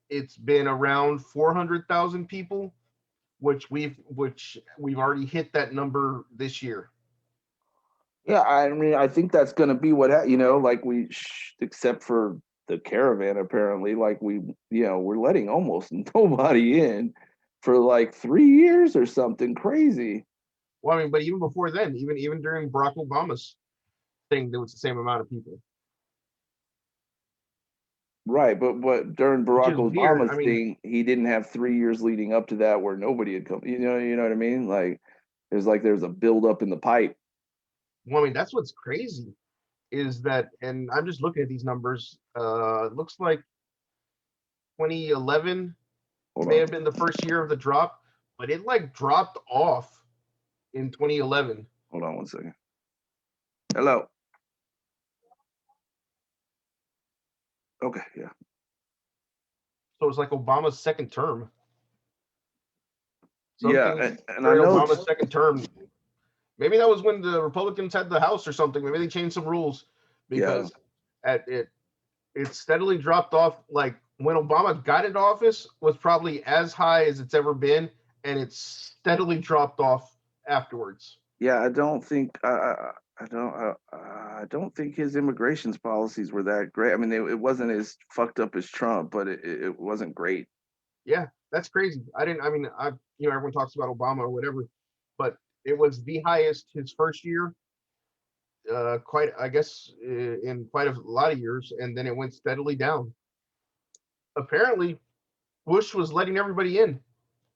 it's been around 400,000 people, which we've already hit that number this year. Yeah, I mean, I think that's going to be what like except for the caravan, apparently, like we're letting almost nobody in for like 3 years or something crazy. Well, I mean, but even before then, even during Barack Obama's thing, there was the same amount of people. Right, but during Barack Obama's thing, he didn't have 3 years leading up to that where nobody had come. You know what I mean? Like there's a buildup in the pipe. Well, I mean, that's what's crazy is that, and I'm just looking at these numbers. It looks like 2011 may have been the first year of the drop, but it like dropped off in 2011. Hold on one second. Hello. Okay, yeah. So it's like Obama's second term. Yeah, and I know Obama's second term. Maybe that was when the Republicans had the House or something. Maybe they changed some rules because it steadily dropped off. Like when Obama got into office was probably as high as it's ever been, and it's steadily dropped off afterwards. Yeah, I don't think I don't think his immigration policies were that great. I mean, it wasn't as fucked up as Trump, but it wasn't great. Yeah, that's crazy. Everyone talks about Obama or whatever, but it was the highest his first year, in quite a lot of years, and then it went steadily down. Apparently, Bush was letting everybody in.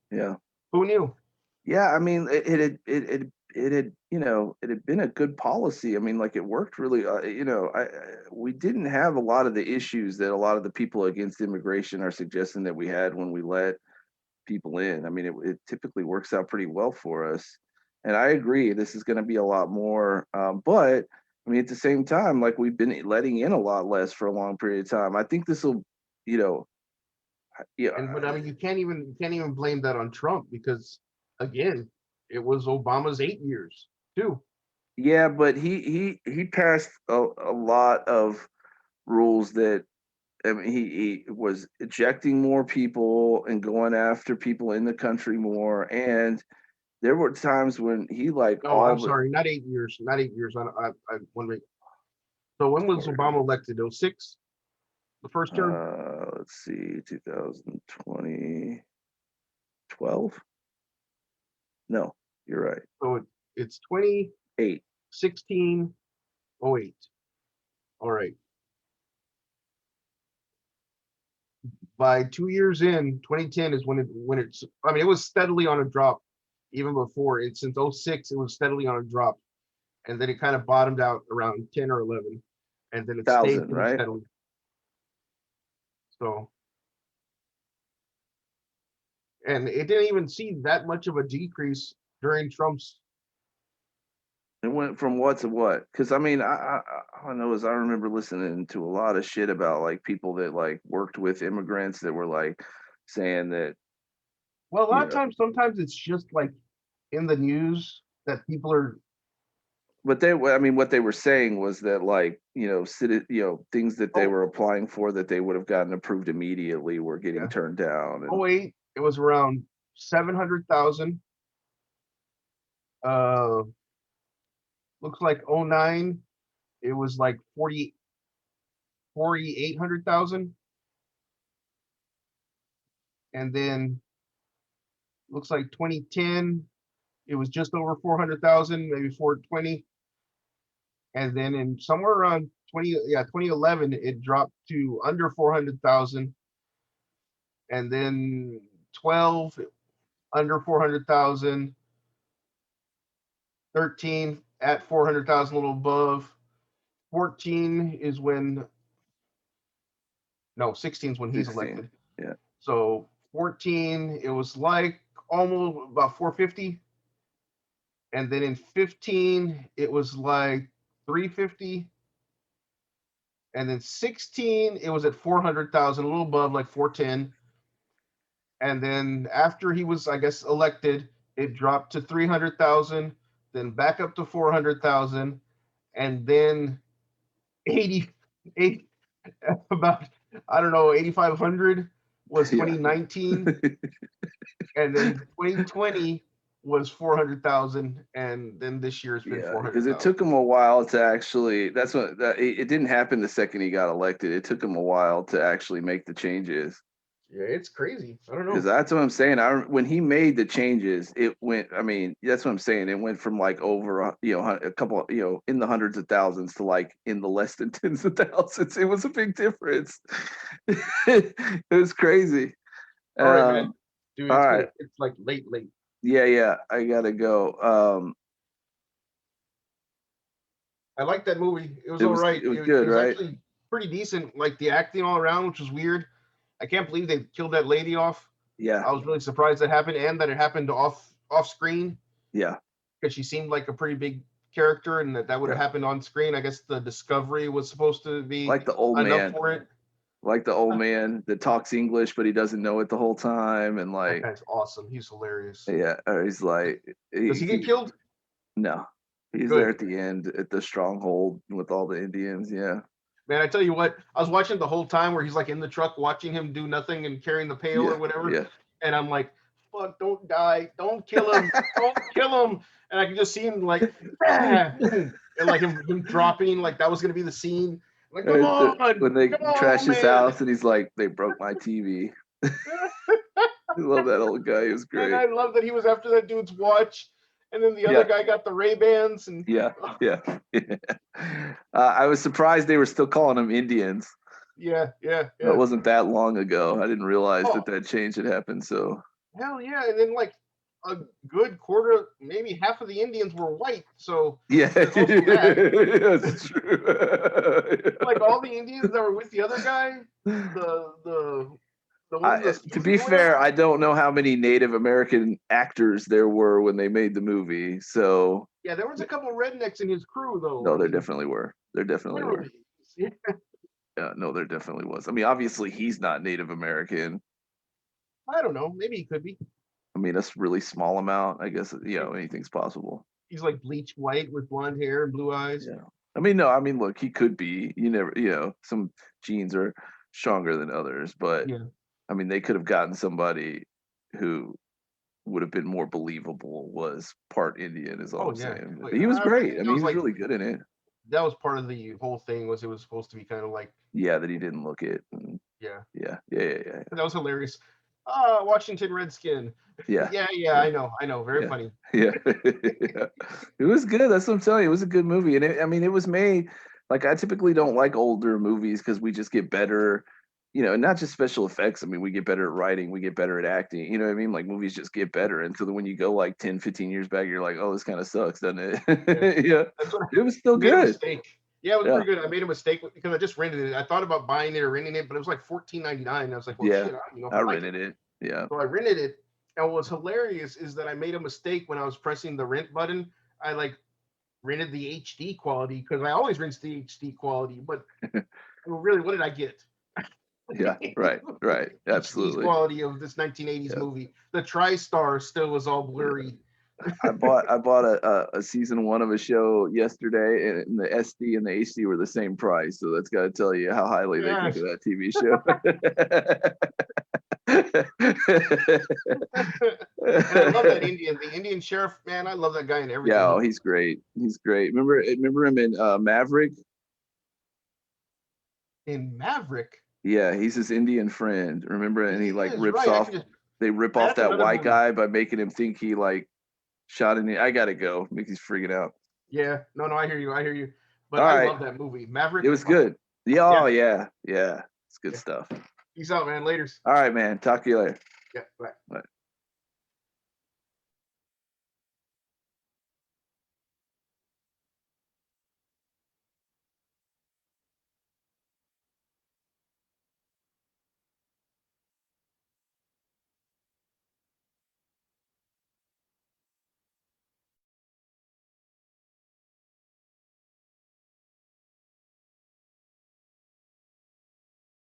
Yeah. Who knew? Yeah, I mean, it had been a good policy. I mean, like it worked really. We didn't have a lot of the issues that a lot of the people against immigration are suggesting that we had when we let people in. I mean, it typically works out pretty well for us. And I agree, this is going to be a lot more. But I mean, at the same time, like we've been letting in a lot less for a long period of time. I think this will, yeah. But I mean, you can't even blame that on Trump because, again, it was Obama's 8 years too. Yeah, but he passed a lot of rules that, I mean, he was ejecting more people and going after people in the country more. And there were times when he like. Oh, I'm sorry, not 8 years. Not 8 years. I want to. So when was Obama elected? 06? The first term? Let's see, 2020, 12? No, you're right. So it's 20, 8, 16, 08. All right. By 2 years in, 2010 is when it's. I mean, it was steadily on a drop, even before it. Since 06, it was steadily on a drop, and then it kind of bottomed out around 10 or 11, and then it stayed Thousand, pretty right? steadily. So, and it didn't even see that much of a decrease during Trump's. It went from what to what? Because I mean, I know is I remember listening to a lot of shit about like people that like worked with immigrants that were like saying that, Well, a you lot of know, times, sometimes it's just like in the news that people are. but I mean, what they were saying was that like, things that they Oh, were applying for that they would have gotten approved immediately were getting yeah. turned down. And 08, it was around 700,000. Looks like 09, it was like 4,800,000, and then looks like 2010, it was just over 400,000, maybe 420, and then in somewhere around 2011, it dropped to under 400,000, and then 12 under 400,000, 13 at 400,000, a little above. 14 is when, no, 16 is when he's 16, elected. yeah. So 14, it was like almost about 450. And then in 15, it was like 350. And then 16, it was at 400,000, a little above like 410. And then after he was, I guess, elected, it dropped to 300,000, then back up to 400,000, and then 80, about, I don't know, 8,500 was Yeah. 2019. And then 2020 was 400,000, and then this year has been Yeah, 400,000. because it took him a while to actually. That's what it didn't happen the second he got elected. It took him a while to actually make the changes. Yeah, it's crazy. I don't Because know. that's what I'm saying. When he made the changes, it went. I mean, that's what I'm saying. It went from like over, a couple, in the hundreds of thousands to like in the less than tens of thousands. It was a big difference. It was crazy. All right, man. Dude, All right. it's like late. Yeah. I gotta go. I like that movie. It was It all was right. it was good, It was right? actually pretty decent. Like the acting all around, which was weird. I can't believe they killed that lady off. Yeah, I was really surprised that happened, and that it happened off screen, yeah. because she seemed like a pretty big character, and that would have Yeah. happened on screen. I guess the discovery was supposed to be Like the old enough man. for it. Like the old man that talks English, but he doesn't know it the whole time, and That like, guy's awesome. He's hilarious. yeah, or he's like, Does he get killed? No, he's there Good. at the end at the stronghold with all the Indians. Yeah, Man, I tell you what, I was watching the whole time where he's like in the truck watching him do nothing and carrying the pail or whatever. yeah. And I'm like, fuck, don't die. Don't kill him. Don't kill him. And I can just see him like, boom. And like him dropping, like that was going to be the scene. Like, come on. When they Come on, trash his man. house, and he's like, "They broke my TV." I love that old guy. He was great. And I love that he was after that dude's watch. And then the other guy got the Ray-Bans. And yeah. I was surprised they were still calling them Indians. Yeah. That wasn't that long ago. I didn't realize Oh. that change had happened. So hell yeah. And then like a good quarter, maybe half of the Indians were white. So yeah, there's also that. that's true. Like all the Indians that were with the other guy, the one to be fair, I don't know how many Native American actors there were when they made the movie. So yeah, there was a couple rednecks in his crew though. no, there definitely were. There definitely were. Yeah. Yeah, no, there definitely was. I mean, obviously he's not Native American. I don't know. Maybe he could be. I mean, that's a really small amount. I guess, anything's possible. He's like bleached white with blonde hair and blue eyes. Yeah. I mean, no, I mean, look, he could be. You never, some genes are stronger than others, but Yeah. I mean, they could have gotten somebody who would have been more believable was part Indian, is all I'm saying. Like, He was great. I mean, he was like, really good in it. That was part of the whole thing. Was it was supposed to be kind of like, Yeah, that he didn't look it. yeah. That was hilarious. Washington Redskin. Yeah. Yeah. I know. Very funny. Yeah. It was good. That's what I'm telling you. It was a good movie, and it was made Like I typically don't like older movies because we just get better, you know, not just special effects. I mean, we get better at writing, we get better at acting, you know what I mean? Like movies just get better. And so then when you go like 10, 15 years back, you're like, oh, this kind of sucks, doesn't it? Yeah. That's what It was still I made a good. mistake. Yeah, it was Yeah. pretty good. I made a mistake because I just rented it. I thought about buying it or renting it, but it was like $14.99. I was like, well, Yeah. shit, I don't even know if I I like rented it. it. Yeah. So I rented it. And what's hilarious is that I made a mistake when I was pressing the rent button. I like rented the HD quality because I always rent the HD quality, but really, what did I get? Yeah. Right. Right. HD Absolutely. quality of this 1980s Yeah. movie. The TriStar still was all blurry. I bought a season 1 of a show yesterday, and the SD and the HD were the same price. So that's got to tell you how highly they think of that TV show. And I love that the Indian sheriff, man. I love that guy in everything. Yeah, oh, he's great. He's great. Remember him in Maverick? In Maverick. Yeah, he's his Indian friend. Remember, and he like rips right. off. They rip off That's that another white movie. guy by making him think he like shot in the. I gotta go. Mickey's freaking out. Yeah, no, I hear you. But All I right. love that movie. Maverick. It was good. Yeah, oh, yeah. It's good stuff. Peace out, man. Laters. All right, man. Talk to you later. Yeah, bye. Bye.